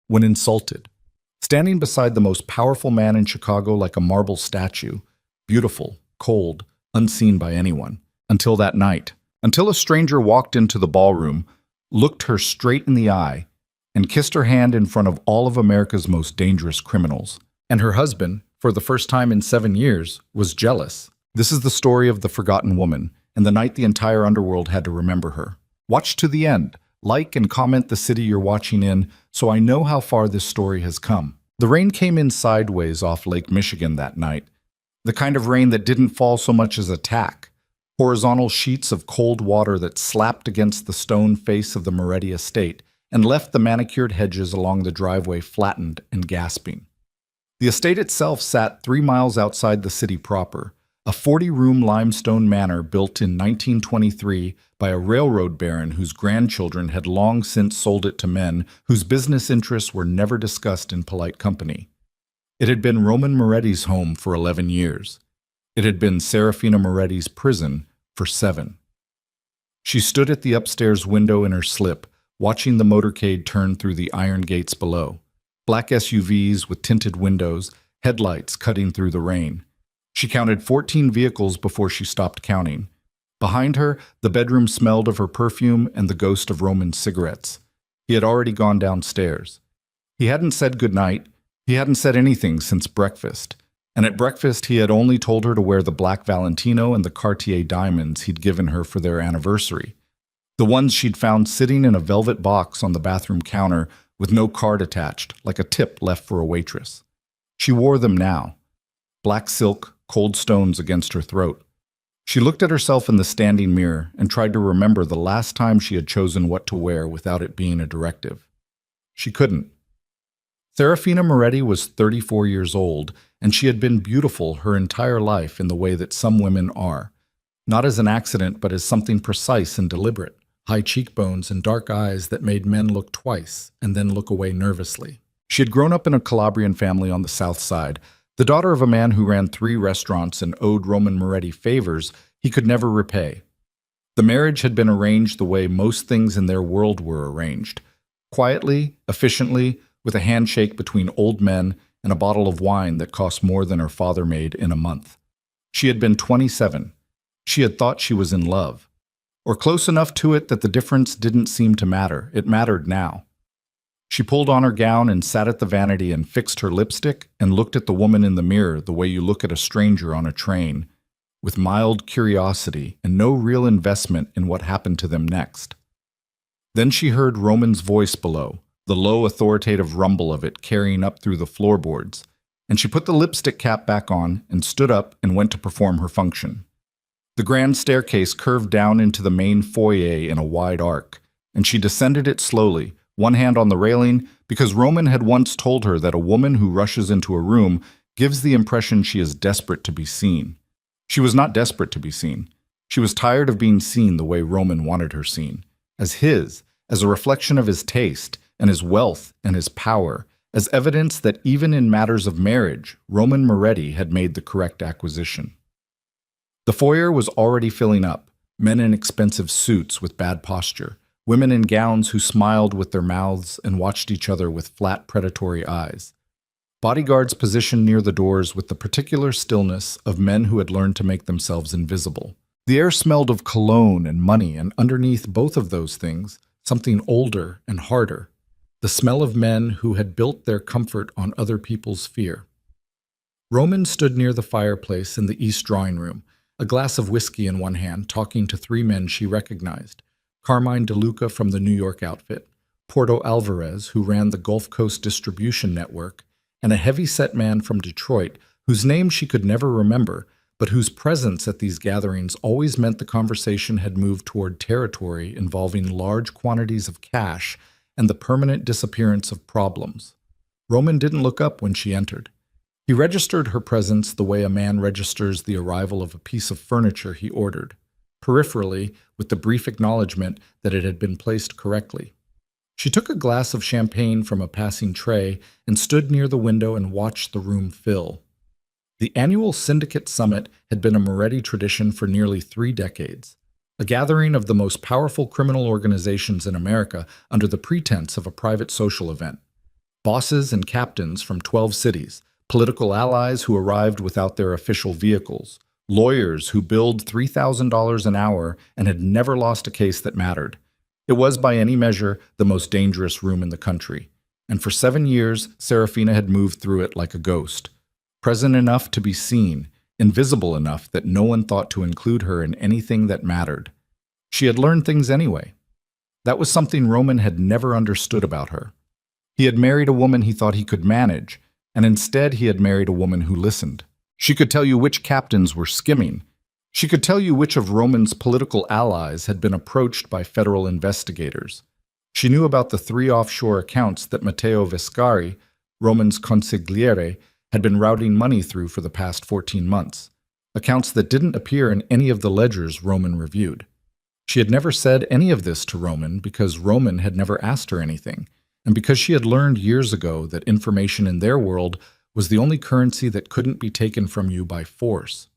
when insulted. Standing beside the most powerful man in Chicago like a marble statue, beautiful, cold, unseen by anyone. Until that night. Until a stranger walked into the ballroom, looked her straight in the eye, and kissed her hand in front of all of America's most dangerous criminals. And her husband, for the first time in 7 years, was jealous. This is the story of the forgotten woman, and the night the entire underworld had to remember her. Watch to the end. Like and comment the city you're watching in, so I know how far this story has come. The rain came in sideways off Lake Michigan that night. The kind of rain that didn't fall so much as a tack. Horizontal sheets of cold water that slapped against the stone face of the Moretti estate and left the manicured hedges along the driveway flattened and gasping. The estate itself sat 3 miles outside the city proper, a 40-room limestone manor built in 1923 by a railroad baron whose grandchildren had long since sold it to men whose business interests were never discussed in polite company. It had been Roman Moretti's home for 11 years. It had been Serafina Moretti's prison for 7. She stood at the upstairs window in her slip, watching the motorcade turn through the iron gates below. Black SUVs with tinted windows, headlights cutting through the rain. She counted 14 vehicles before she stopped counting. Behind her, the bedroom smelled of her perfume and the ghost of Roman's cigarettes. He had already gone downstairs. He hadn't said goodnight. He hadn't said anything since breakfast. And at breakfast, he had only told her to wear the black Valentino and the Cartier diamonds he'd given her for their anniversary. The ones she'd found sitting in a velvet box on the bathroom counter with no card attached, like a tip left for a waitress. She wore them now. Black silk, cold stones against her throat. She looked at herself in the standing mirror and tried to remember the last time she had chosen what to wear without it being a directive. She couldn't. Serafina Moretti was 34 years old, and she had been beautiful her entire life in the way that some women are, not as an accident but as something precise and deliberate, high cheekbones and dark eyes that made men look twice and then look away nervously. She had grown up in a Calabrian family on the south side, the daughter of a man who ran 3 restaurants and owed Roman Moretti favors he could never repay. The marriage had been arranged the way most things in their world were arranged, quietly, efficiently, with a handshake between old men and a bottle of wine that cost more than her father made in a month. She had been 27. She had thought she was in love, or close enough to it that the difference didn't seem to matter. It mattered now. She pulled on her gown and sat at the vanity and fixed her lipstick and looked at the woman in the mirror the way you look at a stranger on a train, with mild curiosity and no real investment in what happened to them next. Then she heard Roman's voice below, the low authoritative rumble of it carrying up through the floorboards, and she put the lipstick cap back on and stood up and went to perform her function. The grand staircase curved down into the main foyer in a wide arc, and she descended it slowly, one hand on the railing, because Roman had once told her that a woman who rushes into a room gives the impression she is desperate to be seen. She was not desperate to be seen. She was tired of being seen the way Roman wanted her seen, as a reflection of his taste and his wealth and his power, as evidence that even in matters of marriage, Roman Moretti had made the correct acquisition. The foyer was already filling up, men in expensive suits with bad posture, women in gowns who smiled with their mouths and watched each other with flat, predatory eyes. Bodyguards positioned near the doors with the particular stillness of men who had learned to make themselves invisible. The air smelled of cologne and money, and underneath both of those things, something older and harder, the smell of men who had built their comfort on other people's fear. Roman stood near the fireplace in the east drawing room, a glass of whiskey in one hand, talking to 3 men she recognized. Carmine DeLuca from the New York outfit, Porto Alvarez, who ran the Gulf Coast distribution network, and a heavy-set man from Detroit, whose name she could never remember, but whose presence at these gatherings always meant the conversation had moved toward territory involving large quantities of cash and the permanent disappearance of problems. Roman didn't look up when she entered. He registered her presence the way a man registers the arrival of a piece of furniture he ordered, peripherally, with the brief acknowledgement that it had been placed correctly. She took a glass of champagne from a passing tray and stood near the window and watched the room fill. The annual Syndicate Summit had been a Moretti tradition for nearly 3 decades, a gathering of the most powerful criminal organizations in America under the pretense of a private social event. Bosses and captains from 12 cities, political allies who arrived without their official vehicles, lawyers who billed $3,000 an hour and had never lost a case that mattered. It was, by any measure, the most dangerous room in the country. And for 7 years, Serafina had moved through it like a ghost, present enough to be seen, invisible enough that no one thought to include her in anything that mattered. She had learned things anyway. That was something Roman had never understood about her. He had married a woman he thought he could manage, and instead he had married a woman who listened. She could tell you which captains were skimming. She could tell you which of Roman's political allies had been approached by federal investigators. She knew about the 3 offshore accounts that Matteo Vescari, Roman's consigliere, had been routing money through for the past 14 months, accounts that didn't appear in any of the ledgers Roman reviewed. She had never said any of this to Roman because Roman had never asked her anything, and because she had learned years ago that information in their world was the only currency that couldn't be taken from you by force.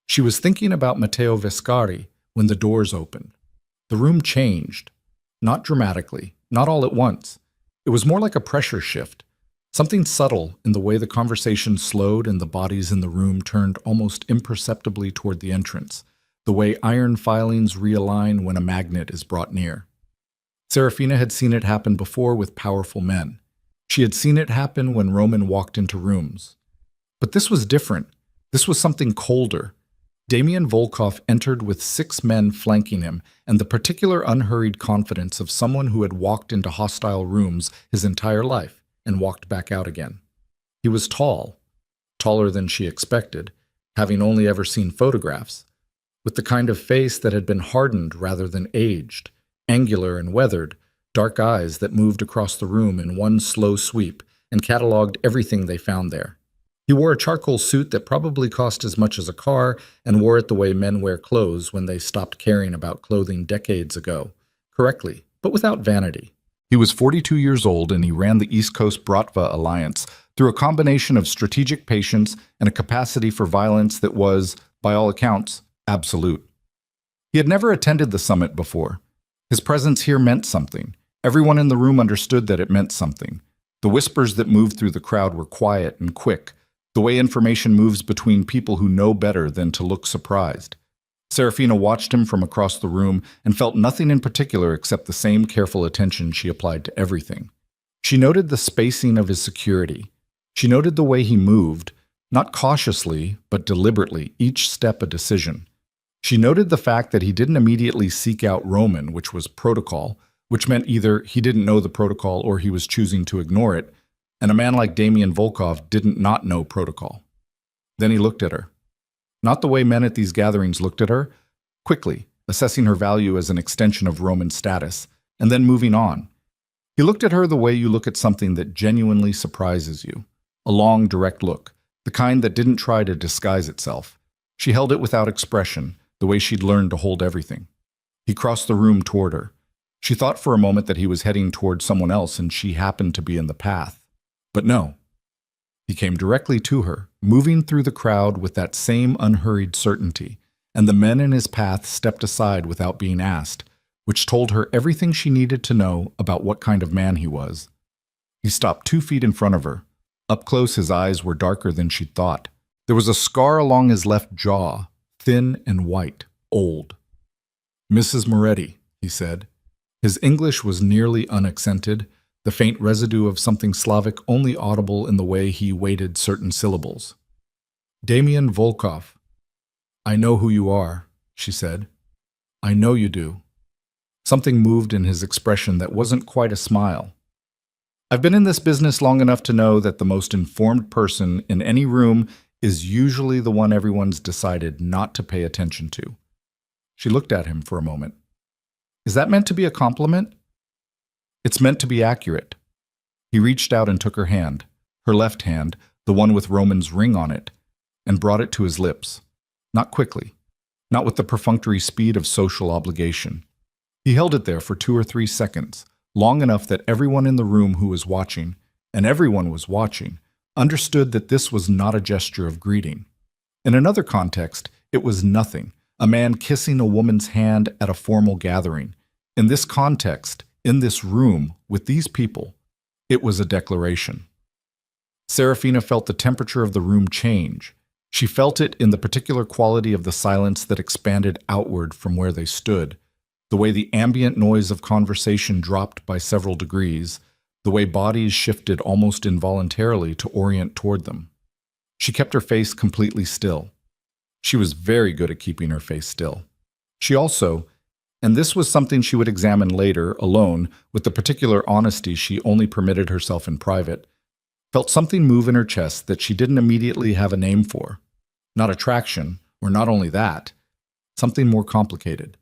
She was thinking about Matteo Vescari when the doors opened. The room changed. Not dramatically, not all at once. It was more like a pressure shift, something subtle in the way the conversation slowed and the bodies in the room turned almost imperceptibly toward the entrance, the way iron filings realign when a magnet is brought near. Serafina had seen it happen before with powerful men. She had seen it happen when Roman walked into rooms. But this was different. This was something colder. Damian Volkov entered with 6 men flanking him and the particular unhurried confidence of someone who had walked into hostile rooms his entire life and walked back out again. He was tall, taller than she expected, having only ever seen photographs, with the kind of face that had been hardened rather than aged, angular and weathered, dark eyes that moved across the room in one slow sweep and cataloged everything they found there. He wore a charcoal suit that probably cost as much as a car and wore it the way men wear clothes when they stopped caring about clothing decades ago, correctly, but without vanity. He was 42 years old and he ran the East Coast Bratva Alliance through a combination of strategic patience and a capacity for violence that was, by all accounts, absolute. He had never attended the summit before. His presence here meant something. Everyone in the room understood that it meant something. The whispers that moved through the crowd were quiet and quick, the way information moves between people who know better than to look surprised. Serafina watched him from across the room and felt nothing in particular except the same careful attention she applied to everything. She noted the spacing of his security. She noted the way he moved, not cautiously, but deliberately, each step a decision. She noted the fact that he didn't immediately seek out Roman, which was protocol, which meant either he didn't know the protocol or he was choosing to ignore it, and a man like Damian Volkov didn't not know protocol. Then he looked at her. Not the way men at these gatherings looked at her, quickly, assessing her value as an extension of Roman status, and then moving on. He looked at her the way you look at something that genuinely surprises you. A long, direct look, the kind that didn't try to disguise itself. She held it without expression, the way she'd learned to hold everything. He crossed the room toward her. She thought for a moment that he was heading toward someone else and she happened to be in the path. But no. He came directly to her, moving through the crowd with that same unhurried certainty, and the men in his path stepped aside without being asked, which told her everything she needed to know about what kind of man he was. He stopped 2 feet in front of her. Up close, his eyes were darker than she'd thought. There was a scar along his left jaw, thin and white, old. "Mrs. Moretti," he said. His English was nearly unaccented, the faint residue of something Slavic only audible in the way he weighted certain syllables. "Damian Volkov. I know who you are," she said. "I know you do." Something moved in his expression that wasn't quite a smile. "I've been in this business long enough to know that the most informed person in any room is usually the one everyone's decided not to pay attention to." She looked at him for a moment. "Is that meant to be a compliment?" "It's meant to be accurate." He reached out and took her hand, her left hand, the one with Roman's ring on it, and brought it to his lips. Not quickly, not with the perfunctory speed of social obligation. He held it there for 2 or 3 seconds, long enough that everyone in the room who was watching, and everyone was watching, understood that this was not a gesture of greeting. In another context, it was nothing, a man kissing a woman's hand at a formal gathering. In this context, in this room, with these people, It was a declaration. Serafina felt the temperature of the room change. She felt it in the particular quality of the silence that expanded outward from where they stood, the way the ambient noise of conversation dropped by several degrees, the way bodies shifted almost involuntarily to orient toward them. She kept her face completely still. She was very good at keeping her face still. She also, and this was something she would examine later, alone, with the particular honesty she only permitted herself in private, felt something move in her chest that she didn't immediately have a name for. Not attraction, or not only that, something more complicated.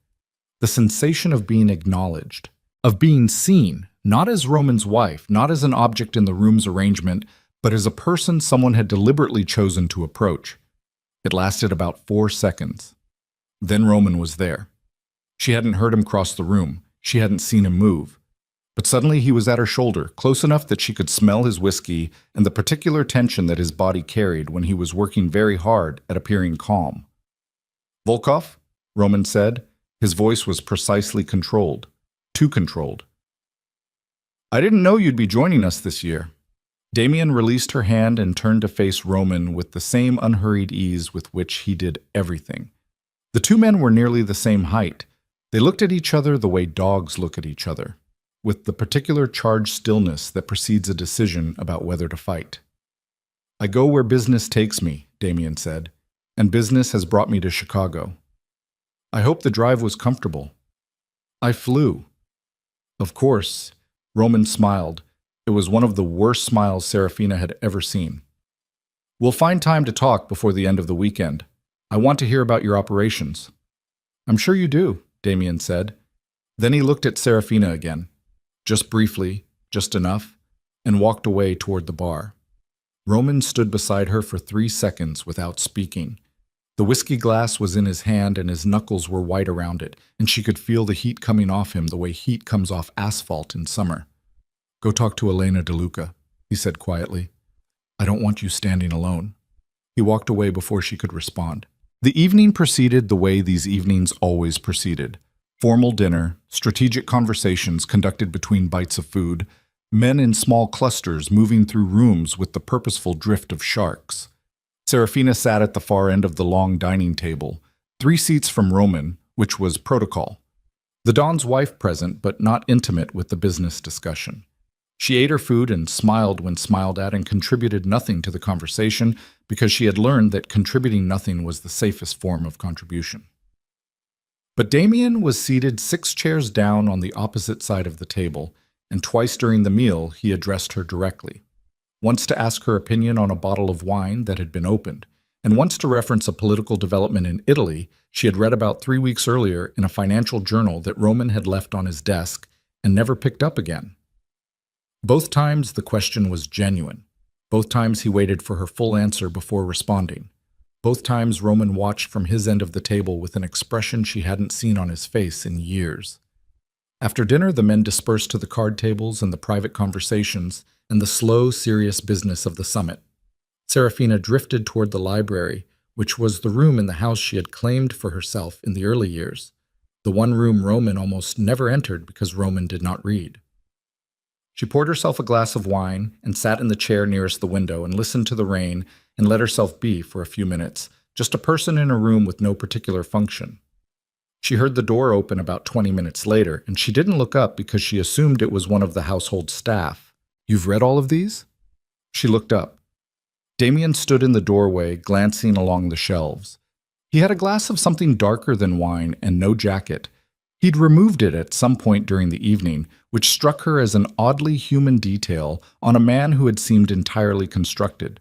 The sensation of being acknowledged, of being seen, not as Roman's wife, not as an object in the room's arrangement, but as a person someone had deliberately chosen to approach. It lasted about 4 seconds. Then Roman was there. She hadn't heard him cross the room. She hadn't seen him move. But suddenly he was at her shoulder, close enough that she could smell his whiskey and the particular tension that his body carried when he was working very hard at appearing calm. "Volkov?" Roman said. His voice was precisely controlled. Too controlled. "I didn't know you'd be joining us this year." Damien released her hand and turned to face Roman with the same unhurried ease with which he did everything. The two men were nearly the same height. They looked at each other the way dogs look at each other, with the particular charged stillness that precedes a decision about whether to fight. "I go where business takes me," Damien said, "and business has brought me to Chicago. I hope the drive was comfortable." "I flew." "Of course." Roman smiled. It was one of the worst smiles Serafina had ever seen. "We'll find time to talk before the end of the weekend. I want to hear about your operations." "I'm sure you do," Damien said. Then he looked at Serafina again, just briefly, just enough, and walked away toward the bar. Roman stood beside her for 3 seconds without speaking. The whiskey glass was in his hand and his knuckles were white around it, and she could feel the heat coming off him the way heat comes off asphalt in summer. "Go talk to Elena DeLuca," he said quietly. "I don't want you standing alone." He walked away before she could respond. The evening proceeded the way these evenings always proceeded. Formal dinner, strategic conversations conducted between bites of food, men in small clusters moving through rooms with the purposeful drift of sharks. Serafina sat at the far end of the long dining table, 3 seats from Roman, which was protocol. The Don's wife present, but not intimate with the business discussion. She ate her food and smiled when smiled at and contributed nothing to the conversation because she had learned that contributing nothing was the safest form of contribution. But Damien was seated 6 chairs down on the opposite side of the table, and twice during the meal he addressed her directly. Once to ask her opinion on a bottle of wine that had been opened, and once to reference a political development in Italy she had read about 3 weeks earlier in a financial journal that Roman had left on his desk and never picked up again. Both times the question was genuine. Both times he waited for her full answer before responding. Both times Roman watched from his end of the table with an expression she hadn't seen on his face in years. After dinner, the men dispersed to the card tables and the private conversations and the slow, serious business of the summit. Serafina drifted toward the library, which was the room in the house she had claimed for herself in the early years, the one room Roman almost never entered because Roman did not read. She poured herself a glass of wine and sat in the chair nearest the window and listened to the rain and let herself be for a few minutes, just a person in a room with no particular function. She heard the door open about 20 minutes later, and she didn't look up because she assumed it was one of the household staff. "You've read all of these?" She looked up. Damien stood in the doorway, glancing along the shelves. He had a glass of something darker than wine and no jacket. He'd removed it at some point during the evening, which struck her as an oddly human detail on a man who had seemed entirely constructed.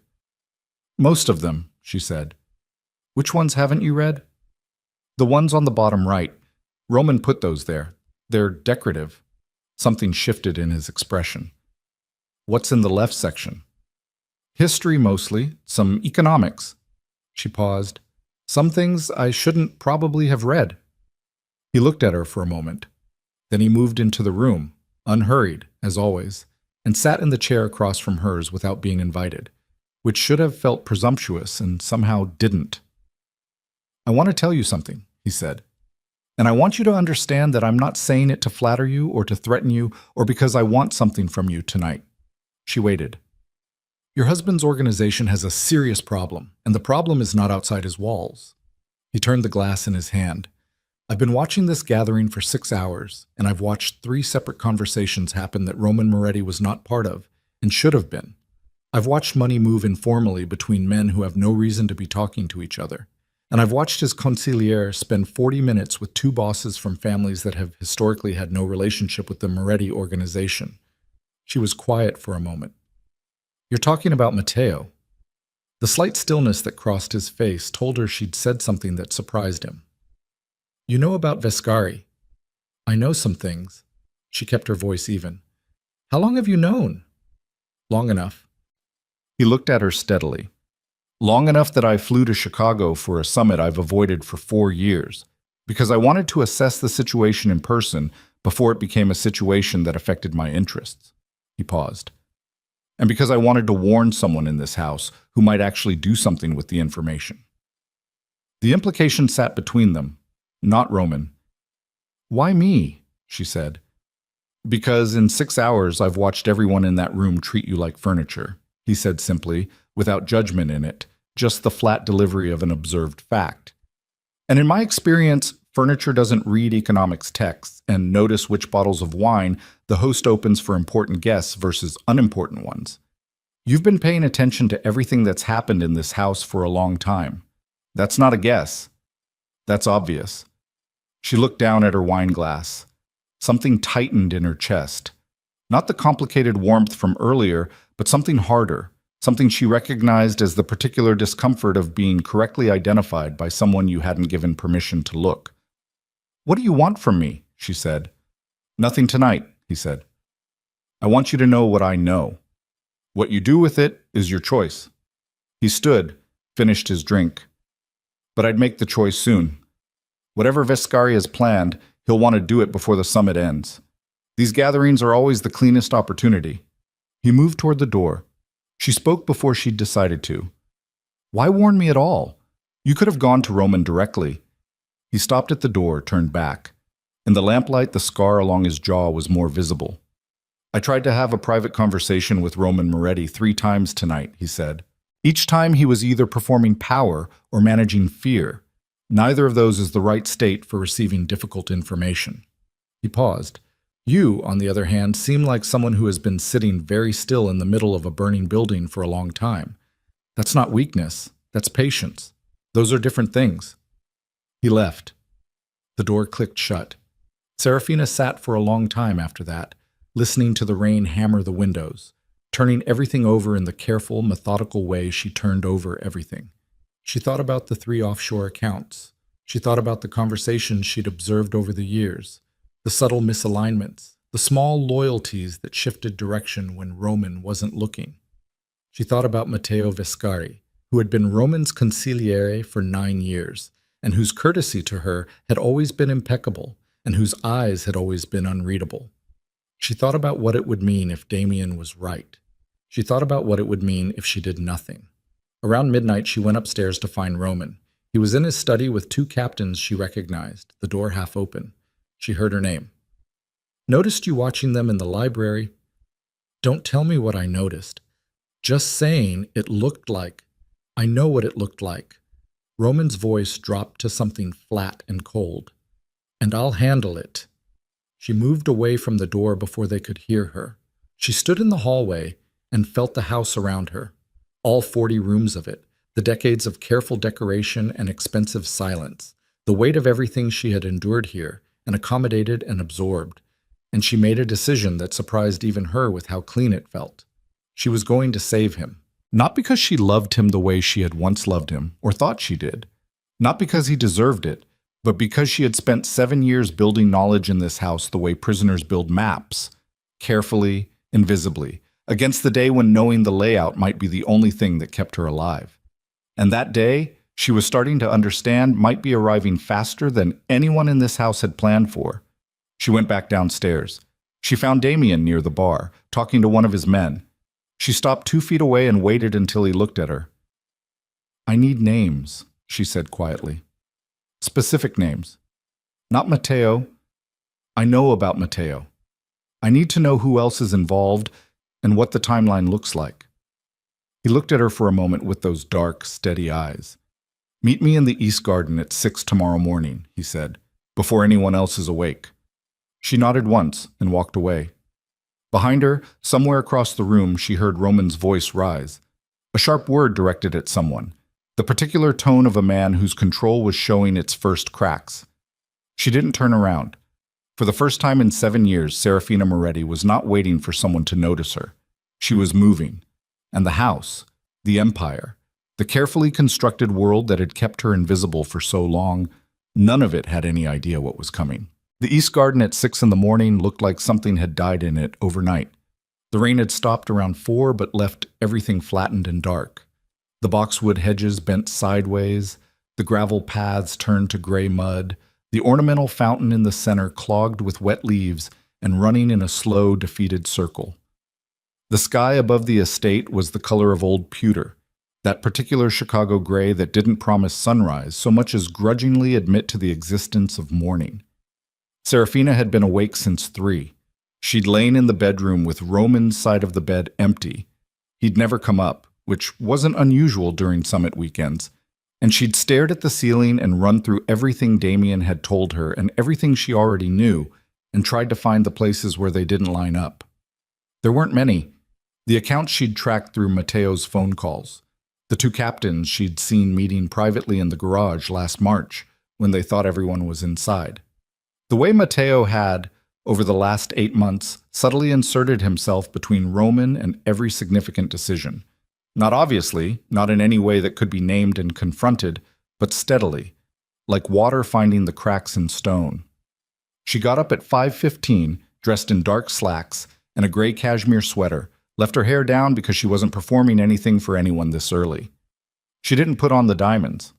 "Most of them," she said. "Which ones haven't you read?" "The ones on the bottom right. Roman put those there. They're decorative." Something shifted in his expression. "What's in the left section?" "History mostly, some economics." She paused. "Some things I shouldn't probably have read." He looked at her for a moment. Then he moved into the room, unhurried, as always, and sat in the chair across from hers without being invited, which should have felt presumptuous and somehow didn't. "I want to tell you something," he said. "And I want you to understand that I'm not saying it to flatter you or to threaten you or because I want something from you tonight. She waited. Your husband's organization has a serious problem, and the problem is not outside his walls. He turned the glass in his hand. I've been watching this gathering for 6 hours, and I've watched 3 separate conversations happen that Roman Moretti was not part of, and should have been. I've watched money move informally between men who have no reason to be talking to each other. And I've watched his consigliere spend 40 minutes with 2 bosses from families that have historically had no relationship with the Moretti organization. She was quiet for a moment. You're talking about Matteo. The slight stillness that crossed his face told her she'd said something that surprised him. You know about Vescari. I know some things. She kept her voice even. How long have you known? Long enough. He looked at her steadily. Long enough that I flew to Chicago for a summit I've avoided for 4 years, because I wanted to assess the situation in person before it became a situation that affected my interests. He paused. And because I wanted to warn someone in this house who might actually do something with the information. The implication sat between them, not Roman. Why me? She said. Because in 6 hours I've watched everyone in that room treat you like furniture, he said simply, without judgment in it, just the flat delivery of an observed fact. And in my experience, furniture doesn't read economics texts and notice which bottles of wine the host opens for important guests versus unimportant ones. You've been paying attention to everything that's happened in this house for a long time. That's not a guess. That's obvious. She looked down at her wine glass. Something tightened in her chest. Not the complicated warmth from earlier, but something harder, something she recognized as the particular discomfort of being correctly identified by someone you hadn't given permission to look. What do you want from me? She said. Nothing tonight, he said. I want you to know what I know. What you do with it is your choice. He stood, finished his drink. But I'd make the choice soon. Whatever Vescari has planned, he'll want to do it before the summit ends. These gatherings are always the cleanest opportunity. He moved toward the door. She spoke before she'd decided to. Why warn me at all? You could have gone to Roman directly. He stopped at the door, turned back. In the lamplight, the scar along his jaw was more visible. I tried to have a private conversation with Roman Moretti 3 times tonight, he said. Each time he was either performing power or managing fear. Neither of those is the right state for receiving difficult information. He paused. You, on the other hand, seem like someone who has been sitting very still in the middle of a burning building for a long time. That's not weakness. That's patience. Those are different things. He left. The door clicked shut. Serafina sat for a long time after that, listening to the rain hammer the windows, turning everything over in the careful, methodical way she turned over everything. She thought about the 3 offshore accounts. She thought about the conversations she'd observed over the years, the subtle misalignments, the small loyalties that shifted direction when Roman wasn't looking. She thought about Matteo Vescari, who had been Roman's consigliere for 9 years, and whose courtesy to her had always been impeccable, and whose eyes had always been unreadable. She thought about what it would mean if Damien was right. She thought about what it would mean if she did nothing. Around midnight, she went upstairs to find Roman. He was in his study with 2 captains she recognized, the door half open. She heard her name. Noticed you watching them in the library? Don't tell me what I noticed. Just saying it looked like. I know what it looked like. Roman's voice dropped to something flat and cold. And I'll handle it. She moved away from the door before they could hear her. She stood in the hallway and felt the house around her. All 40 rooms of it, the decades of careful decoration and expensive silence, the weight of everything she had endured here and accommodated and absorbed. And she made a decision that surprised even her with how clean it felt. She was going to save him. Not because she loved him the way she had once loved him, or thought she did. Not because he deserved it, but because she had spent 7 years building knowledge in this house the way prisoners build maps, carefully, invisibly, against the day when knowing the layout might be the only thing that kept her alive. And that day, she was starting to understand, might be arriving faster than anyone in this house had planned for. She went back downstairs. She found Damien near the bar, talking to one of his men. She stopped 2 feet away and waited until he looked at her. I need names, she said quietly. Specific names. Not Matteo. I know about Matteo. I need to know who else is involved and what the timeline looks like. He looked at her for a moment with those dark, steady eyes. "Meet me in the East Garden at 6 tomorrow morning," he said, "before anyone else is awake." She nodded once and walked away. Behind her, somewhere across the room, she heard Roman's voice rise. A sharp word directed at someone, the particular tone of a man whose control was showing its first cracks. She didn't turn around. For the first time in 7 years, Serafina Moretti was not waiting for someone to notice her. She was moving. And the house, the empire, the carefully constructed world that had kept her invisible for so long, none of it had any idea what was coming. The East Garden at 6 in the morning looked like something had died in it overnight. The rain had stopped around 4 but left everything flattened and dark. The boxwood hedges bent sideways, the gravel paths turned to gray mud, the ornamental fountain in the center clogged with wet leaves and running in a slow, defeated circle. The sky above the estate was the color of old pewter, that particular Chicago gray that didn't promise sunrise so much as grudgingly admit to the existence of morning. Serafina had been awake since 3. She'd lain in the bedroom with Roman's side of the bed empty. He'd never come up, which wasn't unusual during summit weekends, and she'd stared at the ceiling and run through everything Damien had told her and everything she already knew and tried to find the places where they didn't line up. There weren't many. The accounts she'd tracked through Mateo's phone calls, the 2 captains she'd seen meeting privately in the garage last March when they thought everyone was inside. The way Mateo had, over the last 8 months, subtly inserted himself between Roman and every significant decision. Not obviously, not in any way that could be named and confronted, but steadily, like water finding the cracks in stone. She got up at 5:15, dressed in dark slacks and a gray cashmere sweater, left her hair down because she wasn't performing anything for anyone this early. She didn't put on the diamonds.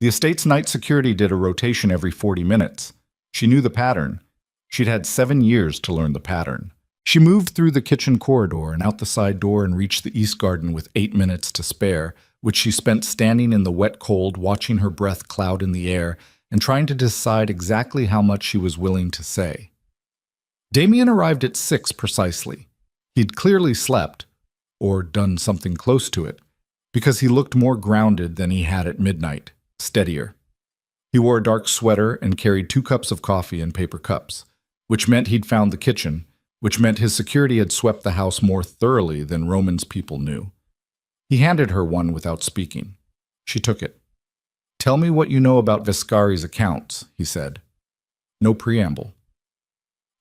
The estate's night security did a rotation every 40 minutes. She knew the pattern. She'd had 7 years to learn the pattern. She moved through the kitchen corridor and out the side door and reached the East Garden with 8 minutes to spare, which she spent standing in the wet cold, watching her breath cloud in the air and trying to decide exactly how much she was willing to say. Damien arrived at 6 precisely. He'd clearly slept, or done something close to it, because he looked more grounded than he had at midnight, steadier. He wore a dark sweater and carried 2 cups of coffee in paper cups, which meant he'd found the kitchen, which meant his security had swept the house more thoroughly than Roman's people knew. He handed her one without speaking. She took it. "Tell me what you know about Viscari's accounts," he said. No preamble.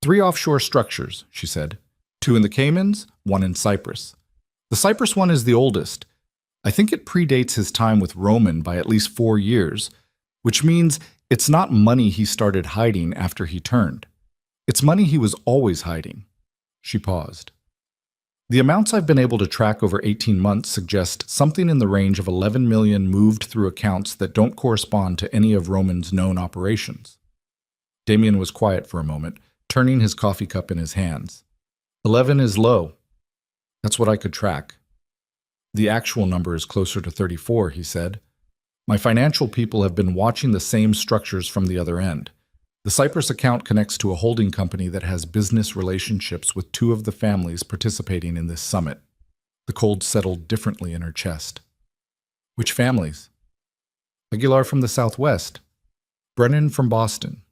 "3 offshore structures," she said. 2 in the Caymans, 1 in Cyprus. The Cyprus one is the oldest. I think it predates his time with Roman by at least 4 years, which means it's not money he started hiding after he turned. It's money he was always hiding. She paused. "The amounts I've been able to track over 18 months suggest something in the range of 11 million moved through accounts that don't correspond to any of Roman's known operations." Damien was quiet for a moment, turning his coffee cup in his hands. 11 is low. That's what I could track. The actual number is closer to 34, he said. My financial people have been watching the same structures from the other end. The Cyprus account connects to a holding company that has business relationships with 2 of the families participating in this summit. The cold settled differently in her chest. Which families? Aguilar from the Southwest. Brennan from Boston.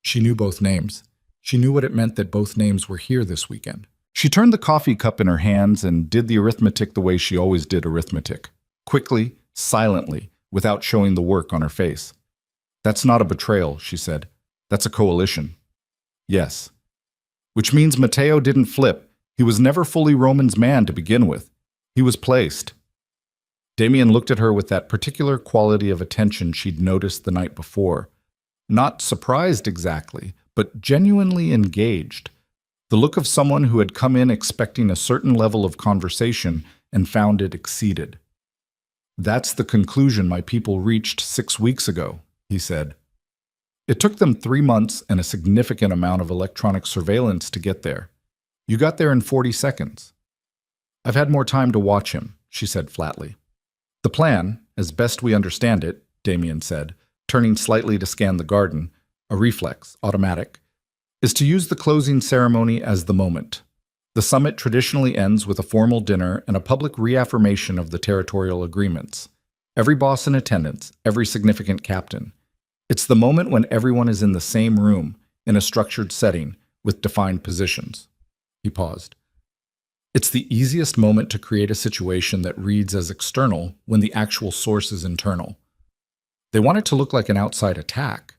She knew both names. She knew what it meant that both names were here this weekend. She turned the coffee cup in her hands and did the arithmetic the way she always did arithmetic. Quickly, silently, without showing the work on her face. "That's not a betrayal," she said. "That's a coalition." "Yes." "Which means Mateo didn't flip. He was never fully Roman's man to begin with. He was placed." Damien looked at her with that particular quality of attention she'd noticed the night before. Not surprised exactly, but genuinely engaged. The look of someone who had come in expecting a certain level of conversation and found it exceeded. "That's the conclusion my people reached 6 weeks ago," he said. "It took them 3 months and a significant amount of electronic surveillance to get there. You got there in 40 seconds. I've had more time to watch him," she said flatly. "The plan, as best we understand it," Damien said, turning slightly to scan the garden, a reflex, automatic, "is to use the closing ceremony as the moment. The summit traditionally ends with a formal dinner and a public reaffirmation of the territorial agreements. Every boss in attendance, every significant captain. It's the moment when everyone is in the same room, in a structured setting, with defined positions. He paused. It's the easiest moment to create a situation that reads as external when the actual source is internal. They want it to look like an outside attack.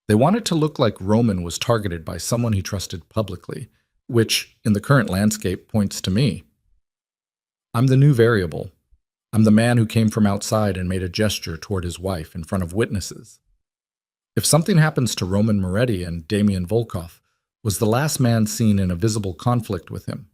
They want it to look like Roman was targeted by someone he trusted publicly, which, in the current landscape, points to me. I'm the new variable. I'm the man who came from outside and made a gesture toward his wife in front of witnesses. If something happens to Roman Moretti and Damian Volkov, was the last man seen in a visible conflict with him.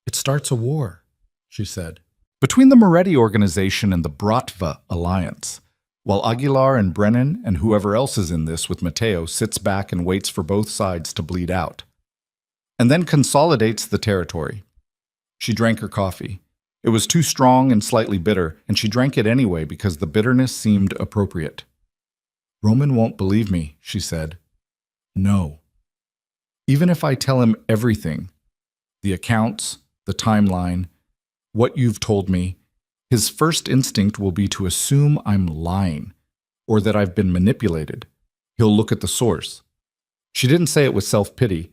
It starts a war, she said, between the Moretti organization and the Bratva alliance, while Aguilar and Brennan and whoever else is in this with Matteo sits back and waits for both sides to bleed out, and then consolidates the territory. She drank her coffee. It was too strong and slightly bitter, and she drank it anyway because the bitterness seemed appropriate. Roman won't believe me, she said. No. Even if I tell him everything, the accounts, the timeline, what you've told me, his first instinct will be to assume I'm lying, or that I've been manipulated. He'll look at the source. She didn't say it with self-pity.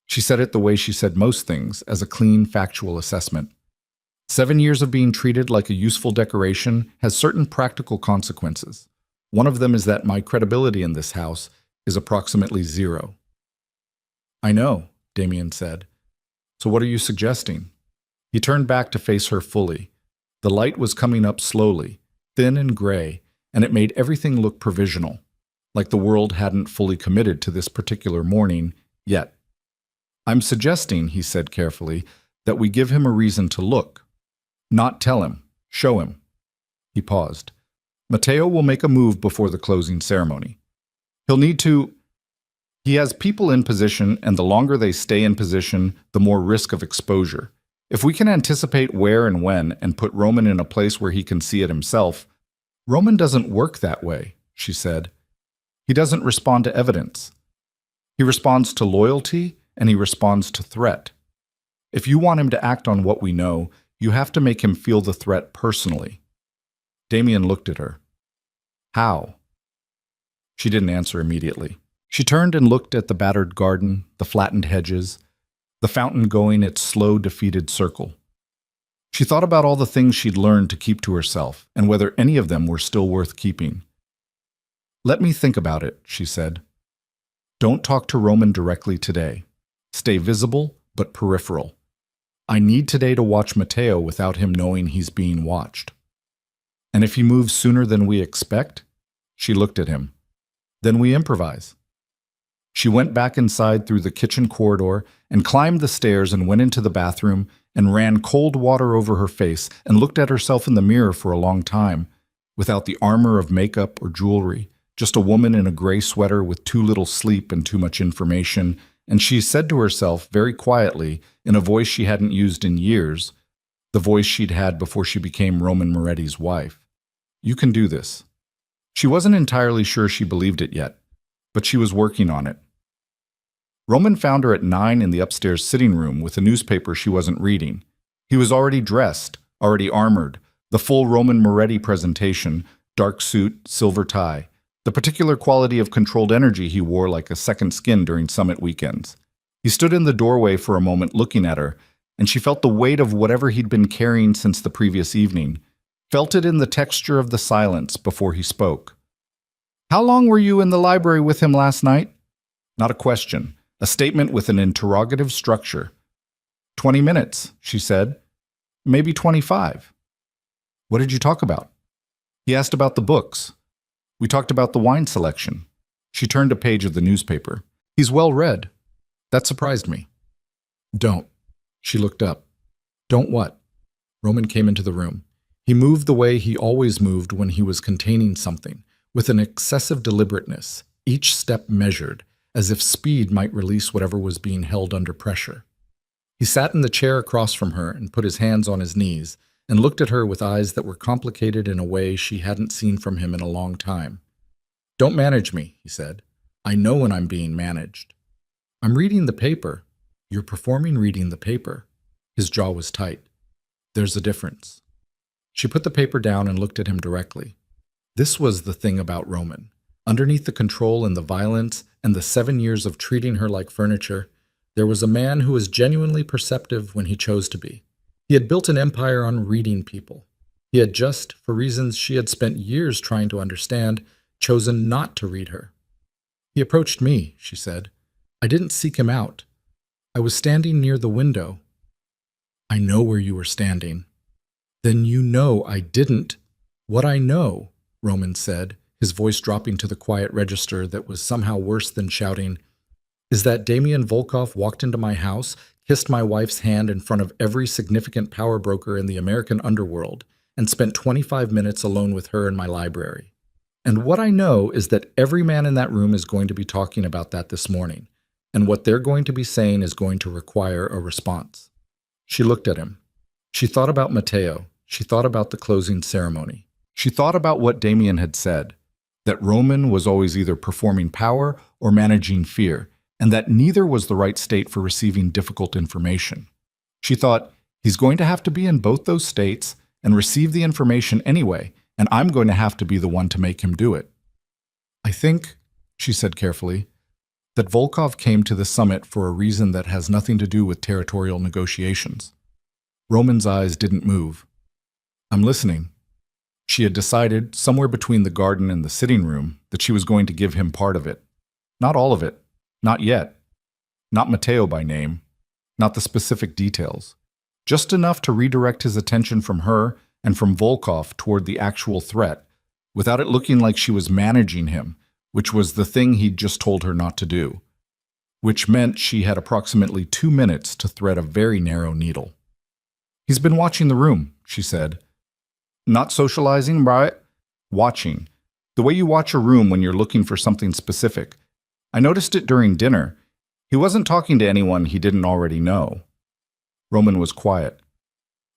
She said it the way she said most things, as a clean, factual assessment. 7 years of being treated like a useful decoration has certain practical consequences. One of them is that my credibility in this house is approximately 0. I know, Damian said. So what are you suggesting? He turned back to face her fully. The light was coming up slowly, thin and gray, and it made everything look provisional, like the world hadn't fully committed to this particular morning yet. I'm suggesting, he said carefully, that we give him a reason to look. Not tell him, show him. He paused. Matteo will make a move before the closing ceremony. He'll need to... He has people in position, and the longer they stay in position, the more risk of exposure. If we can anticipate where and when and put Roman in a place where he can see it himself, Roman doesn't work that way, she said. He doesn't respond to evidence. He responds to loyalty, and he responds to threat. If you want him to act on what we know, you have to make him feel the threat personally. Damian looked at her. How? She didn't answer immediately. She turned and looked at the battered garden, the flattened hedges, the fountain going its slow, defeated circle. She thought about all the things she'd learned to keep to herself, and whether any of them were still worth keeping. Let me think about it, she said. Don't talk to Roman directly today. Stay visible, but peripheral. I need today to watch Matteo without him knowing he's being watched. And if he moves sooner than we expect, she looked at him, then we improvise. She went back inside through the kitchen corridor and climbed the stairs and went into the bathroom and ran cold water over her face and looked at herself in the mirror for a long time, without the armor of makeup or jewelry, just a woman in a gray sweater with too little sleep and too much information, and she said to herself very quietly, in a voice she hadn't used in years, the voice she'd had before she became Roman Moretti's wife, "You can do this." She wasn't entirely sure she believed it yet, but she was working on it. Roman found her at 9 in the upstairs sitting room with a newspaper she wasn't reading. He was already dressed, already armored, the full Roman Moretti presentation, dark suit, silver tie, the particular quality of controlled energy he wore like a second skin during summit weekends. He stood in the doorway for a moment looking at her, and she felt the weight of whatever he'd been carrying since the previous evening, felt it in the texture of the silence before he spoke. How long were you in the library with him last night? Not a question. A statement with an interrogative structure. 20 minutes, she said. Maybe 25. What did you talk about? He asked about the books. We talked about the wine selection. She turned a page of the newspaper. He's well read. That surprised me. Don't. She looked up. Don't what? Roman came into the room. He moved the way he always moved when he was containing something, with an excessive deliberateness, each step measured, as if speed might release whatever was being held under pressure. He sat in the chair across from her and put his hands on his knees and looked at her with eyes that were complicated in a way she hadn't seen from him in a long time. Don't manage me, he said. I know when I'm being managed. I'm reading the paper. You're performing reading the paper. His jaw was tight. There's a difference. She put the paper down and looked at him directly. This was the thing about Roman. Underneath the control and the violence and the 7 years of treating her like furniture, there was a man who was genuinely perceptive when he chose to be. He had built an empire on reading people. He had just, for reasons she had spent years trying to understand, chosen not to read her. He approached me, she said. I didn't seek him out. I was standing near the window. I know where you were standing. Then you know I didn't. What I know, Roman said, his voice dropping to the quiet register that was somehow worse than shouting, is that Damian Volkov walked into my house, kissed my wife's hand in front of every significant power broker in the American underworld, and spent 25 minutes alone with her in my library. And what I know is that every man in that room is going to be talking about that this morning, and what they're going to be saying is going to require a response. She looked at him. She thought about Matteo. She thought about the closing ceremony. She thought about what Damian had said, that Roman was always either performing power or managing fear, and that neither was the right state for receiving difficult information. She thought, he's going to have to be in both those states and receive the information anyway, and I'm going to have to be the one to make him do it. I think, she said carefully, that Volkov came to the summit for a reason that has nothing to do with territorial negotiations. Roman's eyes didn't move. I'm listening. She had decided, somewhere between the garden and the sitting room, that she was going to give him part of it. Not all of it. Not yet. Not Matteo by name. Not the specific details. Just enough to redirect his attention from her and from Volkov toward the actual threat, without it looking like she was managing him, which was the thing he'd just told her not to do. Which meant she had approximately 2 minutes to thread a very narrow needle. He's been watching the room, she said. Not socializing, right? Watching. The way you watch a room when you're looking for something specific. I noticed it during dinner. He wasn't talking to anyone he didn't already know. Roman was quiet.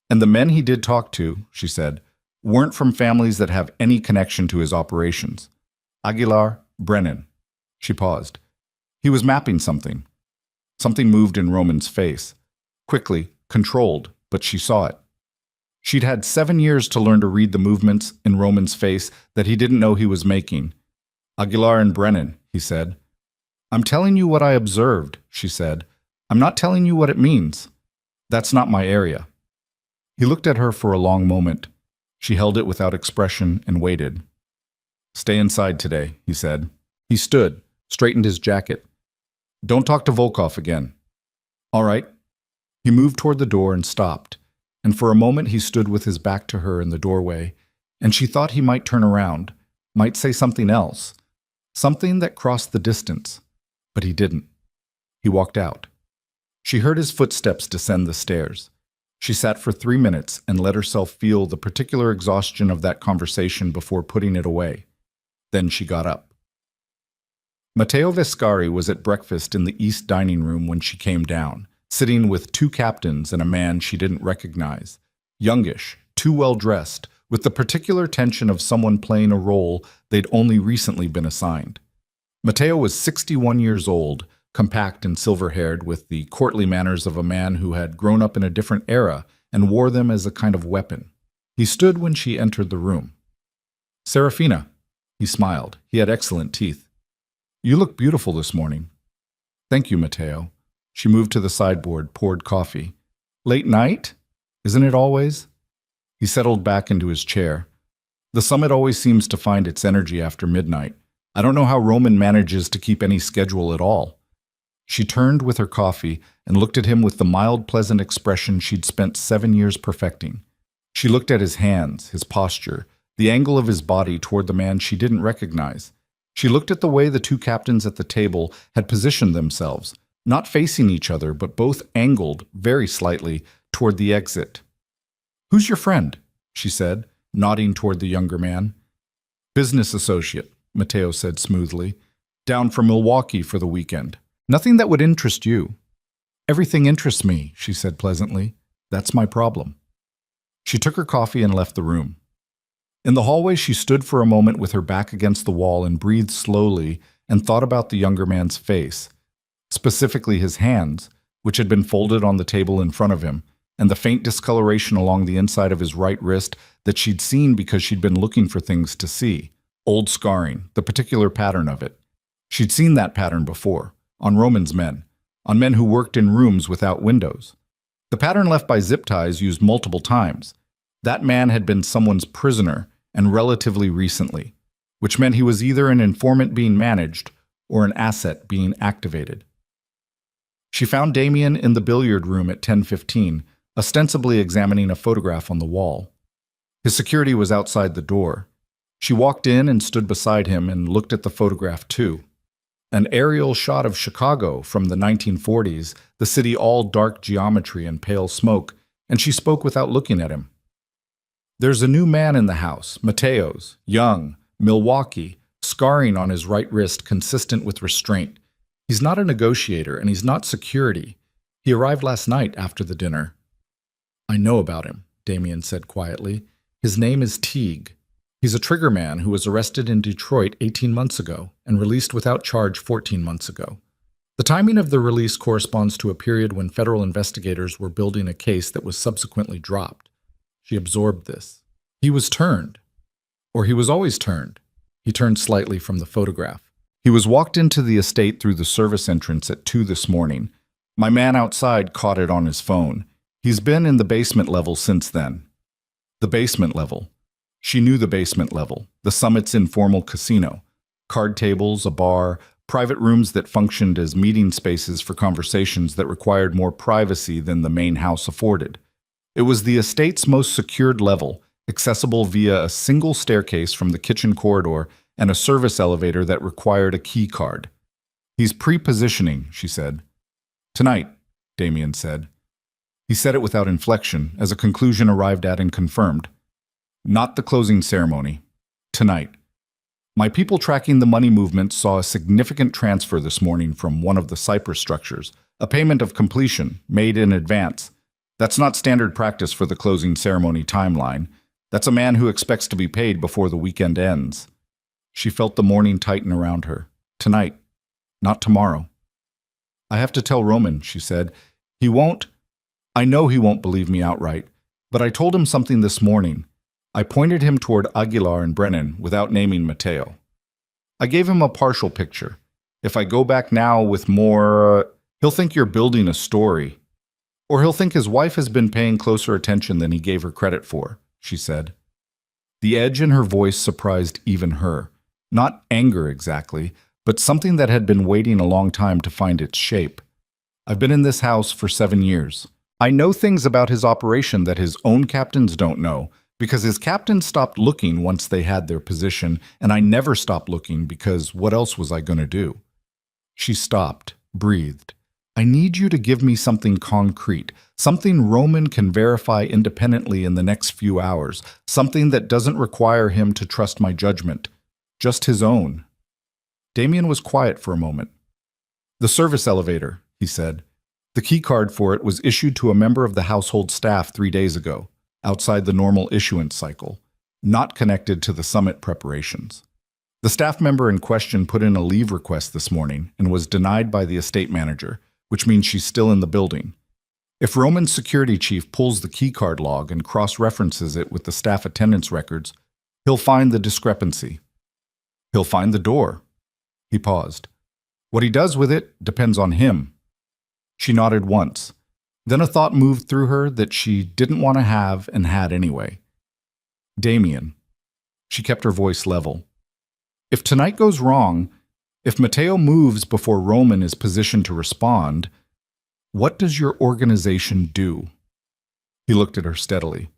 And the men he did talk to, she said, weren't from families that have any connection to his operations. Aguilar, Brennan. She paused. He was mapping something. Something moved in Roman's face. Quickly, controlled, but she saw it. She'd had 7 years to learn to read the movements in Roman's face that he didn't know he was making. Aguilar and Brennan, he said. I'm telling you what I observed, she said. I'm not telling you what it means. That's not my area. He looked at her for a long moment. She held it without expression and waited. Stay inside today, he said. He stood, straightened his jacket. Don't talk to Volkov again. All right. He moved toward the door and stopped. And for a moment he stood with his back to her in the doorway, and she thought he might turn around, might say something else, something that crossed the distance, but he didn't. He walked out. She heard his footsteps descend the stairs. She sat for 3 minutes and let herself feel the particular exhaustion of that conversation before putting it away. Then she got up. Matteo Vescari was at breakfast in the east dining room when she came down, sitting with 2 captains and a man she didn't recognize, youngish, too well-dressed, with the particular tension of someone playing a role they'd only recently been assigned. Matteo was 61 years old, compact and silver-haired, with the courtly manners of a man who had grown up in a different era and wore them as a kind of weapon. He stood when she entered the room. Serafina, he smiled. He had excellent teeth. You look beautiful this morning. Thank you, Matteo. She moved to the sideboard, poured coffee. Late night? Isn't it always? He settled back into his chair. The summit always seems to find its energy after midnight. I don't know how Roman manages to keep any schedule at all. She turned with her coffee and looked at him with the mild, pleasant expression she'd spent 7 years perfecting. She looked at his hands, his posture, the angle of his body toward the man she didn't recognize. She looked at the way the 2 captains at the table had positioned themselves, not facing each other, but both angled, very slightly, toward the exit. Who's your friend? She said, nodding toward the younger man. Business associate, Matteo said smoothly. Down from Milwaukee for the weekend. Nothing that would interest you. Everything interests me, she said pleasantly. That's my problem. She took her coffee and left the room. In the hallway, she stood for a moment with her back against the wall and breathed slowly and thought about the younger man's face. Specifically his hands, which had been folded on the table in front of him, and the faint discoloration along the inside of his right wrist that she'd seen because she'd been looking for things to see. Old scarring, the particular pattern of it. She'd seen that pattern before, on Roman's men, on men who worked in rooms without windows. The pattern left by zip ties used multiple times. That man had been someone's prisoner, and relatively recently, which meant he was either an informant being managed or an asset being activated. She found Damien in the billiard room at 10:15, ostensibly examining a photograph on the wall. His security was outside the door. She walked in and stood beside him and looked at the photograph too. An aerial shot of Chicago from the 1940s, the city all dark geometry and pale smoke, and she spoke without looking at him. "There's a new man in the house, Mateo's, young, Milwaukee, scarring on his right wrist consistent with restraint. He's not a negotiator, and he's not security. He arrived last night after the dinner." "I know about him," Damien said quietly. "His name is Teague. He's a trigger man who was arrested in Detroit 18 months ago and released without charge 14 months ago. The timing of the release corresponds to a period when federal investigators were building a case that was subsequently dropped." She absorbed this. "He was turned. Or he was always turned." He turned slightly from the photograph. "He was walked into the estate through the service entrance at 2 this morning. My man outside caught it on his phone. He's been in the basement level since then." The basement level. She knew the basement level, the Summit's informal casino. Card tables, a bar, private rooms that functioned as meeting spaces for conversations that required more privacy than the main house afforded. It was the estate's most secured level, accessible via a single staircase from the kitchen corridor and a service elevator that required a key card. "He's pre-positioning," she said. "Tonight," Damien said. He said it without inflection, as a conclusion arrived at and confirmed. "Not the closing ceremony. Tonight. My people tracking the money movement saw a significant transfer this morning from one of the Cypress structures, a payment of completion, made in advance. That's not standard practice for the closing ceremony timeline. That's a man who expects to be paid before the weekend ends." She felt the morning tighten around her. "Tonight, not tomorrow." "I have to tell Roman," she said. I know he won't believe me outright, but I told him something this morning. I pointed him toward Aguilar and Brennan without naming Mateo. I gave him a partial picture. If I go back now with more, he'll think you're building a story. Or he'll think his wife has been paying closer attention than he gave her credit for," she said. The edge in her voice surprised even her. Not anger exactly, but something that had been waiting a long time to find its shape. "I've been in this house for 7 years. I know things about his operation that his own captains don't know, because his captains stopped looking once they had their position, and I never stopped looking because what else was I going to do?" She stopped, breathed. "I need you to give me something concrete, something Roman can verify independently in the next few hours, something that doesn't require him to trust my judgment, just his own." Damien was quiet for a moment. "The service elevator," he said. "The key card for it was issued to a member of the household staff 3 days ago, outside the normal issuance cycle, not connected to the summit preparations. The staff member in question put in a leave request this morning and was denied by the estate manager, which means she's still in the building. If Roman's security chief pulls the keycard log and cross-references it with the staff attendance records, he'll find the discrepancy. He'll find the door." He paused. "What he does with it depends on him." She nodded once. Then a thought moved through her that she didn't want to have and had anyway. "Damien." She kept her voice level. "If tonight goes wrong, if Mateo moves before Roman is positioned to respond, what does your organization do?" He looked at her steadily.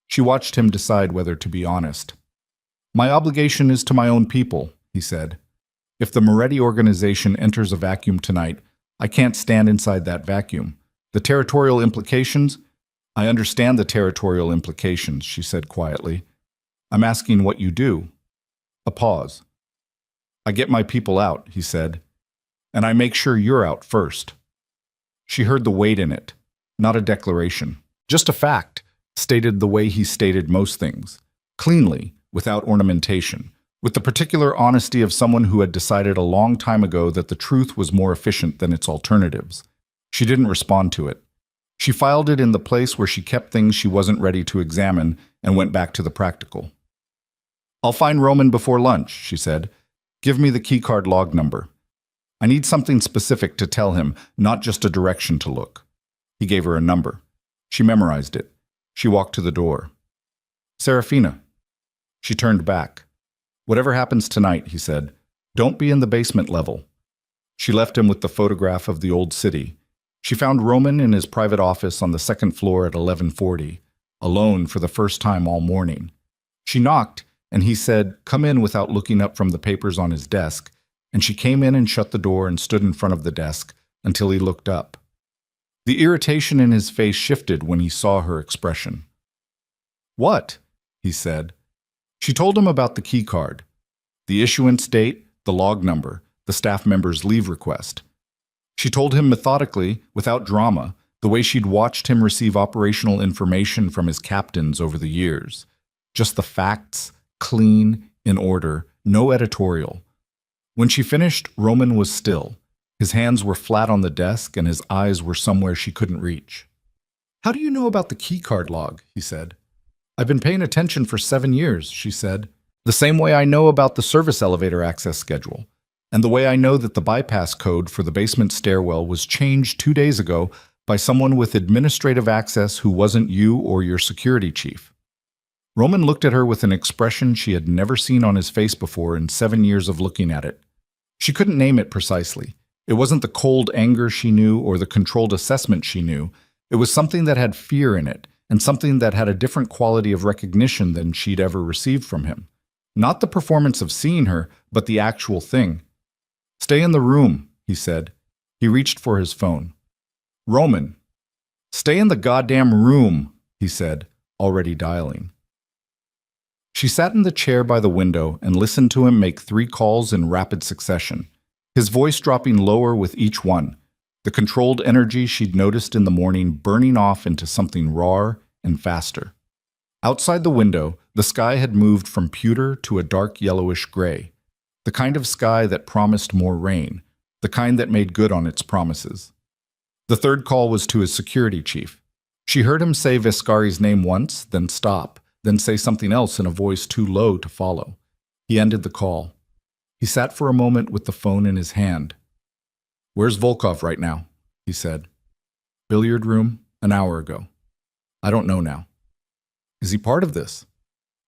She watched him decide whether to be honest. "My obligation is to my own people," he said. "If the Moretti organization enters a vacuum tonight, I can't stand inside that vacuum. The territorial implications? I understand the territorial implications," she said quietly. "I'm asking what you do." A pause. "I get my people out," he said. "And I make sure you're out first." She heard the weight in it, not a declaration. Just a fact, stated the way he stated most things. Cleanly, without ornamentation. With the particular honesty of someone who had decided a long time ago that the truth was more efficient than its alternatives. She didn't respond to it. She filed it in the place where she kept things she wasn't ready to examine and went back to the practical. "I'll find Roman before lunch," she said. "Give me the keycard log number. I need something specific to tell him, not just a direction to look." He gave her a number. She memorized it. She walked to the door. "Serafina." She turned back. "Whatever happens tonight," he said, "don't be in the basement level." She left him with the photograph of the old city. She found Roman in his private office on the second floor at 11:40, alone for the first time all morning. She knocked, and he said, "Come in," without looking up from the papers on his desk, and she came in and shut the door and stood in front of the desk until he looked up. The irritation in his face shifted when he saw her expression. "What?" he said. She told him about the key card, the issuance date, the log number, the staff member's leave request. She told him methodically, without drama, the way she'd watched him receive operational information from his captains over the years. Just the facts, clean, in order, no editorial. When she finished, Roman was still. His hands were flat on the desk and his eyes were somewhere she couldn't reach. "How do you know about the keycard log?" he said. "I've been paying attention for 7 years, she said. "The same way I know about the service elevator access schedule. And the way I know that the bypass code for the basement stairwell was changed 2 days ago by someone with administrative access who wasn't you or your security chief." Roman looked at her with an expression she had never seen on his face before in 7 years of looking at it. She couldn't name it precisely. It wasn't the cold anger she knew or the controlled assessment she knew. It was something that had fear in it, and something that had a different quality of recognition than she'd ever received from him. Not the performance of seeing her, but the actual thing. "Stay in the room," he said. He reached for his phone. "Roman." "Stay in the goddamn room," he said, already dialing. She sat in the chair by the window and listened to him make 3 calls in rapid succession, his voice dropping lower with each one, the controlled energy she'd noticed in the morning burning off into something rawer and faster. Outside the window, the sky had moved from pewter to a dark yellowish gray, the kind of sky that promised more rain, the kind that made good on its promises. The 3rd call was to his security chief. She heard him say Viscari's name once, then stop, then say something else in a voice too low to follow. He ended the call. He sat for a moment with the phone in his hand. "Where's Volkov right now?" he said. "Billiard room, an hour ago. I don't know now." "Is he part of this?"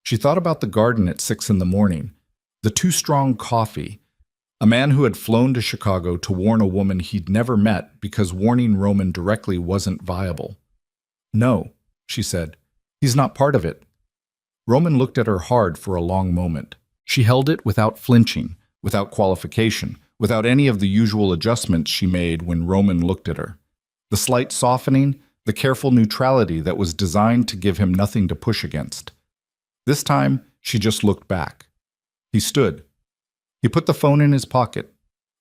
She thought about the garden at 6 in the morning, the too strong coffee, a man who had flown to Chicago to warn a woman he'd never met because warning Roman directly wasn't viable. "No," she said. "He's not part of it." Roman looked at her hard for a long moment. She held it without flinching, without qualification, without any of the usual adjustments she made when Roman looked at her. The slight softening, the careful neutrality that was designed to give him nothing to push against. This time, she just looked back. He stood. He put the phone in his pocket.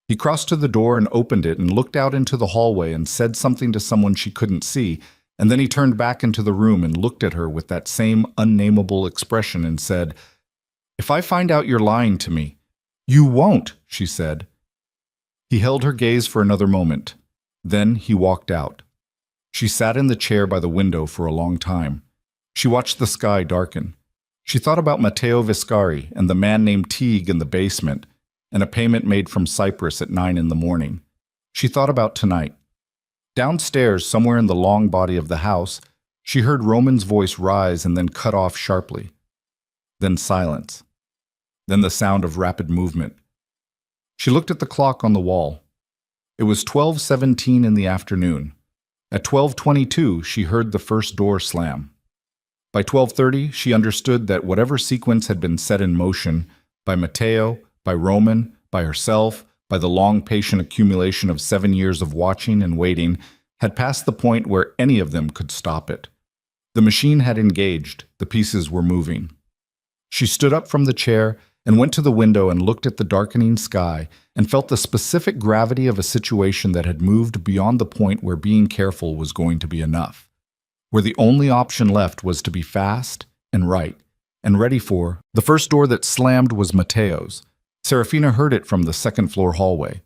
He crossed to the door and opened it and looked out into the hallway and said something to someone she couldn't see, and then he turned back into the room and looked at her with that same unnameable expression and said, "If I find out you're lying to me." "You won't," she said. He held her gaze for another moment. Then he walked out. She sat in the chair by the window for a long time. She watched the sky darken. She thought about Matteo Viscari and the man named Teague in the basement, and a payment made from Cyprus at 9 in the morning. She thought about tonight. Downstairs, somewhere in the long body of the house, she heard Roman's voice rise and then cut off sharply. Then silence. Then the sound of rapid movement. She looked at the clock on the wall. It was 12:17 in the afternoon. At 12:22, she heard the first door slam. By 12:30, she understood that whatever sequence had been set in motion, by Matteo, by Roman, by herself, by the long patient accumulation of 7 years of watching and waiting, had passed the point where any of them could stop it. The machine had engaged, the pieces were moving. She stood up from the chair and went to the window and looked at the darkening sky and felt the specific gravity of a situation that had moved beyond the point where being careful was going to be enough, where the only option left was to be fast and right and ready for. The first door that slammed was Matteo's. Serafina heard it from the second-floor hallway.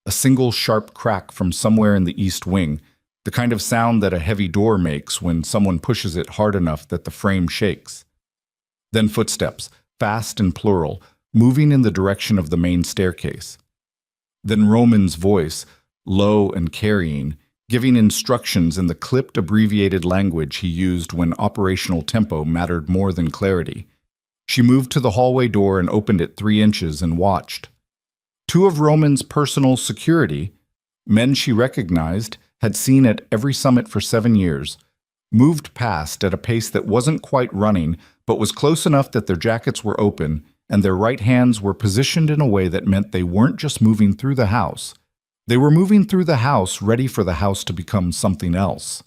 A single sharp crack from somewhere in the east wing, the kind of sound that a heavy door makes when someone pushes it hard enough that the frame shakes. Then footsteps, fast and plural, moving in the direction of the main staircase. Then Roman's voice, low and carrying, giving instructions in the clipped, abbreviated language he used when operational tempo mattered more than clarity. She moved to the hallway door and opened it 3 inches and watched. 2 of Roman's personal security, men she recognized, had seen at every summit for 7 years, moved past at a pace that wasn't quite running, but was close enough that their jackets were open and their right hands were positioned in a way that meant they weren't just moving through the house. They were moving through the house, ready for the house to become something else.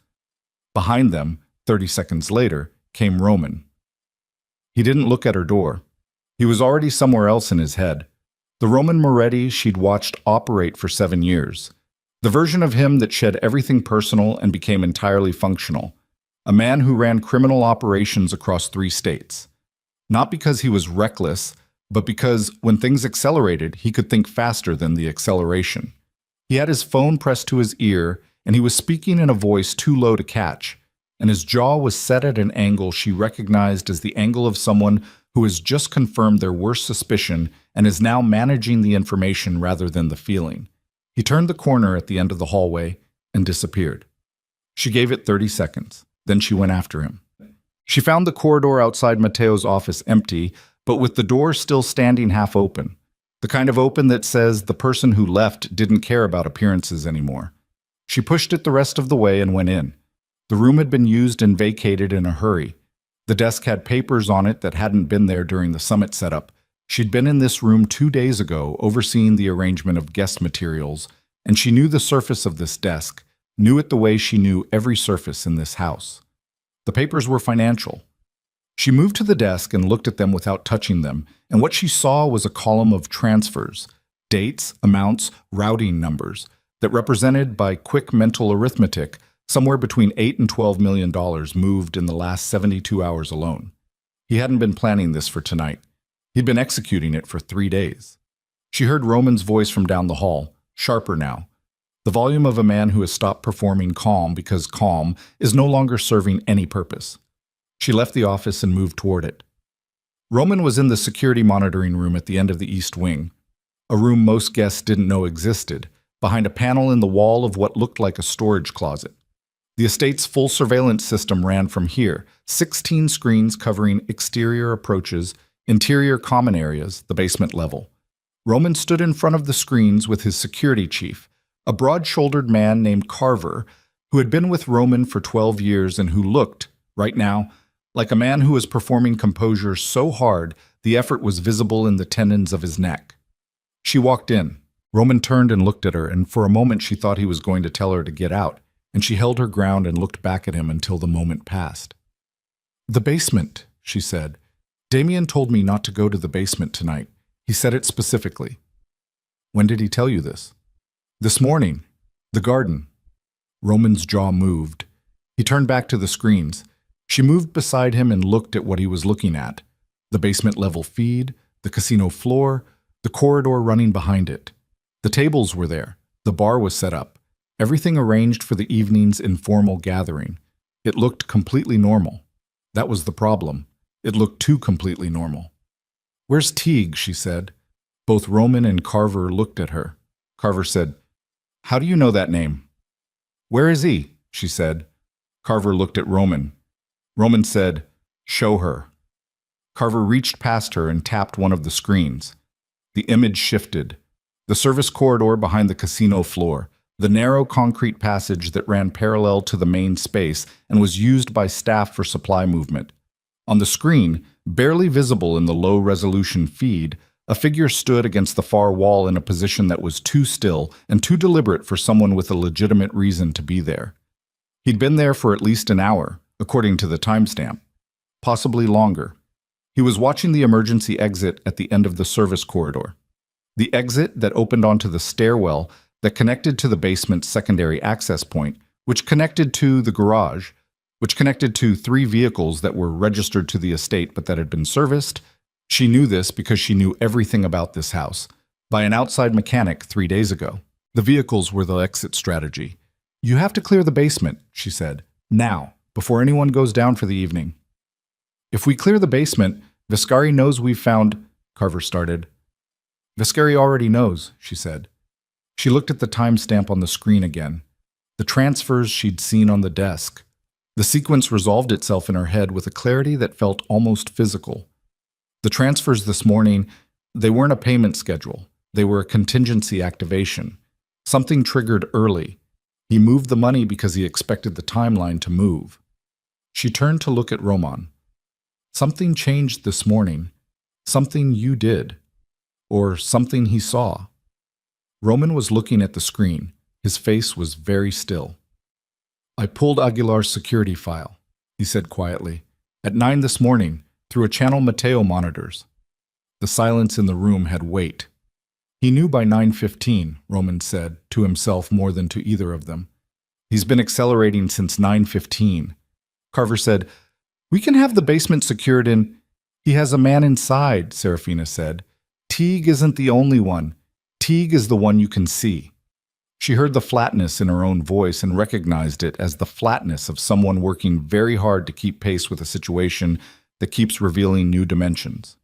Behind them, 30 seconds later, came Roman. He didn't look at her door. He was already somewhere else in his head. The Roman Moretti she'd watched operate for 7 years. The version of him that shed everything personal and became entirely functional. A man who ran criminal operations across 3 states. Not because he was reckless, but because when things accelerated, he could think faster than the acceleration. He had his phone pressed to his ear, and he was speaking in a voice too low to catch, and his jaw was set at an angle she recognized as the angle of someone who has just confirmed their worst suspicion and is now managing the information rather than the feeling. He turned the corner at the end of the hallway and disappeared. She gave it 30 seconds. Then she went after him. She found the corridor outside Mateo's office empty, but with the door still standing half open. The kind of open that says the person who left didn't care about appearances anymore. She pushed it the rest of the way and went in. The room had been used and vacated in a hurry. The desk had papers on it that hadn't been there during the summit setup. She'd been in this room 2 days ago, overseeing the arrangement of guest materials, and she knew the surface of this desk, knew it the way she knew every surface in this house. The papers were financial. She moved to the desk and looked at them without touching them, and what she saw was a column of transfers, dates, amounts, routing numbers, that represented by quick mental arithmetic somewhere between $8 and $12 million moved in the last 72 hours alone. He hadn't been planning this for tonight. He'd been executing it for 3 days. She heard Roman's voice from down the hall, sharper now. The volume of a man who has stopped performing calm because calm is no longer serving any purpose. She left the office and moved toward it. Roman was in the security monitoring room at the end of the east wing, a room most guests didn't know existed, behind a panel in the wall of what looked like a storage closet. The estate's full surveillance system ran from here, 16 screens covering exterior approaches, interior common areas, the basement level. Roman stood in front of the screens with his security chief, a broad-shouldered man named Carver, who had been with Roman for 12 years and who looked, right now, like a man who was performing composure so hard the effort was visible in the tendons of his neck. She walked in. Roman turned and looked at her, and for a moment she thought he was going to tell her to get out, and she held her ground and looked back at him until the moment passed. "The basement," she said. "Damien told me not to go to the basement tonight. He said it specifically." "When did he tell you this?" "This morning. The garden." Roman's jaw moved. He turned back to the screens. She moved beside him and looked at what he was looking at. The basement-level feed, the casino floor, the corridor running behind it. The tables were there. The bar was set up. Everything arranged for the evening's informal gathering. It looked completely normal. That was the problem. It looked too completely normal. "Where's Teague?" she said. Both Roman and Carver looked at her. Carver said, "How do you know that name?" "Where is he?" she said. Carver looked at Roman. Roman said, "Show her." Carver reached past her and tapped one of the screens. The image shifted. The service corridor behind the casino floor, the narrow concrete passage that ran parallel to the main space and was used by staff for supply movement. On the screen, barely visible in the low-resolution feed, a figure stood against the far wall in a position that was too still and too deliberate for someone with a legitimate reason to be there. He'd been there for at least an hour, according to the timestamp. Possibly longer. He was watching the emergency exit at the end of the service corridor. The exit that opened onto the stairwell that connected to the basement's secondary access point, which connected to the garage, which connected to 3 vehicles that were registered to the estate but that had been serviced. She knew this because she knew everything about this house, by an outside mechanic 3 days ago. The vehicles were the exit strategy. You have to clear the basement, she said. Now, before anyone goes down for the evening. If we clear the basement, Viscari knows we've found, Carver started. Viscari already knows, she said. She looked at the timestamp on the screen again. The transfers she'd seen on the desk. The sequence resolved itself in her head with a clarity that felt almost physical. The transfers this morning, they weren't a payment schedule. They were a contingency activation. Something triggered early. He moved the money because he expected the timeline to move. She turned to look at Roman. Something changed this morning. Something you did. Or something he saw. Roman was looking at the screen. His face was very still. I pulled Aguilar's security file, he said quietly. At 9 this morning, through a channel Mateo monitors. The silence in the room had weight. He knew by 9:15, Roman said, to himself more than to either of them. He's been accelerating since 9:15. Carver said, we can have the basement secured in... He has a man inside, Serafina said. Teague isn't the only one. Teague is the one you can see. She heard the flatness in her own voice and recognized it as the flatness of someone working very hard to keep pace with a situation that keeps revealing new dimensions.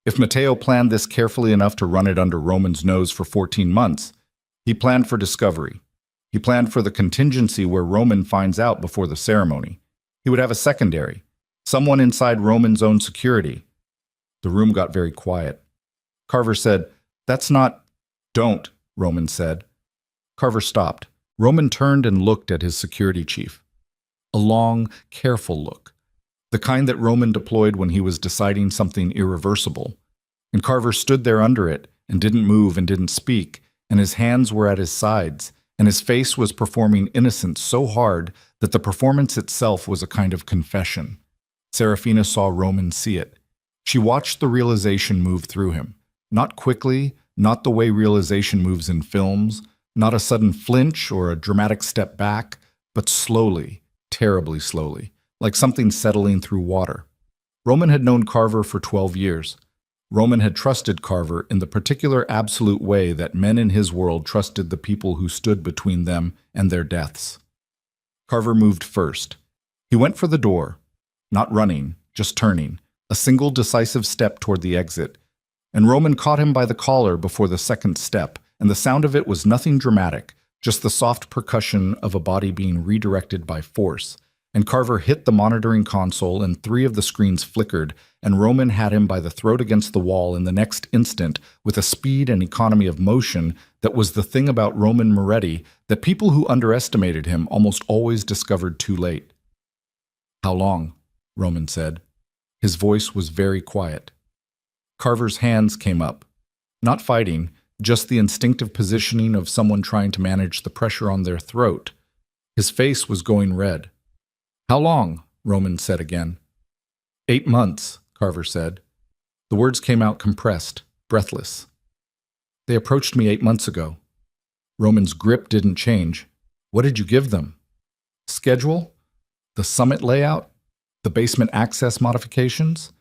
If Mateo planned this carefully enough to run it under Roman's nose for 14 months, he planned for discovery. He planned for the contingency where Roman finds out before the ceremony. He would have a secondary, someone inside Roman's own security. The room got very quiet. Carver said, that's not... Don't, Roman said. Carver stopped. Roman turned and looked at his security chief. A long, careful look. The kind that Roman deployed when he was deciding something irreversible. And Carver stood there under it and didn't move and didn't speak, and his hands were at his sides, and his face was performing innocence so hard that the performance itself was a kind of confession. Serafina saw Roman see it. She watched the realization move through him. Not quickly, not the way realization moves in films, not a sudden flinch or a dramatic step back, but slowly, terribly slowly, like something settling through water. Roman had known Carver for 12 years. Roman had trusted Carver in the particular absolute way that men in his world trusted the people who stood between them and their deaths. Carver moved first. He went for the door, not running, just turning, a single decisive step toward the exit, and Roman caught him by the collar before the second step, and the sound of it was nothing dramatic, just the soft percussion of a body being redirected by force. And Carver hit the monitoring console and 3 of the screens flickered, and Roman had him by the throat against the wall in the next instant with a speed and economy of motion that was the thing about Roman Moretti that people who underestimated him almost always discovered too late. How long? Roman said. His voice was very quiet. Carver's hands came up. Not fighting, just the instinctive positioning of someone trying to manage the pressure on their throat. His face was going red. How long? Roman said again. 8 months, Carver said. The words came out compressed, breathless. They approached me 8 months ago. Roman's grip didn't change. What did you give them? Schedule? The summit layout? The basement access modifications?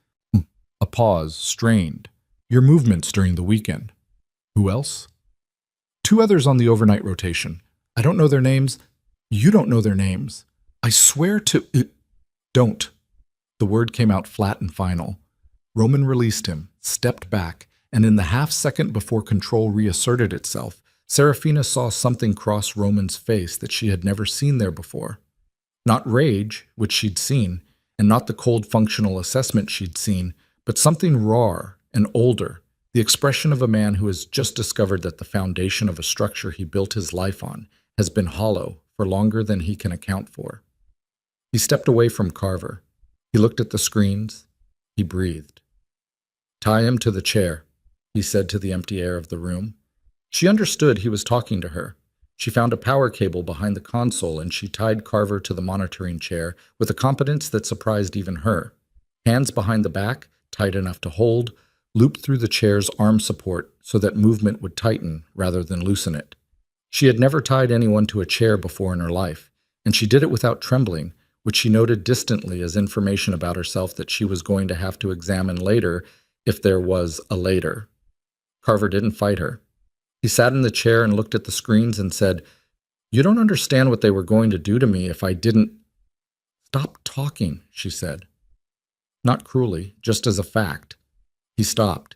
A pause, strained. Your movements during the weekend. Who else? 2 others on the overnight rotation. I don't know their names. You don't know their names. I swear to... Don't. The word came out flat and final. Roman released him, stepped back, and in the half-second before control reasserted itself, Serafina saw something cross Roman's face that she had never seen there before. Not rage, which she'd seen, and not the cold functional assessment she'd seen, but something rawer and older, the expression of a man who has just discovered that the foundation of a structure he built his life on has been hollow for longer than he can account for. He stepped away from Carver. He looked at the screens. He breathed. Tie him to the chair, he said to the empty air of the room. She understood he was talking to her. She found a power cable behind the console and she tied Carver to the monitoring chair with a competence that surprised even her. Hands behind the back, tight enough to hold, looped through the chair's arm support so that movement would tighten rather than loosen it. She had never tied anyone to a chair before in her life, and she did it without trembling, which she noted distantly as information about herself that she was going to have to examine later if there was a later. Carver didn't fight her. He sat in the chair and looked at the screens and said, "You don't understand what they were going to do to me if I didn't—" "Stop talking," she said. Not cruelly, just as a fact. He stopped.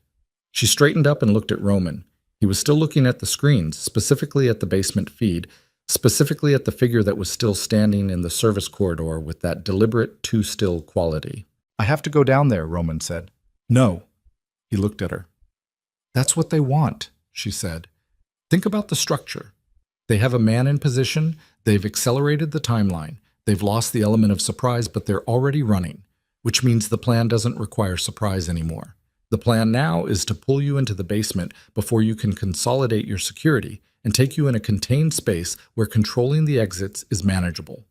She straightened up and looked at Roman. He was still looking at the screens, specifically at the basement feed, specifically at the figure that was still standing in the service corridor with that deliberate, too-still quality. "I have to go down there," Roman said. "No." He looked at her. "That's what they want," she said. "Think about the structure. They have a man in position, they've accelerated the timeline, they've lost the element of surprise, but they're already running, which means the plan doesn't require surprise anymore. The plan now is to pull you into the basement before you can consolidate your security and take you in a contained space where controlling the exits is manageable."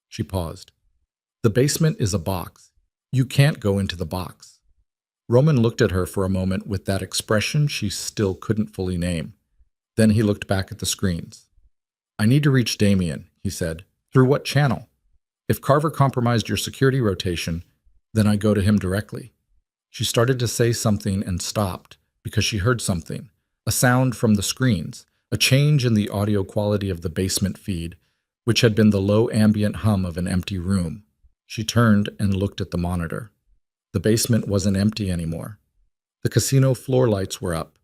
She paused. "The basement is a box. You can't go into the box." Roman looked at her for a moment with that expression she still couldn't fully name. Then he looked back at the screens. "I need to reach Damien," he said. "Through what channel? If Carver compromised your security rotation, then I go to him directly." She started to say something and stopped because she heard something, a sound from the screens, a change in the audio quality of the basement feed, which had been the low ambient hum of an empty room. She turned and looked at the monitor. The basement wasn't empty anymore. The casino floor lights were up.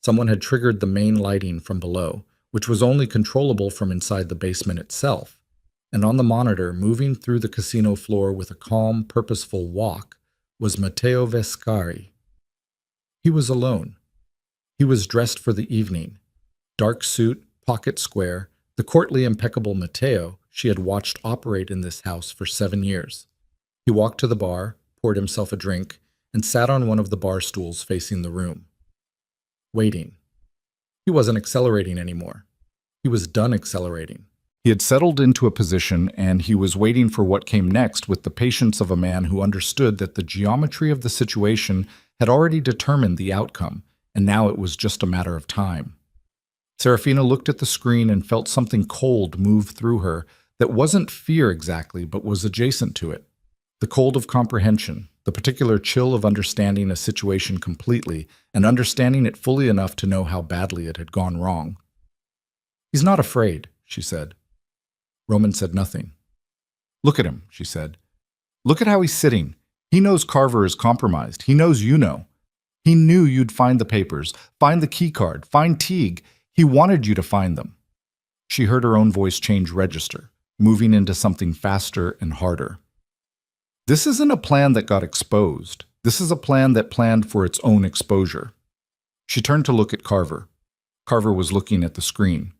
Someone had triggered the main lighting from below, which was only controllable from inside the basement itself. And on the monitor, moving through the casino floor with a calm, purposeful walk, was Matteo Vescari. He was alone. He was dressed for the evening. Dark suit, pocket square, the courtly, impeccable Matteo she had watched operate in this house for 7 years. He walked to the bar, poured himself a drink, and sat on one of the bar stools facing the room. Waiting. He wasn't accelerating anymore. He was done accelerating. He had settled into a position, and he was waiting for what came next with the patience of a man who understood that the geometry of the situation had already determined the outcome, and now it was just a matter of time. Serafina looked at the screen and felt something cold move through her that wasn't fear exactly, but was adjacent to it. The cold of comprehension, the particular chill of understanding a situation completely and understanding it fully enough to know how badly it had gone wrong. "He's not afraid," she said. Roman said nothing. "Look at him," she said. "Look at how he's sitting. He knows Carver is compromised. He knows you know. He knew you'd find the papers, find the key card, find Teague. He wanted you to find them." She heard her own voice change register, moving into something faster and harder. "This isn't a plan that got exposed. This is a plan that planned for its own exposure." She turned to look at Carver. Carver was looking at the screen.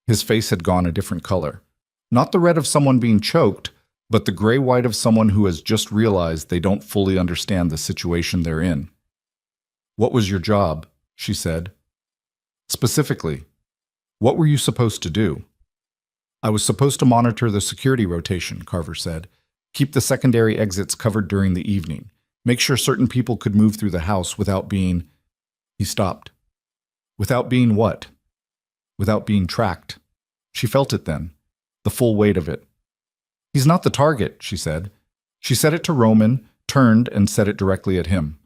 His face had gone a different color. Not the red of someone being choked, but the gray-white of someone who has just realized they don't fully understand the situation they're in. "What was your job?" she said. "Specifically, what were you supposed to do?" "I was supposed to monitor the security rotation," Carver said. "Keep the secondary exits covered during the evening. Make sure certain people could move through the house without being—" He stopped. "Without being what?" "Without being tracked." She felt it then, the full weight of it. "He's not the target," she said. She said it to Roman, turned, and said it directly at him.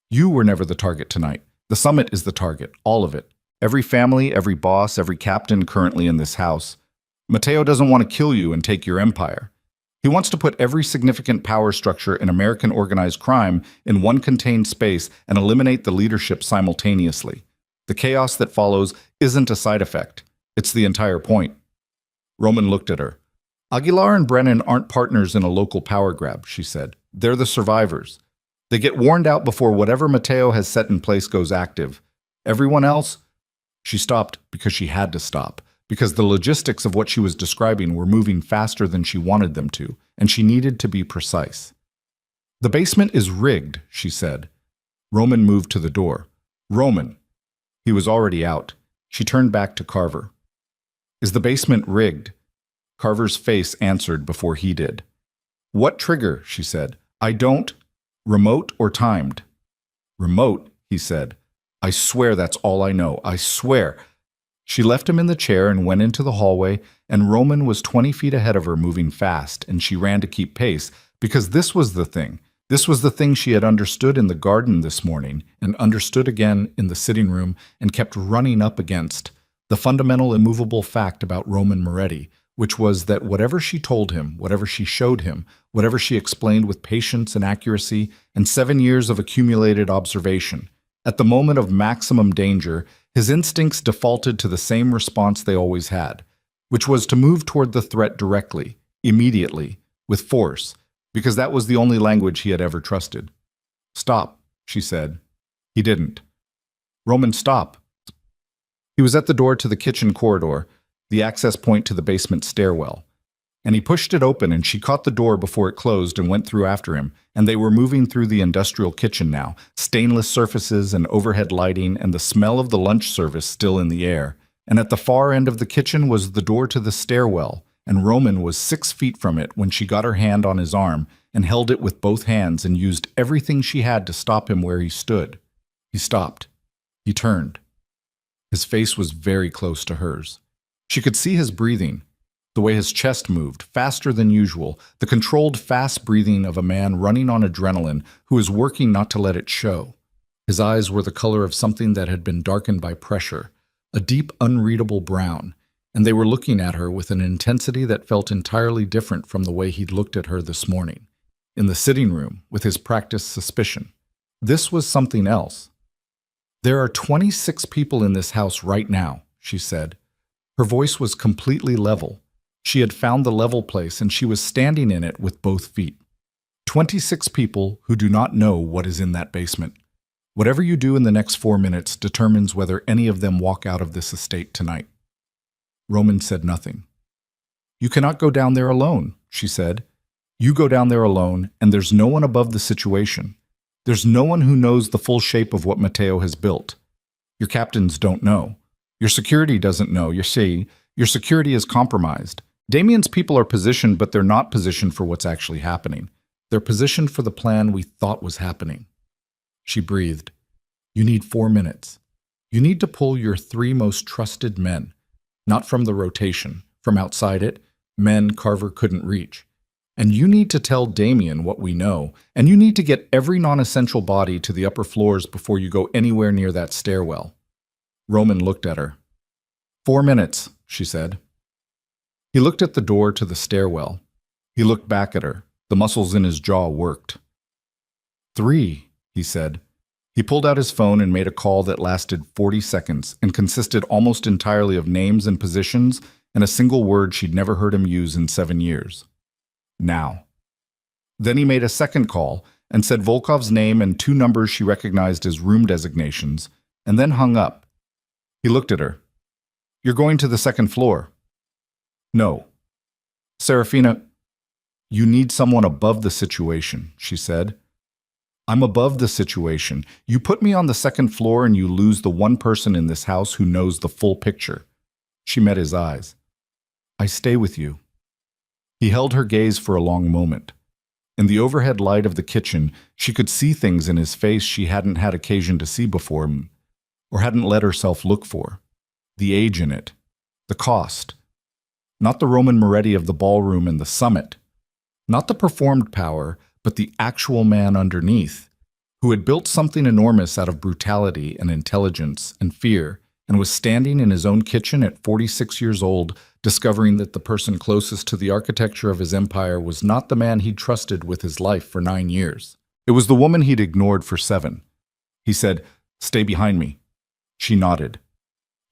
"You were never the target tonight. The summit is the target, all of it. Every family, every boss, every captain currently in this house. Matteo doesn't want to kill you and take your empire. He wants to put every significant power structure in American organized crime in one contained space and eliminate the leadership simultaneously. The chaos that follows isn't a side effect. It's the entire point." Roman looked at her. "Aguilar and Brennan aren't partners in a local power grab," she said. "They're the survivors. They get warned out before whatever Matteo has set in place goes active. Everyone else—" She stopped because she had to stop, because the logistics of what she was describing were moving faster than she wanted them to, and she needed to be precise. "The basement is rigged," she said. Roman moved to the door. "Roman." He was already out. She turned back to Carver. "Is the basement rigged?" Carver's face answered before he did. "What trigger?" she said. "I don't—" "Remote or timed?" "Remote," he said. "I swear that's all I know. I swear." She left him in the chair and went into the hallway, and Roman was 20 feet ahead of her, moving fast, and she ran to keep pace, because this was the thing. This was the thing she had understood in the garden this morning, and understood again in the sitting room, and kept running up against the fundamental immovable fact about Roman Moretti, which was that whatever she told him, whatever she showed him, whatever she explained with patience and accuracy, and 7 years of accumulated observation, at the moment of maximum danger, his instincts defaulted to the same response they always had, which was to move toward the threat directly, immediately, with force, because that was the only language he had ever trusted. "Stop," she said. He didn't. "Roman, stop." He was at the door to the kitchen corridor, the access point to the basement stairwell, and he pushed it open, and she caught the door before it closed and went through after him, and they were moving through the industrial kitchen now, stainless surfaces and overhead lighting and the smell of the lunch service still in the air, and at the far end of the kitchen was the door to the stairwell, and Roman was 6 feet from it when she got her hand on his arm and held it with both hands and used everything she had to stop him where he stood. He stopped. He turned. His face was very close to hers. She could see his breathing, the way his chest moved, faster than usual, the controlled, fast breathing of a man running on adrenaline who is working not to let it show. His eyes were the color of something that had been darkened by pressure, a deep, unreadable brown, and they were looking at her with an intensity that felt entirely different from the way he'd looked at her this morning, in the sitting room, with his practiced suspicion. This was something else. "There are 26 people in this house right now," she said. Her voice was completely level. She had found the level place, and she was standing in it with both feet. 26 people who do not know what is in that basement. Whatever you do in the next 4 minutes determines whether any of them walk out of this estate tonight. Roman said nothing. "You cannot go down there alone," she said. "You go down there alone, and there's no one above the situation. There's no one who knows the full shape of what Matteo has built. Your captains don't know. Your security doesn't know. You see, your security is compromised. Damien's people are positioned, but they're not positioned for what's actually happening. They're positioned for the plan we thought was happening." She breathed. "You need 4 minutes. You need to pull your 3 most trusted men, not from the rotation, from outside it, men Carver couldn't reach. And you need to tell Damien what we know, and you need to get every non-essential body to the upper floors before you go anywhere near that stairwell." Roman looked at her. 4 minutes, she said. He looked at the door to the stairwell. He looked back at her. The muscles in his jaw worked. 3, he said. He pulled out his phone and made a call that lasted 40 seconds and consisted almost entirely of names and positions and a single word she'd never heard him use in 7 years. Now. Then he made a second call and said Volkov's name and 2 numbers she recognized as room designations, and then hung up. He looked at her. "You're going to the 2nd floor." "No." "Serafina, you need someone above the situation," she said. "I'm above the situation. You put me on the 2nd floor and you lose the one person in this house who knows the full picture." She met his eyes. "I stay with you." He held her gaze for a long moment. In the overhead light of the kitchen, she could see things in his face she hadn't had occasion to see before, or hadn't let herself look for. The age in it. The cost. Not the Roman Moretti of the ballroom and the summit. Not the performed power, but the actual man underneath, who had built something enormous out of brutality and intelligence and fear, and was standing in his own kitchen at 46 years old, discovering that the person closest to the architecture of his empire was not the man he'd trusted with his life for 9 years. It was the woman he'd ignored for 7. He said, "Stay behind me." She nodded.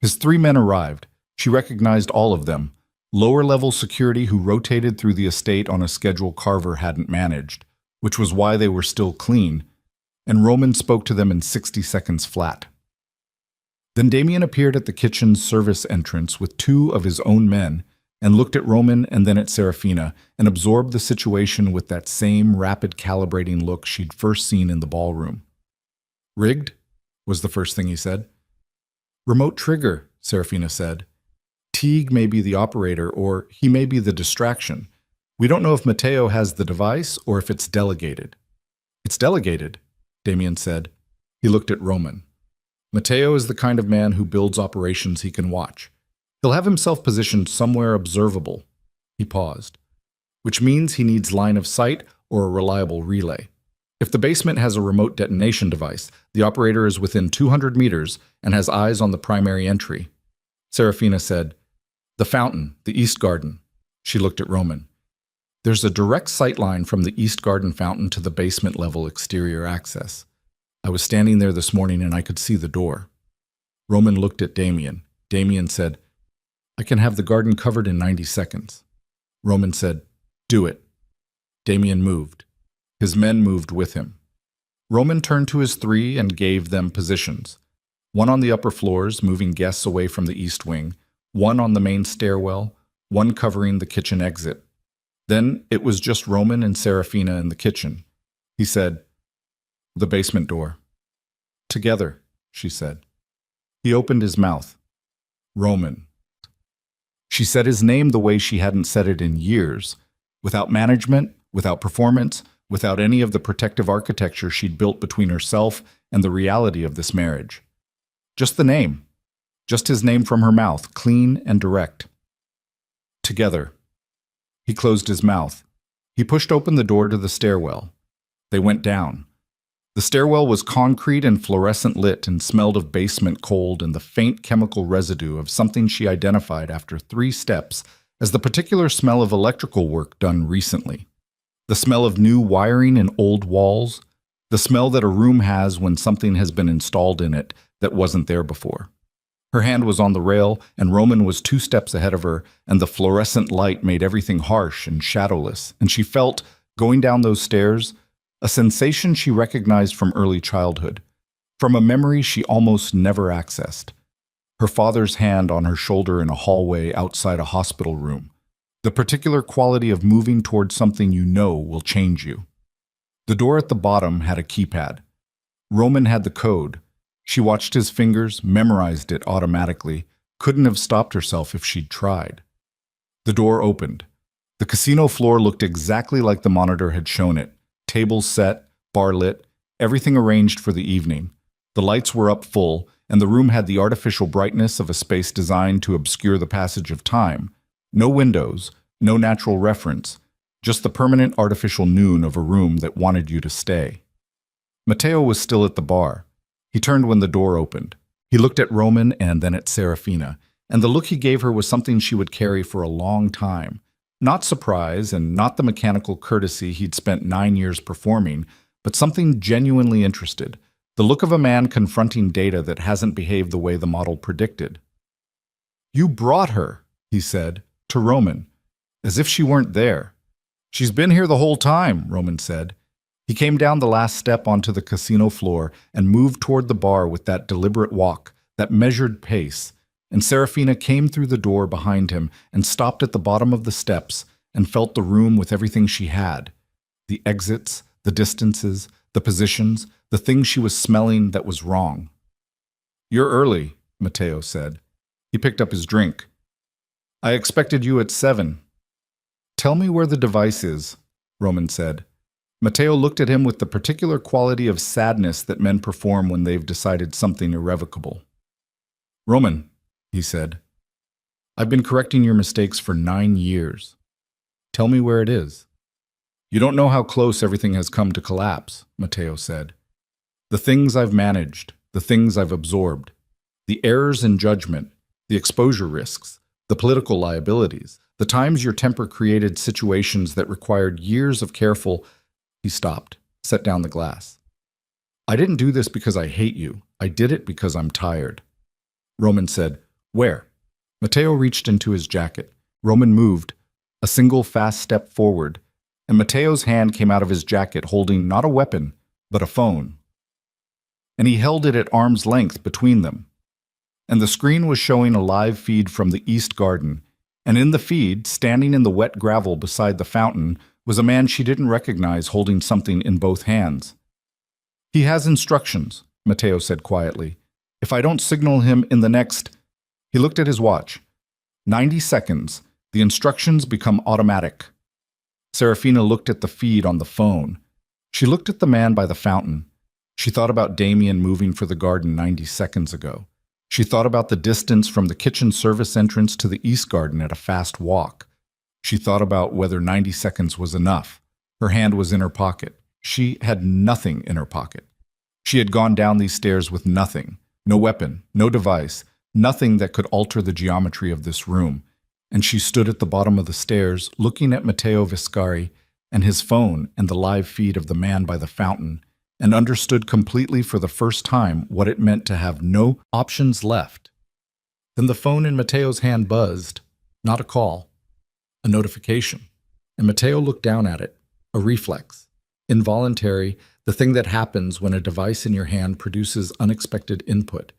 His 3 men arrived. She recognized all of them. Lower-level security who rotated through the estate on a schedule Carver hadn't managed, which was why they were still clean, and Roman spoke to them in 60 seconds flat. Then Damien appeared at the kitchen's service entrance with 2 of his own men and looked at Roman and then at Serafina and absorbed the situation with that same rapid calibrating look she'd first seen in the ballroom. "Rigged?" was the first thing he said. "Remote trigger," Serafina said. "Teague may be the operator, or he may be the distraction. We don't know if Matteo has the device or if it's delegated." "It's delegated," Damien said. He looked at Roman. "Matteo is the kind of man who builds operations he can watch. He'll have himself positioned somewhere observable." He paused. "Which means he needs line of sight or a reliable relay. If the basement has a remote detonation device, the operator is within 200 meters and has eyes on the primary entry. Serafina said, "The fountain, the East Garden." She looked at Roman. "There's a direct sight line from the East Garden fountain to the basement level exterior access. I was standing there this morning and I could see the door." Roman looked at Damien. Damien said, "I can have the garden covered in 90 seconds. Roman said, "Do it." Damien moved. His men moved with him. Roman turned to his three and gave them positions. One on the upper floors, moving guests away from the east wing, one on the main stairwell, one covering the kitchen exit. Then it was just Roman and Serafina in the kitchen. He said, "The basement door." "Together," she said. He opened his mouth. "Roman." She said his name the way she hadn't said it in years, without management, without performance, without any of the protective architecture she'd built between herself and the reality of this marriage. Just the name. Just his name from her mouth, clean and direct. "Together." He closed his mouth. He pushed open the door to the stairwell. They went down. The stairwell was concrete and fluorescent lit and smelled of basement cold and the faint chemical residue of something she identified after 3 steps as the particular smell of electrical work done recently. The smell of new wiring in old walls, the smell that a room has when something has been installed in it that wasn't there before. Her hand was on the rail, and Roman was 2 steps ahead of her, and the fluorescent light made everything harsh and shadowless, and she felt, going down those stairs, a sensation she recognized from early childhood, from a memory she almost never accessed. Her father's hand on her shoulder in a hallway outside a hospital room. The particular quality of moving towards something you know will change you. The door at the bottom had a keypad. Roman had the code. She watched his fingers, memorized it automatically, couldn't have stopped herself if she'd tried. The door opened. The casino floor looked exactly like the monitor had shown it. Tables set, bar lit, everything arranged for the evening. The lights were up full, and the room had the artificial brightness of a space designed to obscure the passage of time. No windows, no natural reference, just the permanent artificial noon of a room that wanted you to stay. Matteo was still at the bar. He turned when the door opened. He looked at Roman and then at Serafina, and the look he gave her was something she would carry for a long time. Not surprise and not the mechanical courtesy he'd spent 9 years performing, but something genuinely interested. The look of a man confronting data that hasn't behaved the way the model predicted. "You brought her," he said, to Roman, as if she weren't there. "She's been here the whole time," Roman said. He came down the last step onto the casino floor and moved toward the bar with that deliberate walk, that measured pace, and Serafina came through the door behind him and stopped at the bottom of the steps and felt the room with everything she had. The exits, the distances, the positions, the thing she was smelling that was wrong. "You're early," Matteo said. He picked up his drink. "I expected you at 7. "Tell me where the device is," Roman said. Matteo looked at him with the particular quality of sadness that men perform when they've decided something irrevocable. "Roman," he said, "I've been correcting your mistakes for 9 years. Tell me where it is." "You don't know how close everything has come to collapse," Matteo said. "The things I've managed, the things I've absorbed, the errors in judgment, the exposure risks, the political liabilities, the times your temper created situations that required years of careful—" He stopped, set down the glass. "I didn't do this because I hate you. I did it because I'm tired." Roman said, "Where?" Matteo reached into his jacket. Roman moved, a single fast step forward, and Matteo's hand came out of his jacket holding not a weapon, but a phone. And he held it at arm's length between them. And the screen was showing a live feed from the East Garden, and in the feed, standing in the wet gravel beside the fountain, was a man she didn't recognize holding something in both hands. "He has instructions," Matteo said quietly. "If I don't signal him in the next—" He looked at his watch. 90 seconds. The instructions become automatic. Serafina looked at the feed on the phone. She looked at the man by the fountain. She thought about Damien moving for the garden 90 seconds ago. She thought about the distance from the kitchen service entrance to the East Garden at a fast walk. She thought about whether 90 seconds was enough. Her hand was in her pocket. She had nothing in her pocket. She had gone down these stairs with nothing, no weapon, no device, nothing that could alter the geometry of this room, and she stood at the bottom of the stairs looking at Matteo Viscari and his phone and the live feed of the man by the fountain, and understood completely for the first time what it meant to have no options left. Then the phone in Matteo's hand buzzed, not a call, a notification, and Matteo looked down at it, a reflex, involuntary, the thing that happens when a device in your hand produces unexpected input.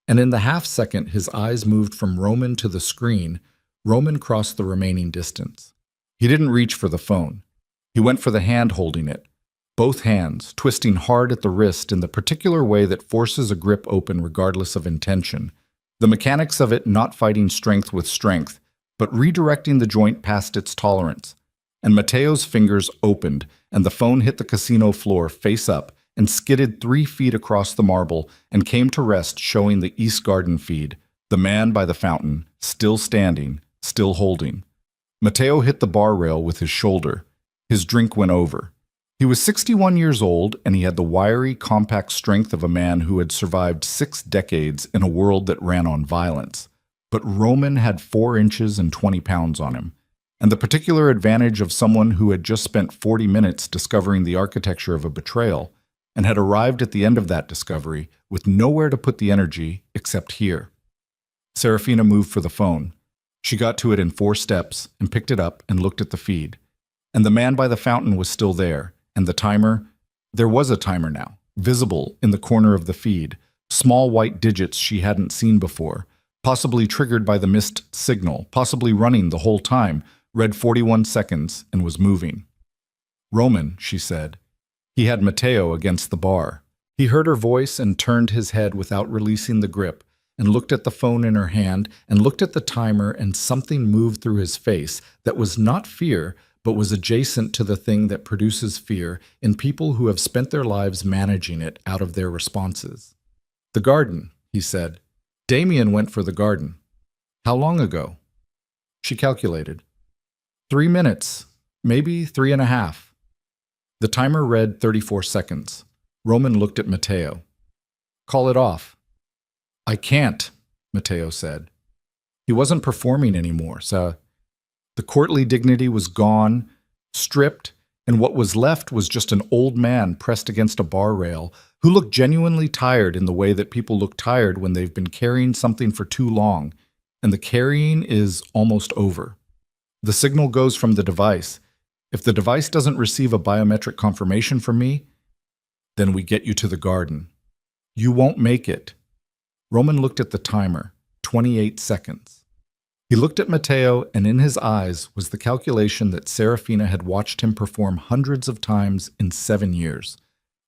And in the half-second his eyes moved from Roman to the screen, Roman crossed the remaining distance. He didn't reach for the phone. He went for the hand holding it, both hands twisting hard at the wrist in the particular way that forces a grip open regardless of intention. The mechanics of it not fighting strength with strength, but redirecting the joint past its tolerance. And Matteo's fingers opened, and the phone hit the casino floor face up and skidded 3 feet across the marble and came to rest, showing the East Garden feed, the man by the fountain, still standing, still holding. Matteo hit the bar rail with his shoulder. His drink went over. He was 61 years old, and he had the wiry, compact strength of a man who had survived 6 decades in a world that ran on violence. But Roman had 4 inches and 20 pounds on him, and the particular advantage of someone who had just spent 40 minutes discovering the architecture of a betrayal and had arrived at the end of that discovery with nowhere to put the energy except here. Serafina moved for the phone. She got to it in 4 steps and picked it up and looked at the feed. And the man by the fountain was still there, and the timer, there was a timer now, visible in the corner of the feed, small white digits she hadn't seen before, possibly triggered by the missed signal, possibly running the whole time, read 41 seconds and was moving. Roman, she said. He had Matteo against the bar. He heard her voice and turned his head without releasing the grip, and looked at the phone in her hand and looked at the timer, and something moved through his face that was not fear, but was adjacent to the thing that produces fear in people who have spent their lives managing it out of their responses. The garden, he said. Damien went for the garden. How long ago? She calculated. 3 minutes, maybe 3.5. The timer read 34 seconds. Roman looked at Matteo. Call it off. I can't, Matteo said. He wasn't performing anymore, so the courtly dignity was gone, stripped, and what was left was just an old man pressed against a bar rail who looked genuinely tired in the way that people look tired when they've been carrying something for too long, and the carrying is almost over. The signal goes from the device. If the device doesn't receive a biometric confirmation from me, then we get you to the garden. You won't make it. Roman looked at the timer, 28 seconds. He looked at Matteo, and in his eyes was the calculation that Serafina had watched him perform hundreds of times in 7 years.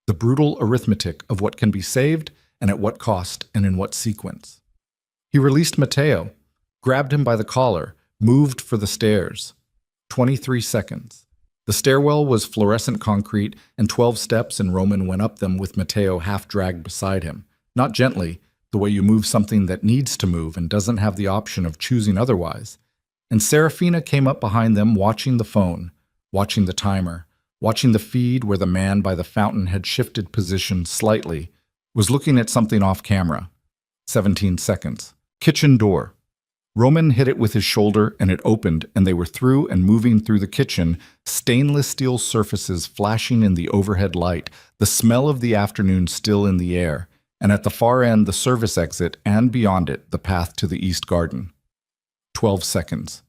The brutal arithmetic of what can be saved and at what cost and in what sequence. He released Matteo, grabbed him by the collar, moved for the stairs. 23 seconds. The stairwell was fluorescent concrete, and 12 steps, and Roman went up them with Matteo half-dragged beside him. Not gently, the way you move something that needs to move and doesn't have the option of choosing otherwise. And Serafina came up behind them, watching the phone, watching the timer, watching the feed where the man by the fountain had shifted position slightly, was looking at something off camera. 17 seconds. Kitchen door. Roman hit it with his shoulder, and it opened, and they were through and moving through the kitchen, stainless steel surfaces flashing in the overhead light, the smell of the afternoon still in the air, and at the far end the service exit, and beyond it the path to the East Garden. 12 seconds.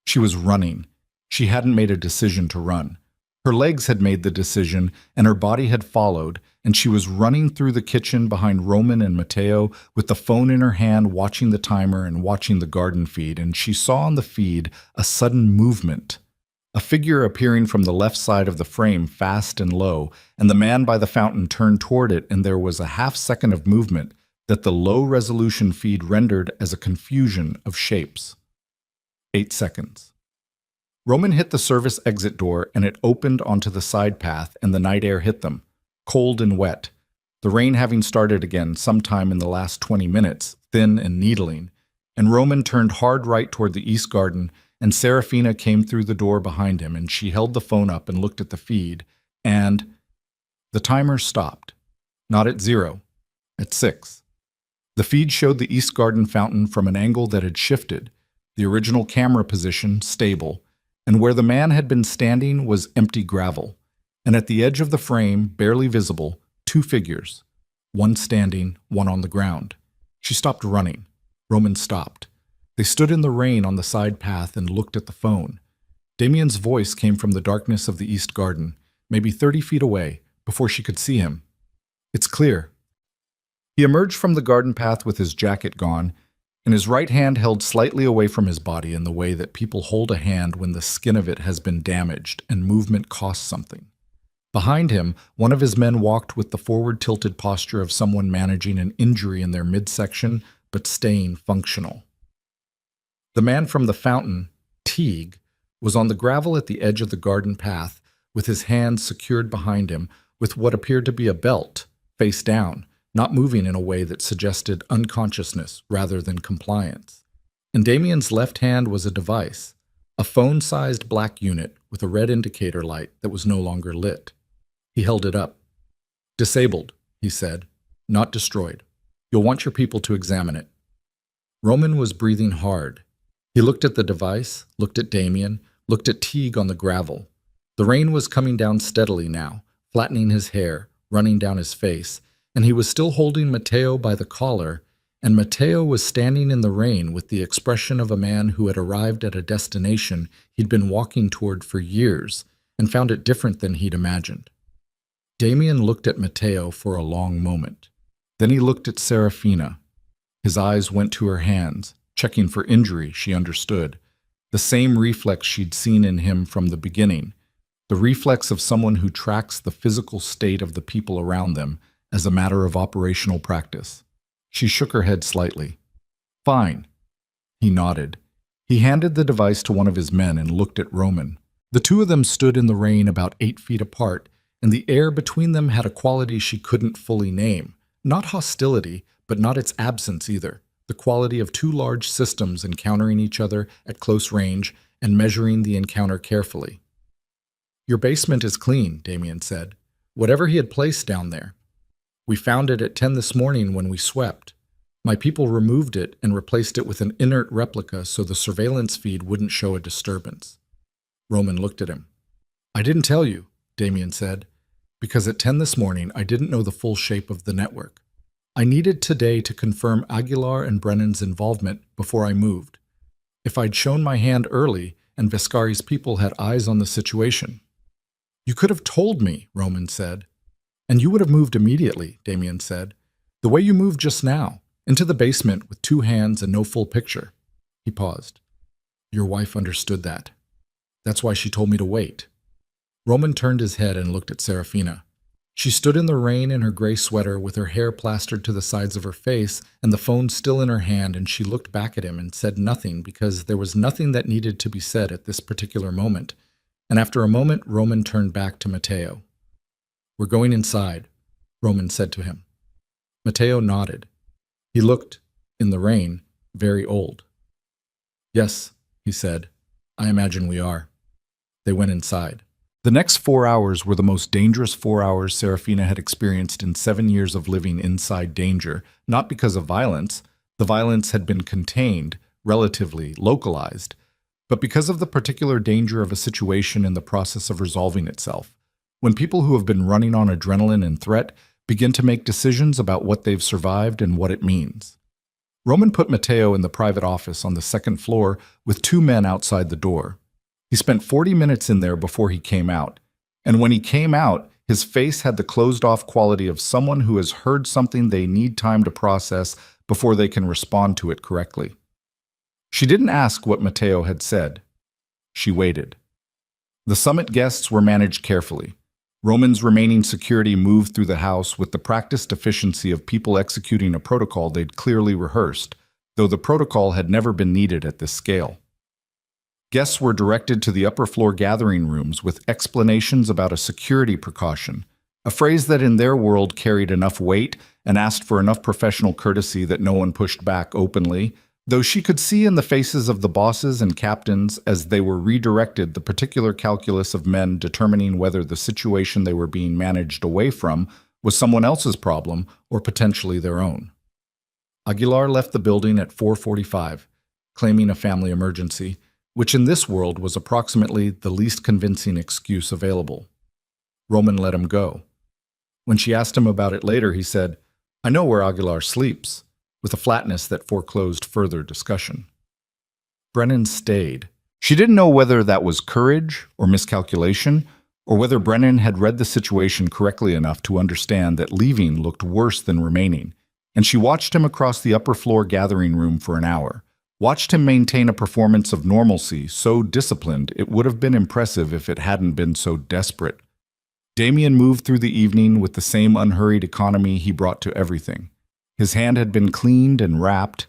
She was running. She hadn't made a decision to run. Her legs had made the decision, and her body had followed, and she was running through the kitchen behind Roman and Matteo with the phone in her hand, watching the timer and watching the garden feed, and she saw on the feed a sudden movement. A figure appearing from the left side of the frame, fast and low, and the man by the fountain turned toward it, and there was a half-second of movement that the low-resolution feed rendered as a confusion of shapes. 8 seconds. Roman hit the service exit door, and it opened onto the side path, and the night air hit them, cold and wet, the rain having started again sometime in the last 20 minutes, thin and needling, and Roman turned hard right toward the East Garden, and Serafina came through the door behind him, and she held the phone up and looked at the feed, And the timer stopped. Not at 0, at 6. The feed showed the East Garden fountain from an angle that had shifted, the original camera position stable, and where the man had been standing was empty gravel, and at the edge of the frame, barely visible, 2 figures, one standing, one on the ground. She stopped running. Roman stopped. They stood in the rain on the side path and looked at the phone. Damien's voice came from the darkness of the East Garden, maybe 30 feet away, before she could see him. "It's clear." He emerged from the garden path with his jacket gone, and his right hand held slightly away from his body in the way that people hold a hand when the skin of it has been damaged and movement costs something. Behind him, one of his men walked with the forward-tilted posture of someone managing an injury in their midsection but staying functional. The man from the fountain, Teague, was on the gravel at the edge of the garden path, with his hands secured behind him with what appeared to be a belt, face down, not moving in a way that suggested unconsciousness rather than compliance. In Damien's left hand was a device, a phone-sized black unit with a red indicator light that was no longer lit. He held it up. "Disabled," he said, "not destroyed. You'll want your people to examine it." Roman was breathing hard. He looked at the device, looked at Damien, looked at Teague on the gravel. The rain was coming down steadily now, flattening his hair, running down his face, and he was still holding Matteo by the collar, and Matteo was standing in the rain with the expression of a man who had arrived at a destination he'd been walking toward for years and found it different than he'd imagined. Damien looked at Matteo for a long moment. Then he looked at Serafina. His eyes went to her hands, checking for injury, she understood. The same reflex she'd seen in him from the beginning, the reflex of someone who tracks the physical state of the people around them as a matter of operational practice. She shook her head slightly. "Fine." He nodded. He handed the device to one of his men and looked at Roman. The two of them stood in the rain about 8 feet apart, and the air between them had a quality she couldn't fully name. Not hostility, but not its absence either. The quality of two large systems encountering each other at close range and measuring the encounter carefully. "Your basement is clean," Damien said. "Whatever he had placed down there. We found it at 10 this morning when we swept. My people removed it and replaced it with an inert replica so the surveillance feed wouldn't show a disturbance." Roman looked at him. "I didn't tell you," Damien said, "because at 10 this morning I didn't know the full shape of the network. I needed today to confirm Aguilar and Brennan's involvement before I moved. If I'd shown my hand early and Vescari's people had eyes on the situation." "You could have told me," Roman said. "And you would have moved immediately," Damien said. "The way you moved just now, into the basement with 2 hands and no full picture." He paused. "Your wife understood that. That's why she told me to wait." Roman turned his head and looked at Serafina. She stood in the rain in her gray sweater with her hair plastered to the sides of her face and the phone still in her hand, and she looked back at him and said nothing because there was nothing that needed to be said at this particular moment. And after a moment, Roman turned back to Matteo. "We're going inside," Roman said to him. Matteo nodded. He looked, in the rain, very old. "Yes," he said, "I imagine we are." They went inside. The next 4 hours were the most dangerous 4 hours Serafina had experienced in 7 years of living inside danger, not because of violence. The violence had been contained, relatively localized, but because of the particular danger of a situation in the process of resolving itself. When people who have been running on adrenaline and threat begin to make decisions about what they've survived and what it means. Roman put Matteo in the private office on the 2nd floor with 2 men outside the door. He spent 40 minutes in there before he came out, and when he came out, his face had the closed-off quality of someone who has heard something they need time to process before they can respond to it correctly. She didn't ask what Matteo had said. She waited. The summit guests were managed carefully. Roman's remaining security moved through the house with the practiced efficiency of people executing a protocol they'd clearly rehearsed, though the protocol had never been needed at this scale. Guests were directed to the upper floor gathering rooms with explanations about a security precaution, a phrase that in their world carried enough weight and asked for enough professional courtesy that no one pushed back openly, Though she could see in the faces of the bosses and captains as they were redirected the particular calculus of men determining whether the situation they were being managed away from was someone else's problem or potentially their own. Aguilar left the building at 4:45, claiming a family emergency, which in this world was approximately the least convincing excuse available. Roman let him go. When she asked him about it later, he said, "I know where Aguilar sleeps," with a flatness that foreclosed further discussion. Brennan stayed. She didn't know whether that was courage or miscalculation, or whether Brennan had read the situation correctly enough to understand that leaving looked worse than remaining, and she watched him across the upper floor gathering room for an hour, watched him maintain a performance of normalcy so disciplined it would have been impressive if it hadn't been so desperate. Damien moved through the evening with the same unhurried economy he brought to everything. His hand had been cleaned and wrapped.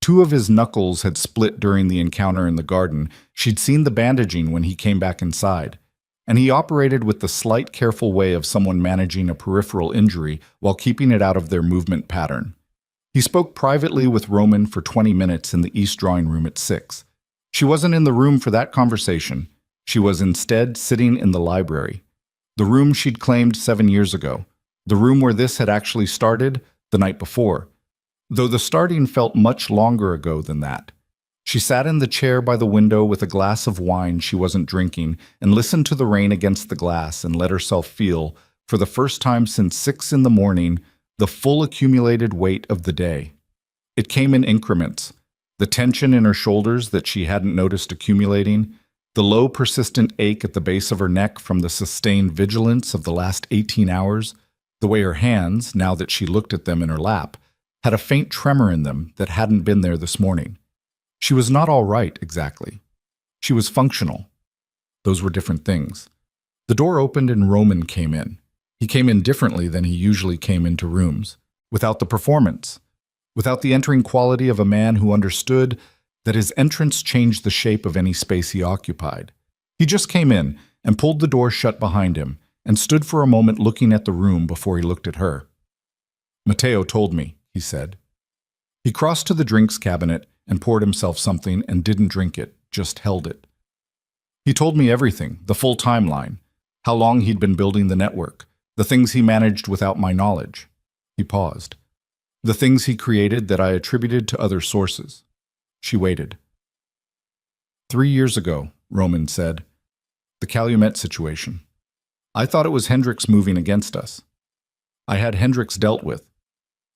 2 of his knuckles had split during the encounter in the garden. She'd seen the bandaging when he came back inside. And he operated with the slight, careful way of someone managing a peripheral injury while keeping it out of their movement pattern. He spoke privately with Roman for 20 minutes in the East drawing room at 6. She wasn't in the room for that conversation. She was instead sitting in the library. The room she'd claimed 7 years ago. The room where this had actually started the night before, though the starting felt much longer ago than that. She sat in the chair by the window with a glass of wine she wasn't drinking and listened to the rain against the glass and let herself feel, for the first time since 6 in the morning, the full accumulated weight of the day. It came in increments. The tension in her shoulders that she hadn't noticed accumulating, the low persistent ache at the base of her neck from the sustained vigilance of the last 18 hours, the way her hands, now that she looked at them in her lap, had a faint tremor in them that hadn't been there this morning. She was not all right, exactly. She was functional. Those were different things. The door opened and Roman came in. He came in differently than he usually came into rooms, without the performance, without the entering quality of a man who understood that his entrance changed the shape of any space he occupied. He just came in and pulled the door shut behind him, and stood for a moment looking at the room before he looked at her. "Matteo told me," he said. He crossed to the drinks cabinet and poured himself something and didn't drink it, just held it. "He told me everything, the full timeline, how long he'd been building the network, the things he managed without my knowledge." He paused. "The things he created that I attributed to other sources." She waited. 3 years ago, Roman said. "The Calumet situation. I thought it was Hendricks moving against us. I had Hendricks dealt with."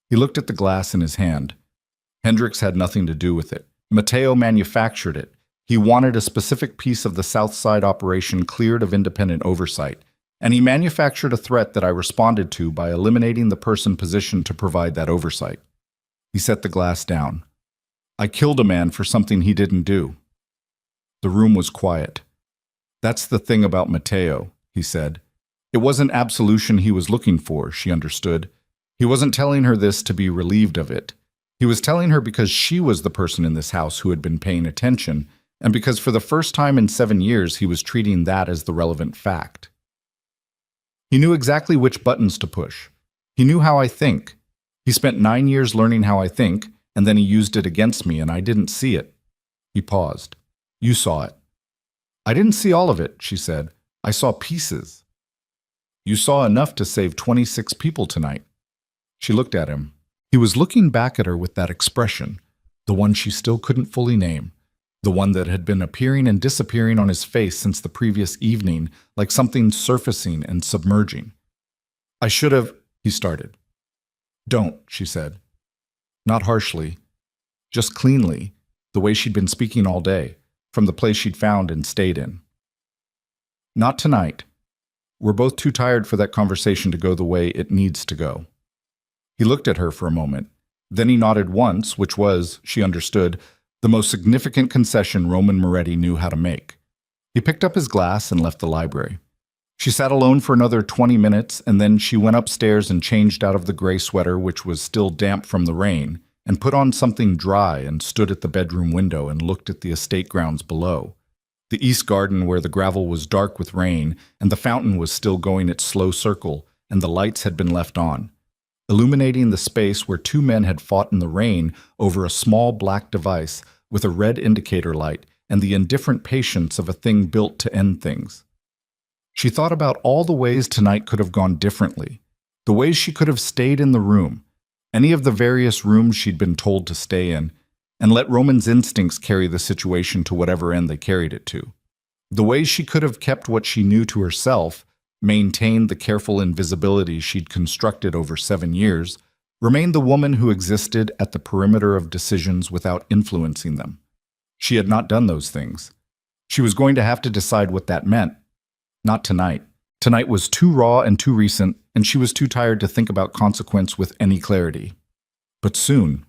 He looked at the glass in his hand. Hendricks had nothing to do with it. Matteo manufactured it. He wanted a specific piece of the South Side operation cleared of independent oversight, and he manufactured a threat that I responded to by eliminating the person positioned to provide that oversight. He set the glass down. "I killed a man for something he didn't do." The room was quiet. "That's the thing about Matteo," he said. It wasn't absolution he was looking for, she understood. He wasn't telling her this to be relieved of it. He was telling her because she was the person in this house who had been paying attention, and because for the first time in 7 years he was treating that as the relevant fact. He knew exactly which buttons to push. He knew how I think. He spent 9 years learning how I think, and then he used it against me, and I didn't see it. He paused. "You saw it." "I didn't see all of it," she said. "I saw pieces." "You saw enough to save 26 people tonight." She looked at him. He was looking back at her with that expression, the one she still couldn't fully name, the one that had been appearing and disappearing on his face since the previous evening, like something surfacing and submerging. "I should have," he started. "Don't," she said. Not harshly, just cleanly, the way she'd been speaking all day, from the place she'd found and stayed in. "Not tonight. We're both too tired for that conversation to go the way it needs to go." He looked at her for a moment. Then he nodded once, which was, she understood, the most significant concession Roman Moretti knew how to make. He picked up his glass and left the library. She sat alone for another 20 minutes, and then she went upstairs and changed out of the gray sweater, which was still damp from the rain, and put on something dry and stood at the bedroom window and looked at the estate grounds below. The east garden where the gravel was dark with rain, and the fountain was still going its slow circle, and the lights had been left on. illuminating the space where two men had fought in the rain over a small black device with a red indicator light and the indifferent patience of a thing built to end things. She thought about all the ways tonight could have gone differently, the ways she could have stayed in the room, any of the various rooms she'd been told to stay in, and let Roman's instincts carry the situation to whatever end they carried it to. The ways she could have kept what she knew to herself, maintained the careful invisibility she'd constructed over 7 years, remained the woman who existed at the perimeter of decisions without influencing them. She had not done those things. She was going to have to decide what that meant. Not tonight. Tonight was too raw and too recent, and she was too tired to think about consequence with any clarity. But soon.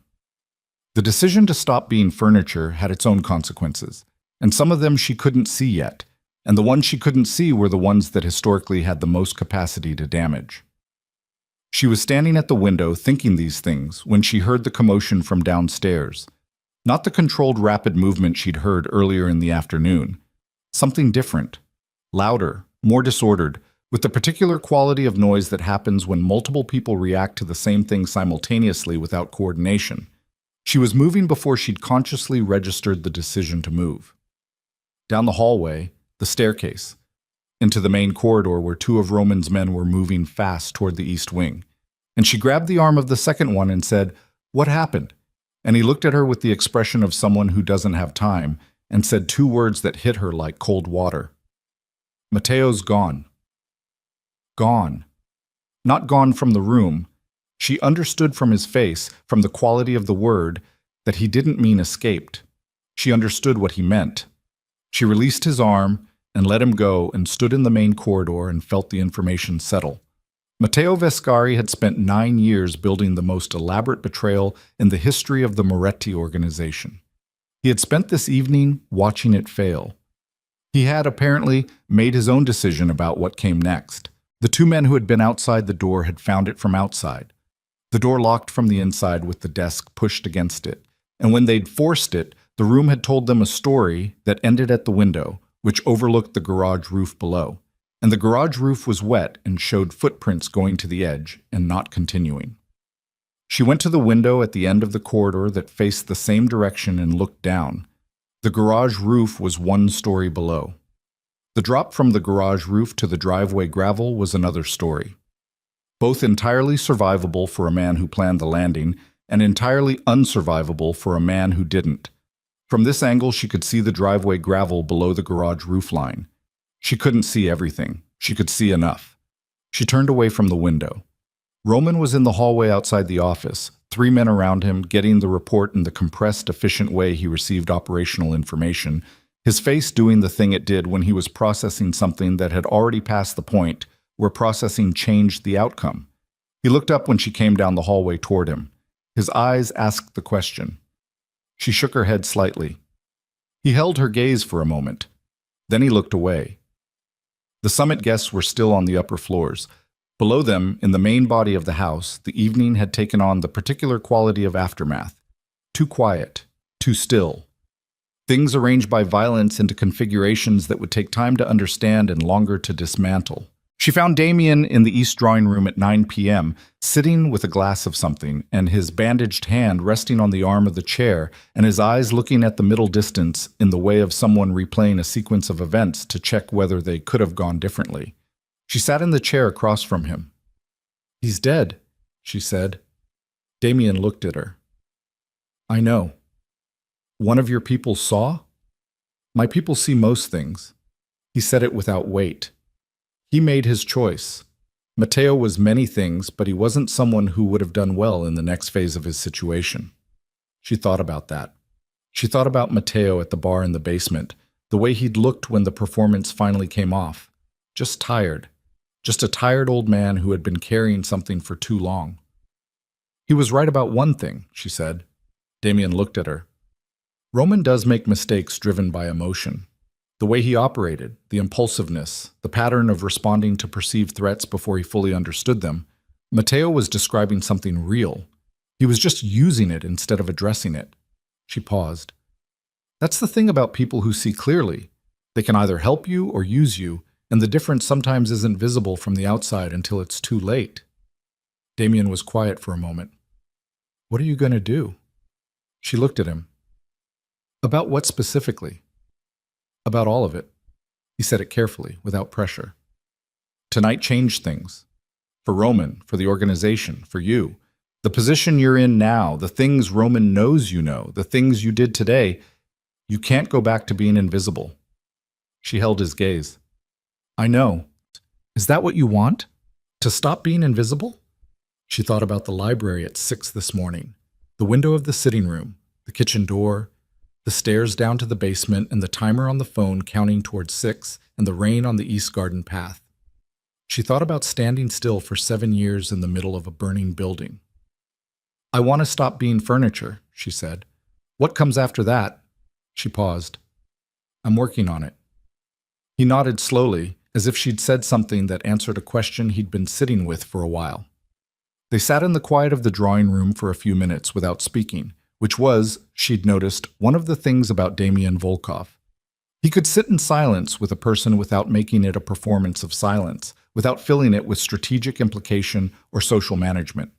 The decision to stop being furniture had its own consequences, and some of them she couldn't see yet, and the ones she couldn't see were the ones that historically had the most capacity to damage. She was standing at the window thinking these things when she heard the commotion from downstairs. Not the controlled rapid movement she'd heard earlier in the afternoon. Something different. Louder, more disordered, with the particular quality of noise that happens when multiple people react to the same thing simultaneously without coordination. She was moving before she'd consciously registered the decision to move. Down the hallway, the staircase, into the main corridor where two of Roman's men were moving fast toward the east wing. And she grabbed the arm of the second one and said, "What happened?" And he looked at her with the expression of someone who doesn't have time and said two words that hit her like cold water. "Matteo's gone." Gone. Not gone from the room. She understood from his face, from the quality of the word, that he didn't mean escaped. She understood what he meant. She released his arm and let him go and stood in the main corridor and felt the information settle. Matteo Vescari had spent 9 years building the most elaborate betrayal in the history of the Moretti organization. He had spent this evening watching it fail. He had, apparently, made his own decision about what came next. The two men who had been outside the door had found it from outside. The door locked from the inside with the desk pushed against it, and when they'd forced it, the room had told them a story that ended at the window, which overlooked the garage roof below. And the garage roof was wet and showed footprints going to the edge and not continuing. She went to the window at the end of the corridor that faced the same direction and looked down. The garage roof was 1 story below. The drop from the garage roof to the driveway gravel was another story. Both entirely survivable for a man who planned the landing and entirely unsurvivable for a man who didn't. From this angle, she could see the driveway gravel below the garage roof line. She couldn't see everything. She could see enough. She turned away from the window. Roman was in the hallway outside the office, 3 men around him, getting the report in the compressed, efficient way he received operational information, his face doing the thing it did when he was processing something that had already passed the point where processing changed the outcome. He looked up when she came down the hallway toward him. His eyes asked the question. She shook her head slightly. He held her gaze for a moment. Then he looked away. The summit guests were still on the upper floors. Below them, in the main body of the house, the evening had taken on the particular quality of aftermath. Too quiet, too still. Things arranged by violence into configurations that would take time to understand and longer to dismantle. She found Damien in the east drawing room at 9 p.m., sitting with a glass of something, and his bandaged hand resting on the arm of the chair, and his eyes looking at the middle distance in the way of someone replaying a sequence of events to check whether they could have gone differently. She sat in the chair across from him. "He's dead," she said. Damien looked at her. "I know. One of your people saw?" "My people see most things." He said it without weight. He made his choice. Matteo was many things, but he wasn't someone who would have done well in the next phase of his situation. She thought about that. She thought about Matteo at the bar in the basement, the way he'd looked when the performance finally came off. Just tired. Just a tired old man who had been carrying something for too long. "He was right about one thing," she said. Damien looked at her. "Roman does make mistakes driven by emotion. The way he operated, the impulsiveness, the pattern of responding to perceived threats before he fully understood them. Matteo was describing something real. He was just using it instead of addressing it." She paused. "That's the thing about people who see clearly. They can either help you or use you, and the difference sometimes isn't visible from the outside until it's too late." Damien was quiet for a moment. What are you going to do? She looked at him. About what specifically? About all of it. He said it carefully, without pressure. Tonight changed things. For Roman, for the organization, for you. The position you're in now, the things Roman knows you know, the things you did today, you can't go back to being invisible. She held his gaze. I know. Is that what you want? To stop being invisible? She thought about the library at 6 this morning, the window of the sitting room, the kitchen door, the stairs down to the basement and the timer on the phone counting towards 6 and the rain on the east garden path. She thought about standing still for 7 years in the middle of a burning building. I want to stop being furniture, she said. What comes after that? She paused. I'm working on it. He nodded slowly, as if she'd said something that answered a question he'd been sitting with for a while. They sat in the quiet of the drawing room for a few minutes without speaking, which was, she'd noticed, one of the things about Damien Volkov. He could sit in silence with a person without making it a performance of silence, without filling it with strategic implication or social management.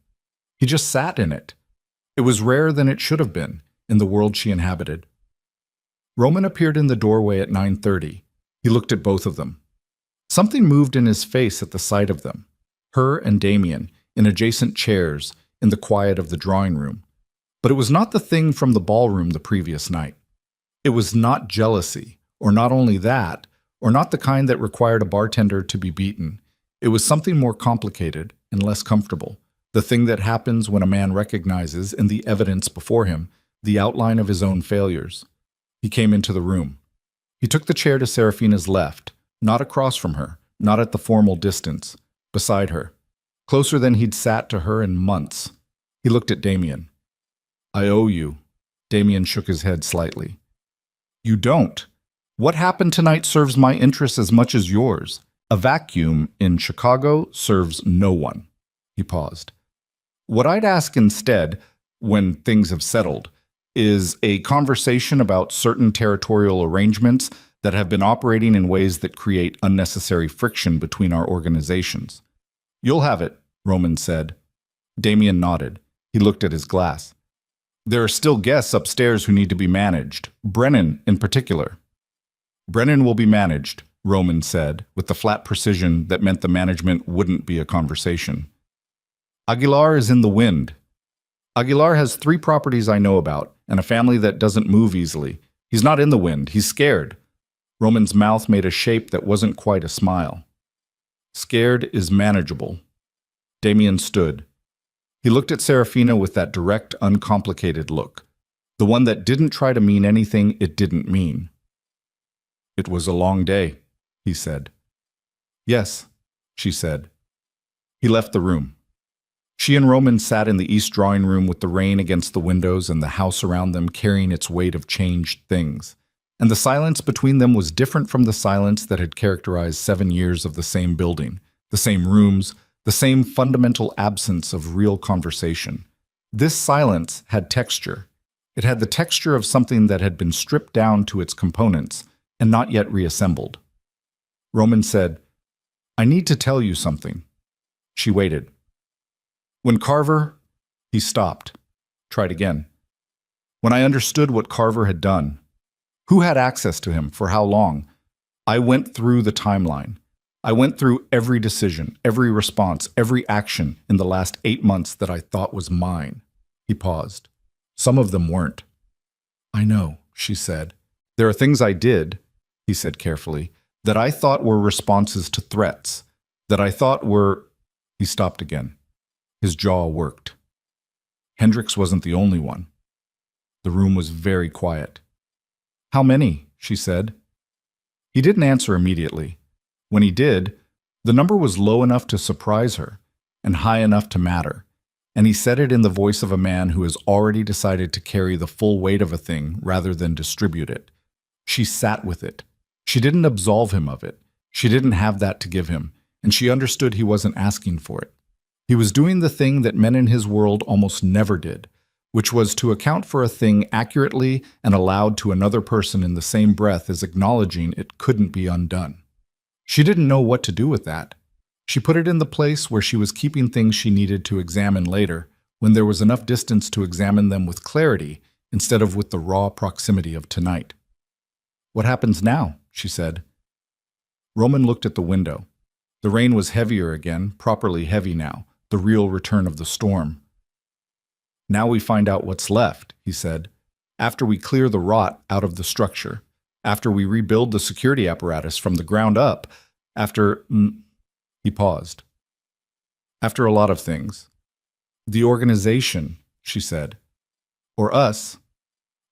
He just sat in it. It was rarer than it should have been in the world she inhabited. Roman appeared in the doorway at 9:30. He looked at both of them. Something moved in his face at the sight of them, her and Damien, in adjacent chairs in the quiet of the drawing room. But it was not the thing from the ballroom the previous night. It was not jealousy, or not only that, or not the kind that required a bartender to be beaten. It was something more complicated and less comfortable, the thing that happens when a man recognizes in the evidence before him the outline of his own failures. He came into the room. He took the chair to Serafina's left, not across from her, not at the formal distance, beside her, closer than he'd sat to her in months. He looked at Damien. I owe you. Damien shook his head slightly. You don't. What happened tonight serves my interests as much as yours. A vacuum in Chicago serves no one. He paused. What I'd ask instead, when things have settled, is a conversation about certain territorial arrangements that have been operating in ways that create unnecessary friction between our organizations. You'll have it, Roman said. Damien nodded. He looked at his glass. There are still guests upstairs who need to be managed, Brennan in particular. Brennan will be managed, Roman said, with the flat precision that meant the management wouldn't be a conversation. Aguilar is in the wind. Aguilar has 3 properties I know about, and a family that doesn't move easily. He's not in the wind, he's scared. Roman's mouth made a shape that wasn't quite a smile. Scared is manageable. Damien stood. He looked at Serafina with that direct, uncomplicated look, the one that didn't try to mean anything it didn't mean. It was a long day, he said. Yes, she said. He left the room. She and Roman sat in the east drawing room with the rain against the windows and the house around them carrying its weight of changed things. And the silence between them was different from the silence that had characterized 7 years of the same building, the same rooms, the same fundamental absence of real conversation. This silence had texture. It had the texture of something that had been stripped down to its components and not yet reassembled. Roman said, I need to tell you something. She waited. When Carver... He stopped. Tried again. When I understood what Carver had done, who had access to him, for how long, I went through the timeline. I went through every decision, every response, every action in the last 8 months that I thought was mine. He paused. Some of them weren't. I know, she said. There are things I did, he said carefully, that I thought were responses to threats, that I thought were... He stopped again. His jaw worked. Hendricks wasn't the only one. The room was very quiet. How many? She said. He didn't answer immediately. When he did, the number was low enough to surprise her and high enough to matter, and he said it in the voice of a man who has already decided to carry the full weight of a thing rather than distribute it. She sat with it. She didn't absolve him of it. She didn't have that to give him, and she understood he wasn't asking for it. He was doing the thing that men in his world almost never did, which was to account for a thing accurately and aloud to another person in the same breath as acknowledging it couldn't be undone. She didn't know what to do with that. She put it in the place where she was keeping things she needed to examine later, when there was enough distance to examine them with clarity instead of with the raw proximity of tonight. "What happens now?" she said. Roman looked at the window. The rain was heavier again, properly heavy now, the real return of the storm. "Now we find out what's left," he said. "After we clear the rot out of the structure, after we rebuild the security apparatus from the ground up, after..." He paused. "After a lot of things. The organization," she said. "Or us."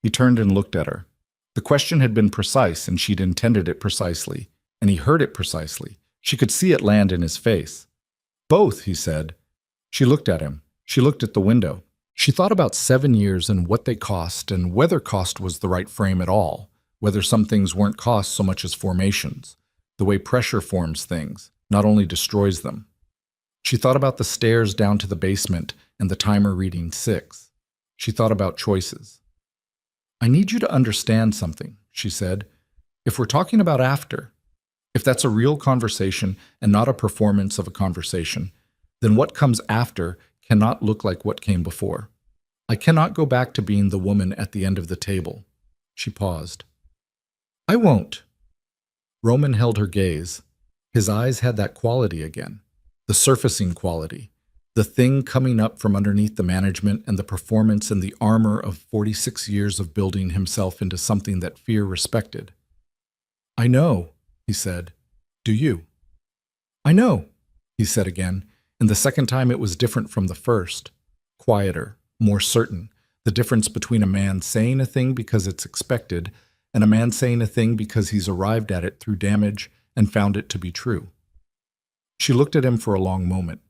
He turned and looked at her. The question had been precise, and she'd intended it precisely, and he heard it precisely. She could see it land in his face. "Both," he said. She looked at him. She looked at the window. She thought about 7 years and what they cost, and whether cost was the right frame at all, whether some things weren't cost so much as formations, the way pressure forms things, not only destroys them. She thought about the stairs down to the basement and the timer reading 6. She thought about choices. "I need you to understand something," she said. "If we're talking about after, if that's a real conversation and not a performance of a conversation, then what comes after cannot look like what came before. I cannot go back to being the woman at the end of the table." She paused. "I won't." Roman held her gaze. His eyes had that quality again, the surfacing quality, the thing coming up from underneath the management and the performance and the armor of 46 years of building himself into something that fear respected. "I know," he said. "Do you?" "I know," he said again, and the second time it was different from the first, quieter, more certain, the difference between a man saying a thing because it's expected and a man saying a thing because he's arrived at it through damage and found it to be true. She looked at him for a long moment.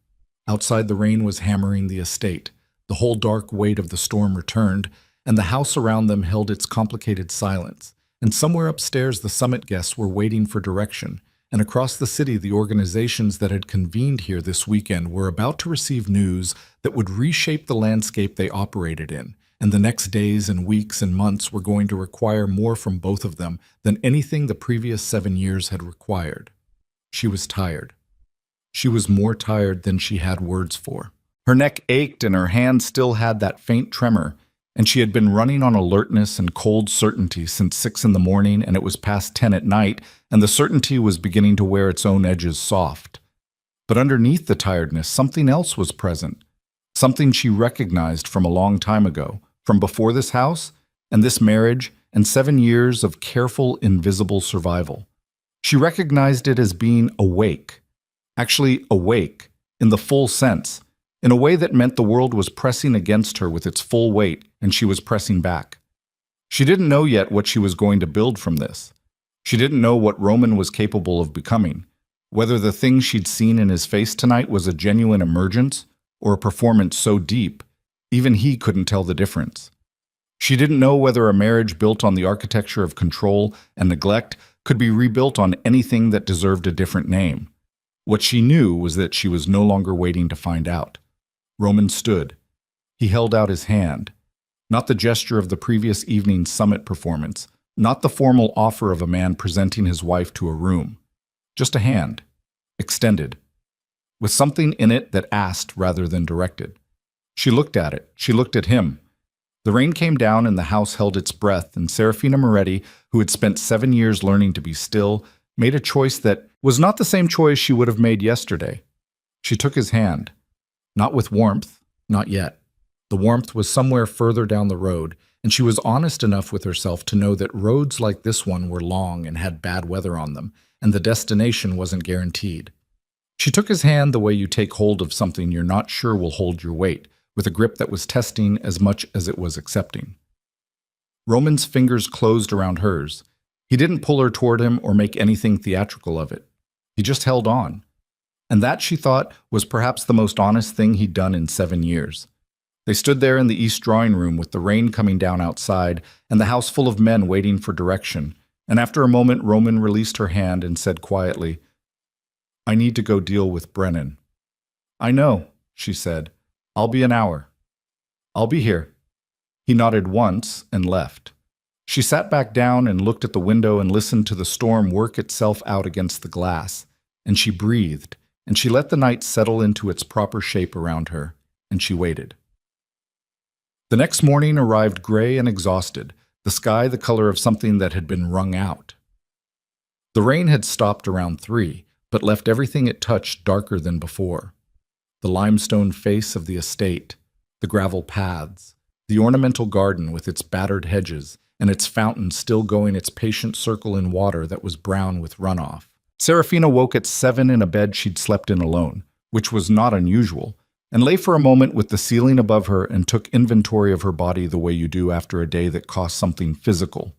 Outside, the rain was hammering the estate. The whole dark weight of the storm returned, and the house around them held its complicated silence. And somewhere upstairs, the summit guests were waiting for direction, and across the city, the organizations that had convened here this weekend were about to receive news that would reshape the landscape they operated in, and the next days and weeks and months were going to require more from both of them than anything the previous 7 years had required. She was tired. She was more tired than she had words for. Her neck ached and her hand still had that faint tremor, and she had been running on alertness and cold certainty since 6 in the morning, and it was past 10 at night, and the certainty was beginning to wear its own edges soft. But underneath the tiredness, something else was present, something she recognized from a long time ago, from before this house, and this marriage, and 7 years of careful, invisible survival. She recognized it as being awake. Actually awake, in the full sense, in a way that meant the world was pressing against her with its full weight, and she was pressing back. She didn't know yet what she was going to build from this. She didn't know what Roman was capable of becoming, whether the thing she'd seen in his face tonight was a genuine emergence or a performance so deep, even he couldn't tell the difference. She didn't know whether a marriage built on the architecture of control and neglect could be rebuilt on anything that deserved a different name. What she knew was that she was no longer waiting to find out. Roman stood. He held out his hand. Not the gesture of the previous evening's summit performance, not the formal offer of a man presenting his wife to a room. Just a hand, extended, with something in it that asked rather than directed. She looked at it. She looked at him. The rain came down and the house held its breath, and Serafina Moretti, who had spent 7 years learning to be still, made a choice that was not the same choice she would have made yesterday. She took his hand. Not with warmth, not yet. The warmth was somewhere further down the road, and she was honest enough with herself to know that roads like this one were long and had bad weather on them, and the destination wasn't guaranteed. She took his hand the way you take hold of something you're not sure will hold your weight, with a grip that was testing as much as it was accepting. Roman's fingers closed around hers. He didn't pull her toward him or make anything theatrical of it. He just held on. And that, she thought, was perhaps the most honest thing he'd done in 7 years. They stood there in the east drawing room with the rain coming down outside and the house full of men waiting for direction, and after a moment Roman released her hand and said quietly, "I need to go deal with Brennan." "I know," she said. "I'll be an hour." "I'll be here." He nodded once and left. She sat back down and looked at the window and listened to the storm work itself out against the glass, and she breathed, and she let the night settle into its proper shape around her, and she waited. The next morning arrived gray and exhausted, the sky the color of something that had been wrung out. The rain had stopped around 3, but left everything it touched darker than before. The limestone face of the estate, the gravel paths, the ornamental garden with its battered hedges, and its fountain still going its patient circle in water that was brown with runoff. Serafina woke at 7 in a bed she'd slept in alone, which was not unusual, and lay for a moment with the ceiling above her and took inventory of her body the way you do after a day that cost something physical.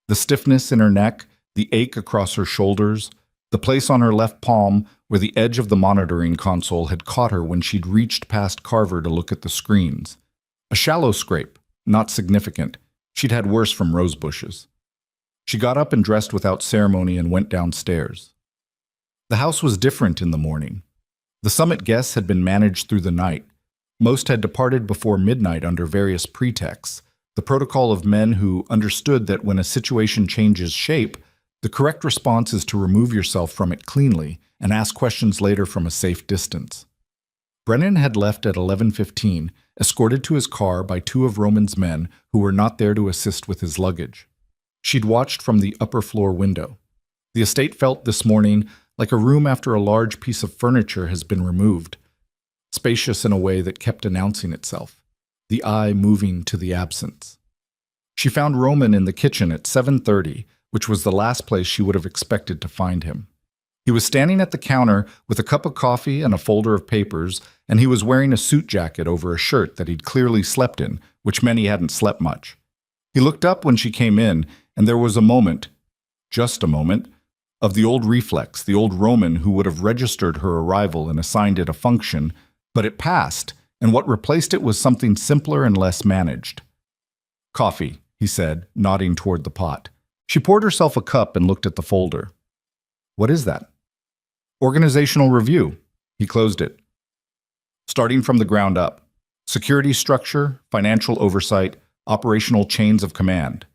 The stiffness in her neck, the ache across her shoulders, the place on her left palm where the edge of the monitoring console had caught her when she'd reached past Carver to look at the screens. A shallow scrape, not significant. She'd had worse from rose bushes. She got up and dressed without ceremony and went downstairs. The house was different in the morning. The summit guests had been managed through the night. Most had departed before midnight under various pretexts, the protocol of men who understood that when a situation changes shape, the correct response is to remove yourself from it cleanly and ask questions later from a safe distance. Brennan had left at 11:15, escorted to his car by 2 of Roman's men who were not there to assist with his luggage. She'd watched from the upper floor window. The estate felt this morning like a room after a large piece of furniture has been removed, spacious in a way that kept announcing itself, the eye moving to the absence. She found Roman in the kitchen at 7:30, which was the last place she would have expected to find him. He was standing at the counter with a cup of coffee and a folder of papers, and he was wearing a suit jacket over a shirt that he'd clearly slept in, which meant he hadn't slept much. He looked up when she came in, and there was a moment, just a moment, of the old reflex, the old Roman who would have registered her arrival and assigned it a function, but it passed, and what replaced it was something simpler and less managed. "Coffee," he said, nodding toward the pot. She poured herself a cup and looked at the folder. "What is that?" "Organizational review." He closed it. "Starting from the ground up. Security structure, financial oversight, operational chains of command."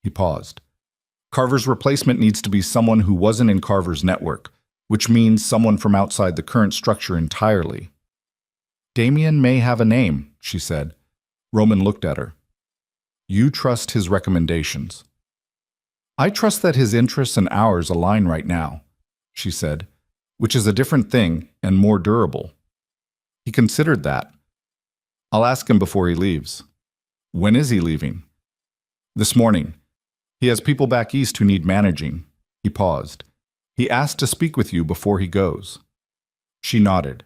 He paused. "Carver's replacement needs to be someone who wasn't in Carver's network, which means someone from outside the current structure entirely." "Damien may have a name," she said. Roman looked at her. "You trust his recommendations." "I trust that his interests and ours align right now," she said, "which is a different thing and more durable." He considered that. "I'll ask him before he leaves." "When is he leaving?" "This morning. He has people back east who need managing." He paused. "He asked to speak with you before he goes." She nodded.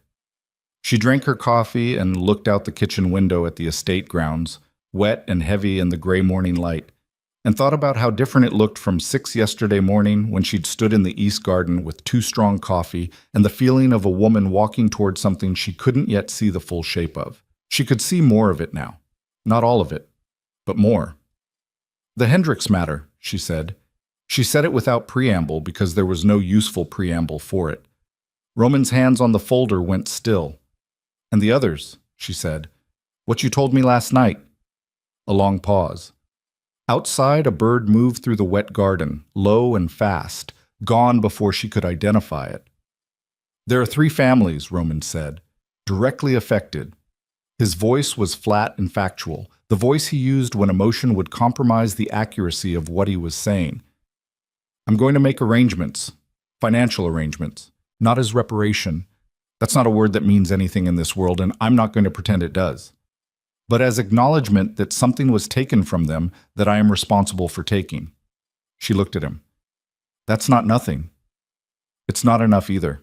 She drank her coffee and looked out the kitchen window at the estate grounds, wet and heavy in the gray morning light, and thought about how different it looked from 6 yesterday morning when she'd stood in the east garden with 2 strong coffee and the feeling of a woman walking toward something she couldn't yet see the full shape of. She could see more of it now. Not all of it, but more. "The Hendricks matter," she said. She said it without preamble because there was no useful preamble for it. Roman's hands on the folder went still. "And the others," she said. "What you told me last night." A long pause. Outside, a bird moved through the wet garden, low and fast, gone before she could identify it. "There are 3 families," Roman said, "directly affected." His voice was flat and factual, the voice he used when emotion would compromise the accuracy of what he was saying. "I'm going to make arrangements, financial arrangements, not as reparation. That's not a word that means anything in this world, and I'm not going to pretend it does. But as acknowledgement that something was taken from them that I am responsible for taking." She looked at him. "That's not nothing." "It's not enough either."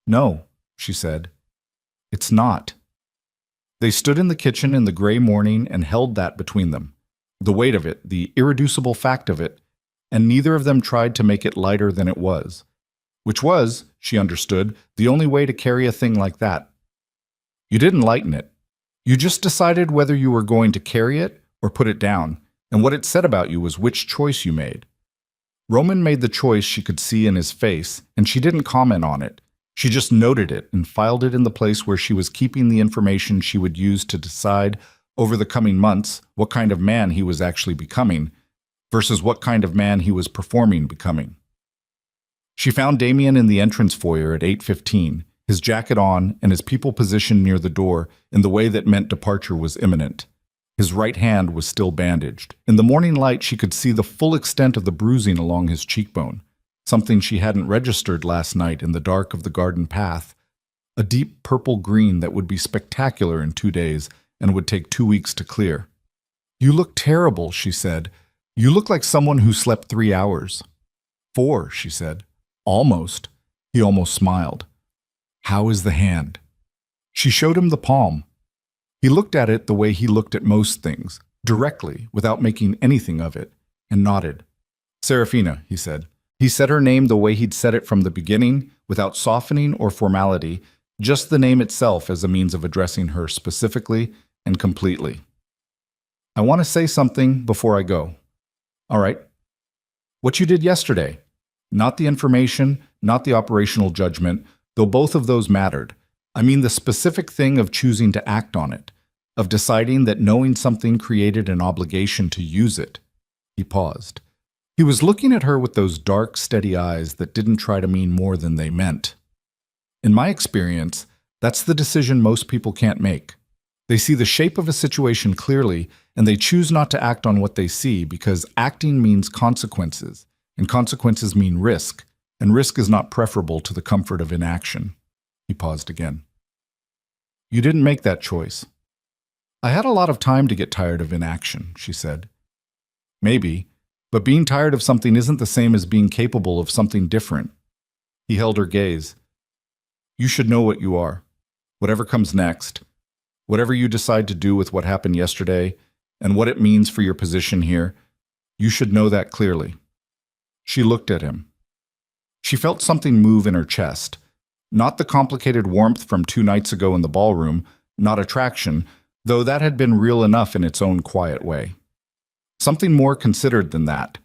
"No," she said. "It's not." They stood in the kitchen in the gray morning and held that between them, the weight of it, the irreducible fact of it, and neither of them tried to make it lighter than it was, which was, she understood, the only way to carry a thing like that. You didn't lighten it. You just decided whether you were going to carry it or put it down, and what it said about you was which choice you made. Roman made the choice she could see in his face, and she didn't comment on it. She just noted it and filed it in the place where she was keeping the information she would use to decide over the coming months what kind of man he was actually becoming versus what kind of man he was performing becoming. She found Damien in the entrance foyer at 8:15. his jacket on and his people positioned near the door in the way that meant departure was imminent. His right hand was still bandaged. In the morning light, she could see the full extent of the bruising along his cheekbone, something she hadn't registered last night in the dark of the garden path, a deep purple-green that would be spectacular in 2 days and would take 2 weeks to clear. "You look terrible," she said. "You look like someone who slept 3 hours." "4," she said. "Almost." He almost smiled. "How is the hand?" She showed him the palm. He looked at it the way he looked at most things, directly, without making anything of it, and nodded. "Serafina," he said. He said her name the way he'd said it from the beginning, without softening or formality, just the name itself as a means of addressing her specifically and completely. "I want to say something before I go." "All right." "What you did yesterday. Not the information, not the operational judgment, though both of those mattered. I mean the specific thing of choosing to act on it, of deciding that knowing something created an obligation to use it." He paused. He was looking at her with those dark, steady eyes that didn't try to mean more than they meant. "In my experience, that's the decision most people can't make. They see the shape of a situation clearly, and they choose not to act on what they see because acting means consequences, and consequences mean risk, and risk is not preferable to the comfort of inaction." He paused again. "You didn't make that choice." "I had a lot of time to get tired of inaction," she said. "Maybe, but being tired of something isn't the same as being capable of something different." He held her gaze. "You should know what you are. Whatever comes next, whatever you decide to do with what happened yesterday, and what it means for your position here, you should know that clearly." She looked at him. She felt something move in her chest. Not the complicated warmth from 2 nights ago in the ballroom, not attraction, though that had been real enough in its own quiet way. Something more considered than that.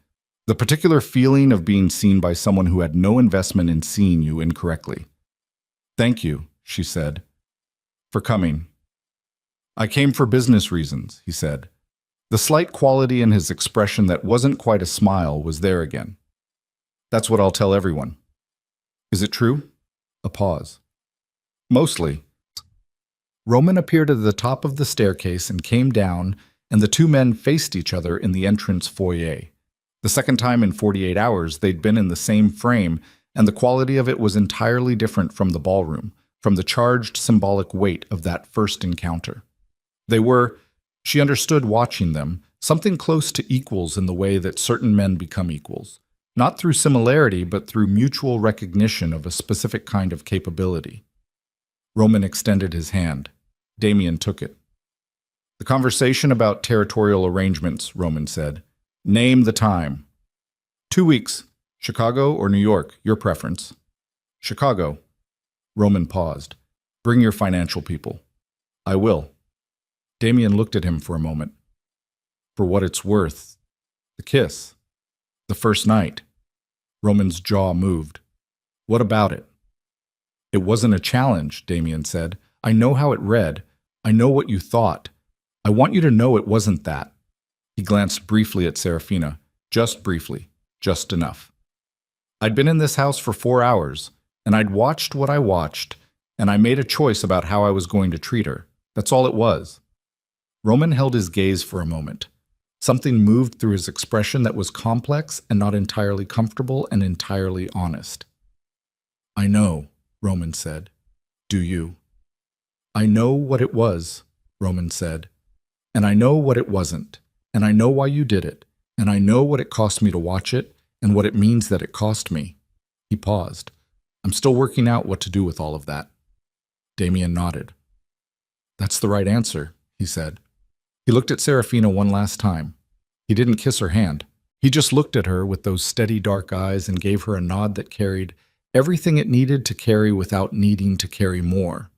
The particular feeling of being seen by someone who had no investment in seeing you incorrectly. "Thank you," she said, "for coming." "I came for business reasons," he said. The slight quality in his expression that wasn't quite a smile was there again. "That's what I'll tell everyone." "Is it true?" A pause. "Mostly." Roman appeared at the top of the staircase and came down, and the 2 men faced each other in the entrance foyer. The second time in 48 hours they'd been in the same frame, and the quality of it was entirely different from the ballroom, from the charged symbolic weight of that first encounter. They were, she understood watching them, something close to equals in the way that certain men become equals. Not through similarity, but through mutual recognition of a specific kind of capability. Roman extended his hand. Damien took it. "The conversation about territorial arrangements," Roman said. "Name the time." 2 weeks. Chicago or New York, your preference." "Chicago." Roman paused. "Bring your financial people." "I will." Damien looked at him for a moment. "For what it's worth. The kiss. The first night." Roman's jaw moved. "What about it?" "It wasn't a challenge," Damien said. "I know how it read. I know what you thought. I want you to know it wasn't that." He glanced briefly at Serafina. Just briefly. Just enough. "I'd been in this house for 4 hours, and I'd watched what I watched, and I made a choice about how I was going to treat her. That's all it was." Roman held his gaze for a moment. Something moved through his expression that was complex and not entirely comfortable and entirely honest. "I know," Roman said. "Do you?" "I know what it was," Roman said. "And I know what it wasn't. And I know why you did it. And I know what it cost me to watch it, and what it means that it cost me." He paused. "I'm still working out what to do with all of that." Damien nodded. "That's the right answer," he said. He looked at Serafina one last time. He didn't kiss her hand. He just looked at her with those steady dark eyes and gave her a nod that carried everything it needed to carry without needing to carry more.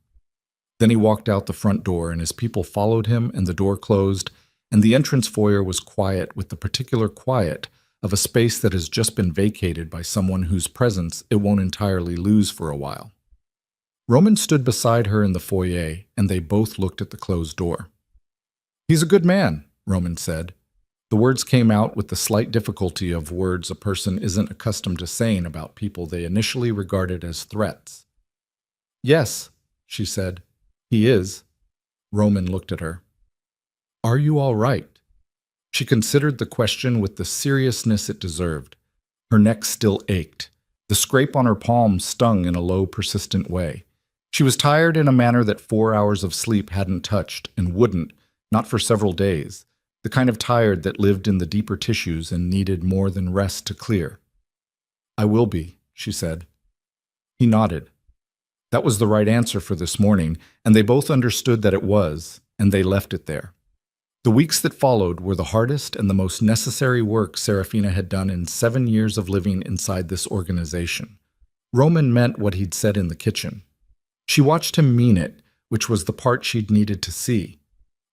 Then he walked out the front door, and his people followed him, and the door closed, and the entrance foyer was quiet with the particular quiet of a space that has just been vacated by someone whose presence it won't entirely lose for a while. Roman stood beside her in the foyer, and they both looked at the closed door. "He's a good man," Roman said. The words came out with the slight difficulty of words a person isn't accustomed to saying about people they initially regarded as threats. Yes, she said. He is. Roman looked at her. Are you all right? She considered the question with the seriousness it deserved. Her neck still ached. The scrape on her palm stung in a low, persistent way. She was tired in a manner that 4 hours of sleep hadn't touched and wouldn't, not for several days, the kind of tired that lived in the deeper tissues and needed more than rest to clear. I will be, she said. He nodded. That was the right answer for this morning, and they both understood that it was, and they left it there. The weeks that followed were the hardest and the most necessary work Serafina had done in 7 years of living inside this organization. Roman meant what he'd said in the kitchen. She watched him mean it, which was the part she'd needed to see.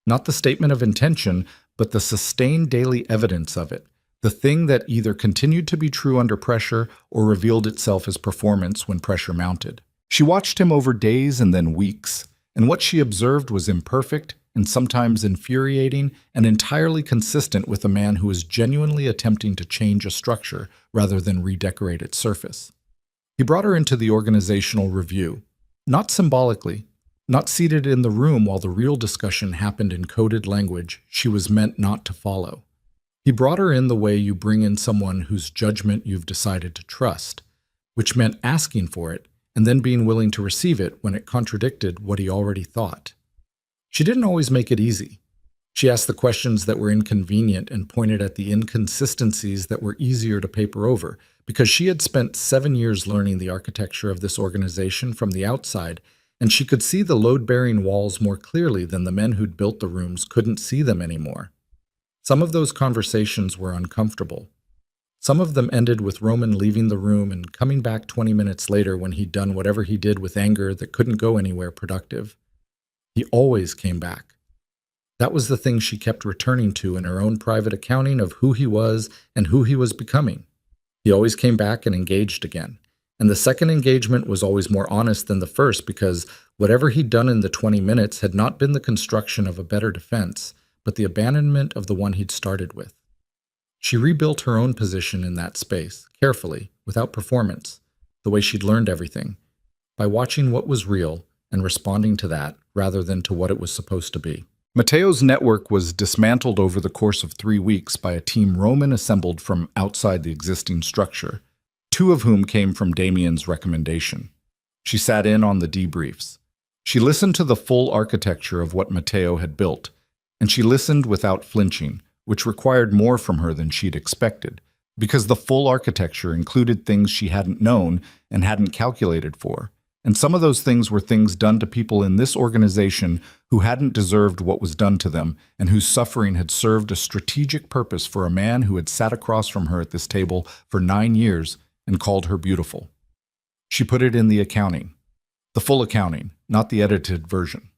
Not the statement of intention, but the sustained daily evidence of it, the thing that either continued to be true under pressure or revealed itself as performance when pressure mounted. She watched him over days and then weeks, and what she observed was imperfect and sometimes infuriating and entirely consistent with a man who was genuinely attempting to change a structure rather than redecorate its surface. He brought her into the organizational review, not symbolically, not seated in the room while the real discussion happened in coded language she was meant not to follow. He brought her in the way you bring in someone whose judgment you've decided to trust, which meant asking for it and then being willing to receive it when it contradicted what he already thought. She didn't always make it easy. She asked the questions that were inconvenient and pointed at the inconsistencies that were easier to paper over, because she had spent 7 years learning the architecture of this organization from the outside, and she could see the load-bearing walls more clearly than the men who'd built the rooms couldn't see them anymore. Some of those conversations were uncomfortable. Some of them ended with Roman leaving the room and coming back 20 minutes later when he'd done whatever he did with anger that couldn't go anywhere productive. He always came back. That was the thing she kept returning to in her own private accounting of who he was and who he was becoming. He always came back and engaged again. And the second engagement was always more honest than the first because whatever he'd done in the 20 minutes had not been the construction of a better defense, but the abandonment of the one he'd started with. She rebuilt her own position in that space, carefully, without performance, the way she'd learned everything, by watching what was real and responding to that rather than to what it was supposed to be. Matteo's network was dismantled over the course of 3 weeks by a team Roman assembled from outside the existing structure, 2 of whom came from Damien's recommendation. She sat in on the debriefs. She listened to the full architecture of what Matteo had built, and she listened without flinching, which required more from her than she'd expected, because the full architecture included things she hadn't known and hadn't calculated for. And some of those things were things done to people in this organization who hadn't deserved what was done to them and whose suffering had served a strategic purpose for a man who had sat across from her at this table for 9 years and called her beautiful. She put it in the accounting. The full accounting, not the edited version.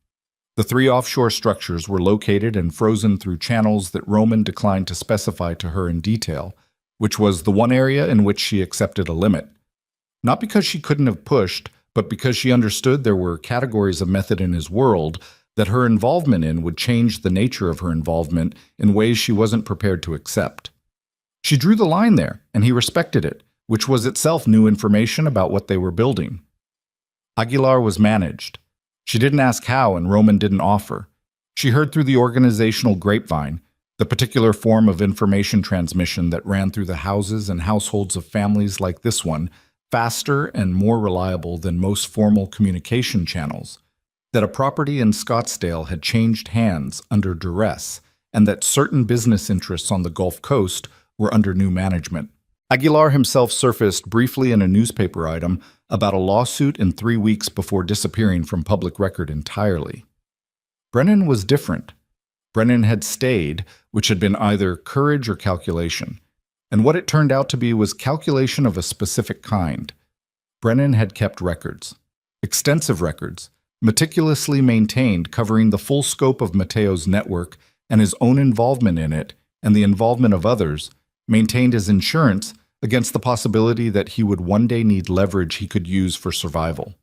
The 3 offshore structures were located and frozen through channels that Roman declined to specify to her in detail, which was the one area in which she accepted a limit. Not because she couldn't have pushed, but because she understood there were categories of method in his world that her involvement in would change the nature of her involvement in ways she wasn't prepared to accept. She drew the line there, and he respected it, which was itself new information about what they were building. Aguilar was managed. She didn't ask how, and Roman didn't offer. She heard through the organizational grapevine, the particular form of information transmission that ran through the houses and households of families like this one, faster and more reliable than most formal communication channels, that a property in Scottsdale had changed hands under duress, and that certain business interests on the Gulf Coast were under new management. Aguilar himself surfaced briefly in a newspaper item about a lawsuit in 3 weeks before disappearing from public record entirely. Brennan was different. Brennan had stayed, which had been either courage or calculation. And what it turned out to be was calculation of a specific kind. Brennan had kept records. Extensive records, meticulously maintained, covering the full scope of Matteo's network and his own involvement in it and the involvement of others, maintained as insurance against the possibility that he would one day need leverage he could use for survival.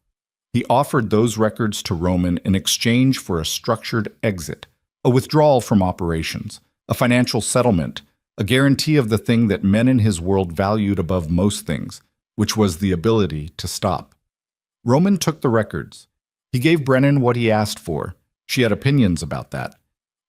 He offered those records to Roman in exchange for a structured exit, a withdrawal from operations, a financial settlement, a guarantee of the thing that men in his world valued above most things, which was the ability to stop. Roman took the records. He gave Brennan what he asked for. She had opinions about that.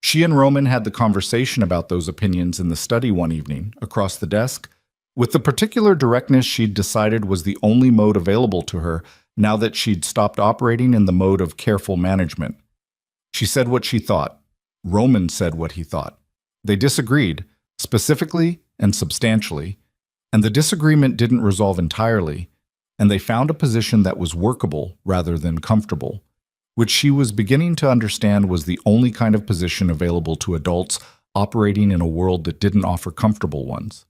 She and Roman had the conversation about those opinions in the study one evening, across the desk, with the particular directness she'd decided was the only mode available to her now that she'd stopped operating in the mode of careful management. She said what she thought. Roman said what he thought. They disagreed, specifically and substantially, and the disagreement didn't resolve entirely, and they found a position that was workable rather than comfortable, which she was beginning to understand was the only kind of position available to adults operating in a world that didn't offer comfortable ones.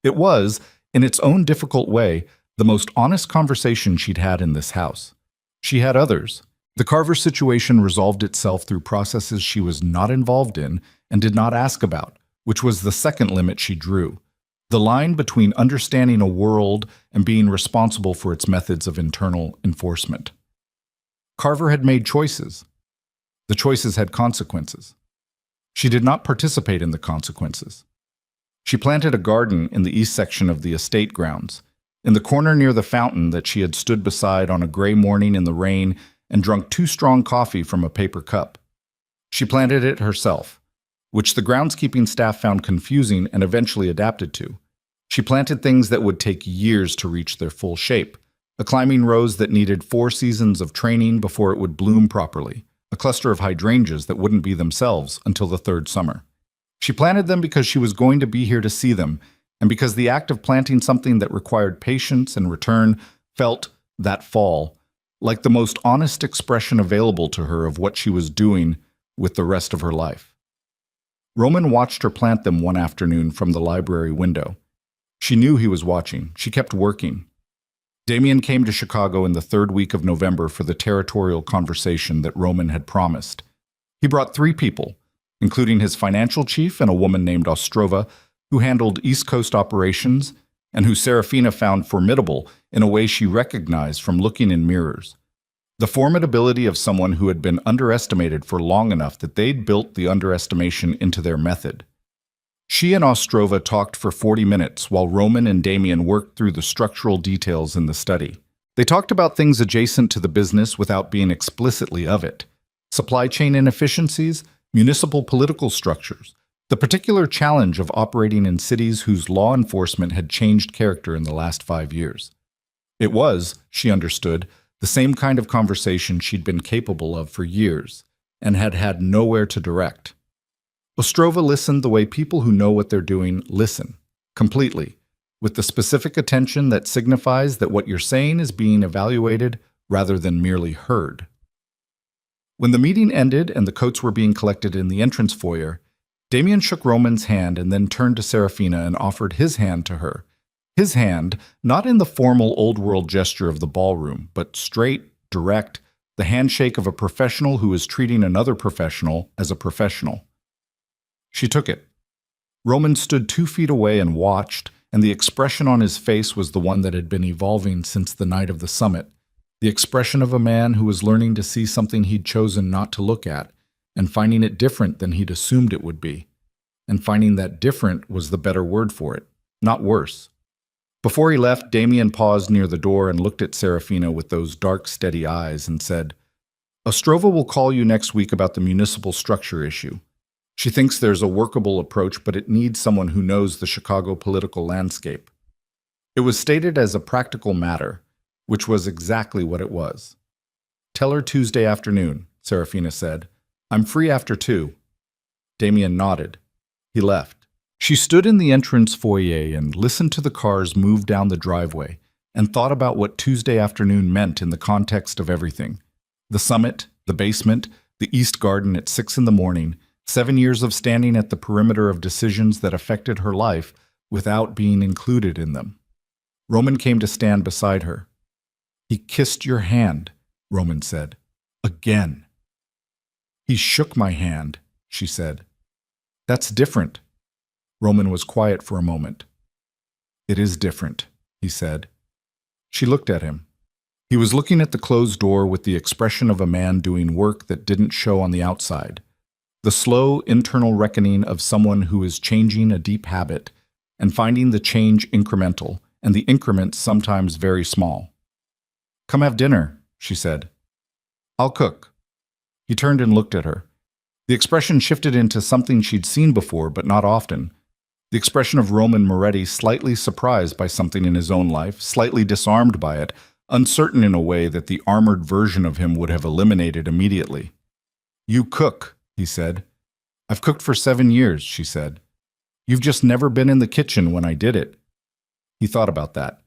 It was, in its own difficult way, the most honest conversation she'd had in this house. She had others. The Carver situation resolved itself through processes she was not involved in and did not ask about, which was the second limit she drew. The line between understanding a world and being responsible for its methods of internal enforcement. Carver had made choices. The choices had consequences. She did not participate in the consequences. She planted a garden in the east section of the estate grounds, in the corner near the fountain that she had stood beside on a gray morning in the rain and drunk too strong coffee from a paper cup. She planted it herself, which the groundskeeping staff found confusing and eventually adapted to. She planted things that would take years to reach their full shape, a climbing rose that needed 4 seasons of training before it would bloom properly, a cluster of hydrangeas that wouldn't be themselves until the 3rd summer. She planted them because she was going to be here to see them, and because the act of planting something that required patience and return felt, that fall, like the most honest expression available to her of what she was doing with the rest of her life. Roman watched her plant them one afternoon from the library window. She knew he was watching. She kept working. Damien came to Chicago in the 3rd week of November for the territorial conversation that Roman had promised. He brought 3 people, including his financial chief and a woman named Ostrova, who handled East Coast operations and who Serafina found formidable in a way she recognized from looking in mirrors. The formidability of someone who had been underestimated for long enough that they'd built the underestimation into their method. She and Ostrova talked for 40 minutes while Roman and Damien worked through the structural details in the study. They talked about things adjacent to the business without being explicitly of it. Supply chain inefficiencies, municipal political structures, the particular challenge of operating in cities whose law enforcement had changed character in the last 5 years. It was, she understood, the same kind of conversation she'd been capable of for years and had had nowhere to direct. Ostrova listened the way people who know what they're doing listen, completely, with the specific attention that signifies that what you're saying is being evaluated rather than merely heard. When the meeting ended and the coats were being collected in the entrance foyer, Damien shook Roman's hand and then turned to Serafina and offered his hand to her. His hand, not in the formal old-world gesture of the ballroom, but straight, direct, the handshake of a professional who is treating another professional as a professional. She took it. Roman stood 2 feet away and watched, and the expression on his face was the one that had been evolving since the night of the summit, the expression of a man who was learning to see something he'd chosen not to look at, and finding it different than he'd assumed it would be, and finding that different was the better word for it, not worse. Before he left, Damien paused near the door and looked at Serafina with those dark, steady eyes and said, "Ostrova will call you next week about the municipal structure issue. She thinks there's a workable approach, but it needs someone who knows the Chicago political landscape." It was stated as a practical matter, which was exactly what it was. "Tell her Tuesday afternoon," Serafina said. "I'm free after 2. Damien nodded. He left. She stood in the entrance foyer and listened to the cars move down the driveway and thought about what Tuesday afternoon meant in the context of everything. The summit, the basement, the East Garden at 6 in the morning, 7 years of standing at the perimeter of decisions that affected her life without being included in them. Roman came to stand beside her. "He kissed your hand," Roman said. "Again." "He shook my hand," she said. "That's different." Roman was quiet for a moment. "It is different," he said. She looked at him. He was looking at the closed door with the expression of a man doing work that didn't show on the outside. The slow internal reckoning of someone who is changing a deep habit and finding the change incremental, and the increments sometimes very small. "Come have dinner," she said. I'll cook. He turned and looked at her. The expression shifted into something she'd seen before, but not often. The expression of Roman Moretti, slightly surprised by something in his own life, slightly disarmed by it, uncertain in a way that the armored version of him would have eliminated immediately. You cook, he said. I've cooked for 7 years, she said. You've just never been in the kitchen when I did it. He thought about that.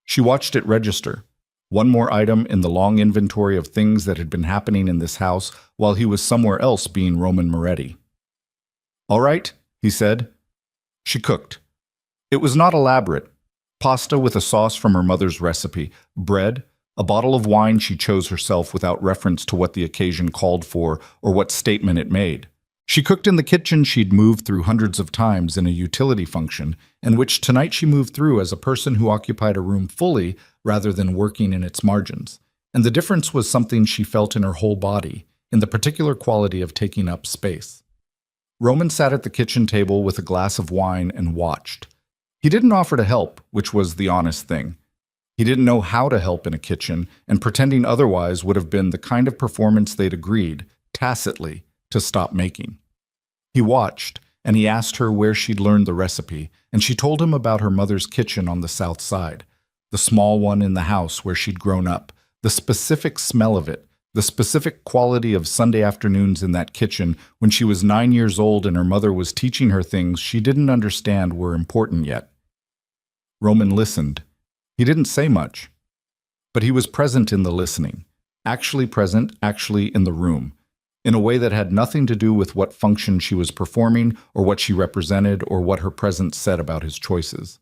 She watched it register. One more item in the long inventory of things that had been happening in this house while he was somewhere else being Roman Moretti. All right, he said. She cooked. It was not elaborate. Pasta with a sauce from her mother's recipe, bread, a bottle of wine she chose herself without reference to what the occasion called for or what statement it made. She cooked in the kitchen she'd moved through hundreds of times in a utility function, and which tonight she moved through as a person who occupied a room fully rather than working in its margins. And the difference was something she felt in her whole body, in the particular quality of taking up space. Roman sat at the kitchen table with a glass of wine and watched. He didn't offer to help, which was the honest thing. He didn't know how to help in a kitchen, and pretending otherwise would have been the kind of performance they'd agreed, tacitly, to stop making. He watched, and he asked her where she'd learned the recipe, and she told him about her mother's kitchen on the south side, the small one in the house where she'd grown up, the specific smell of it, the specific quality of Sunday afternoons in that kitchen when she was 9 years old and her mother was teaching her things she didn't understand were important yet. Roman listened. He didn't say much, but he was present in the listening, actually present, actually in the room, in a way that had nothing to do with what function she was performing or what she represented or what her presence said about his choices.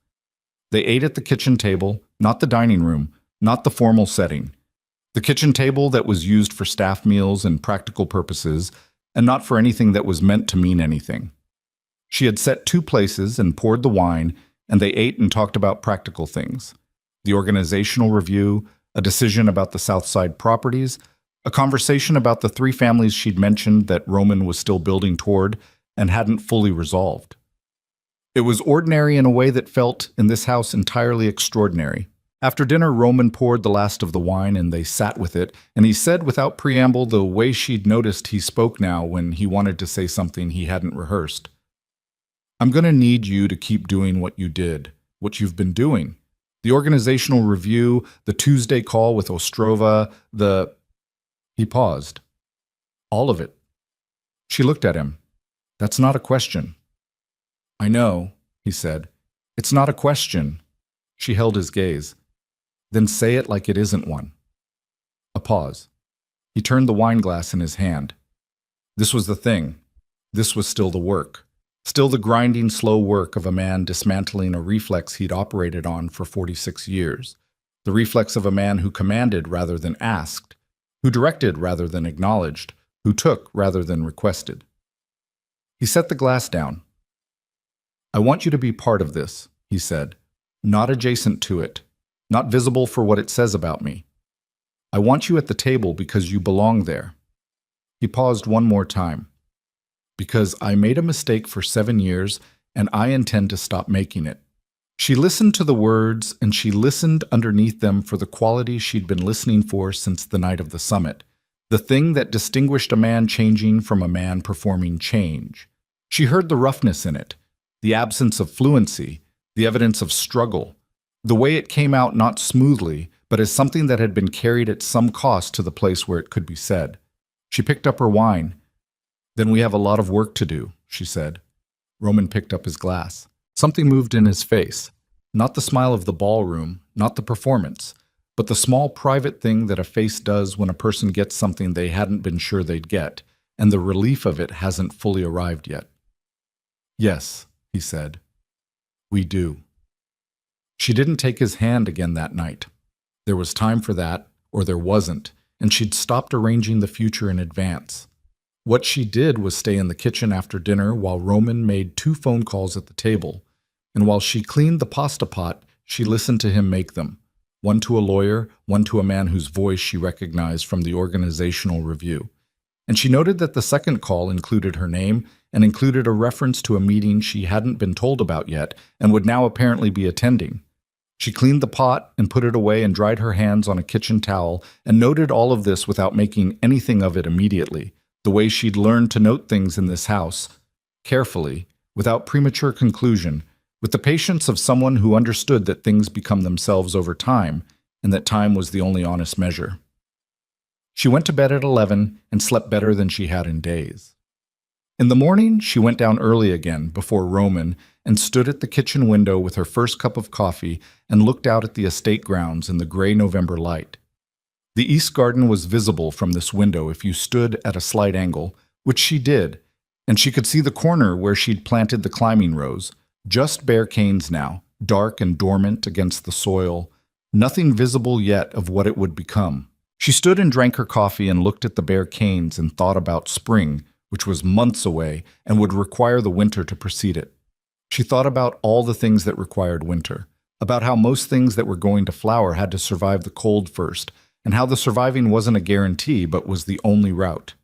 They ate at the kitchen table, not the dining room, not the formal setting. The kitchen table that was used for staff meals and practical purposes, and not for anything that was meant to mean anything. She had set 2 places and poured the wine, and they ate and talked about practical things. The organizational review, a decision about the Southside properties, a conversation about the 3 families she'd mentioned that Roman was still building toward and hadn't fully resolved. It was ordinary in a way that felt, in this house, entirely extraordinary. After dinner, Roman poured the last of the wine and they sat with it, and he said without preamble the way she'd noticed he spoke now when he wanted to say something he hadn't rehearsed. I'm going to need you to keep doing what you did, what you've been doing. The organizational review, the Tuesday call with Ostrova, He paused. All of it. She looked at him. That's not a question. I know, he said. It's not a question. She held his gaze. Then say it like it isn't one. A pause. He turned the wine glass in his hand. This was the thing. This was still the work. Still the grinding, slow work of a man dismantling a reflex he'd operated on for 46 years. The reflex of a man who commanded rather than asked, who directed rather than acknowledged, who took rather than requested. He set the glass down. I want you to be part of this, he said, not adjacent to it, not visible for what it says about me. I want you at the table because you belong there. He paused one more time. Because I made a mistake for 7 years, and I intend to stop making it. She listened to the words, and she listened underneath them for the quality she'd been listening for since the night of the summit, the thing that distinguished a man changing from a man performing change. She heard the roughness in it, the absence of fluency, the evidence of struggle, the way it came out not smoothly, but as something that had been carried at some cost to the place where it could be said. She picked up her wine. Then we have a lot of work to do, she said. Roman picked up his glass. Something moved in his face. Not the smile of the ballroom, not the performance, but the small private thing that a face does when a person gets something they hadn't been sure they'd get, and the relief of it hasn't fully arrived yet. Yes, he said. We do. She didn't take his hand again that night. There was time for that, or there wasn't, and she'd stopped arranging the future in advance. What she did was stay in the kitchen after dinner while Roman made 2 phone calls at the table, and while she cleaned the pasta pot, she listened to him make them, one to a lawyer, one to a man whose voice she recognized from the organizational review. And she noted that the second call included her name and included a reference to a meeting she hadn't been told about yet and would now apparently be attending. She cleaned the pot and put it away and dried her hands on a kitchen towel and noted all of this without making anything of it immediately, the way she'd learned to note things in this house, carefully, without premature conclusion, with the patience of someone who understood that things become themselves over time and that time was the only honest measure. She went to bed at 11 and slept better than she had in days. In the morning, she went down early again before Roman and stood at the kitchen window with her first cup of coffee and looked out at the estate grounds in the gray November light. The east garden was visible from this window if you stood at a slight angle, which she did, and she could see the corner where she'd planted the climbing rose, just bare canes now, dark and dormant against the soil, nothing visible yet of what it would become. She stood and drank her coffee and looked at the bare canes and thought about spring, which was months away and would require the winter to precede it. She thought about all the things that required winter, about how most things that were going to flower had to survive the cold first, and how the surviving wasn't a guarantee but was the only route.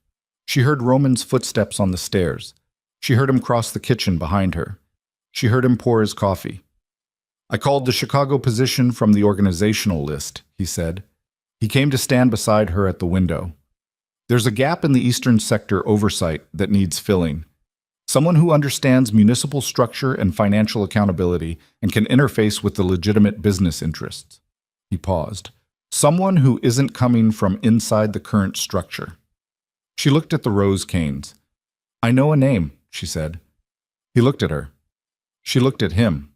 She heard Roman's footsteps on the stairs. She heard him cross the kitchen behind her. She heard him pour his coffee. "I called the Chicago position from the organizational list," he said. He came to stand beside her at the window. "There's a gap in the Eastern Sector oversight that needs filling. Someone who understands municipal structure and financial accountability and can interface with the legitimate business interests." He paused. "Someone who isn't coming from inside the current structure." She looked at the rose canes. "I know a name," she said. He looked at her. She looked at him.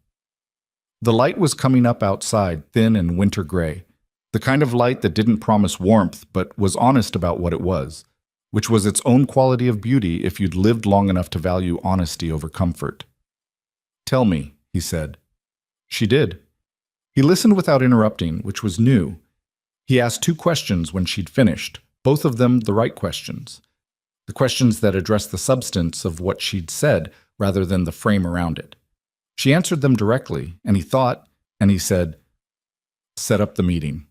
The light was coming up outside, thin and winter gray. The kind of light that didn't promise warmth but was honest about what it was, which was its own quality of beauty if you'd lived long enough to value honesty over comfort. "Tell me," he said. She did. He listened without interrupting, which was new. He asked 2 questions when she'd finished, both of them the right questions. The questions that addressed the substance of what she'd said rather than the frame around it. She answered them directly, and he thought, and he said, "Set up the meeting."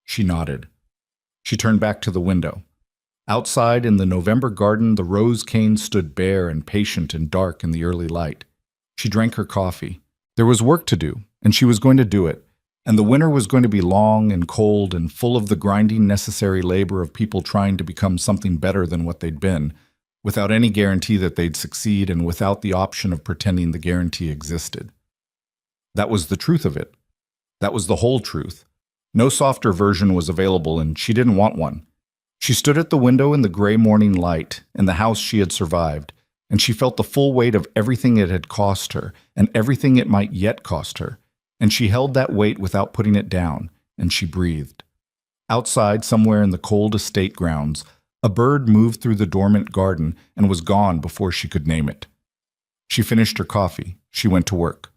She nodded. She turned back to the window. Outside in the November garden, the rose cane stood bare and patient and dark in the early light. She drank her coffee. There was work to do, and she was going to do it. And the winter was going to be long and cold and full of the grinding necessary labor of people trying to become something better than what they'd been, without any guarantee that they'd succeed and without the option of pretending the guarantee existed. That was the truth of it. That was the whole truth. No softer version was available, and she didn't want one. She stood at the window in the gray morning light, in the house she had survived, and she felt the full weight of everything it had cost her, and everything it might yet cost her, and she held that weight without putting it down, and she breathed. Outside, somewhere in the cold estate grounds, a bird moved through the dormant garden and was gone before she could name it. She finished her coffee. She went to work.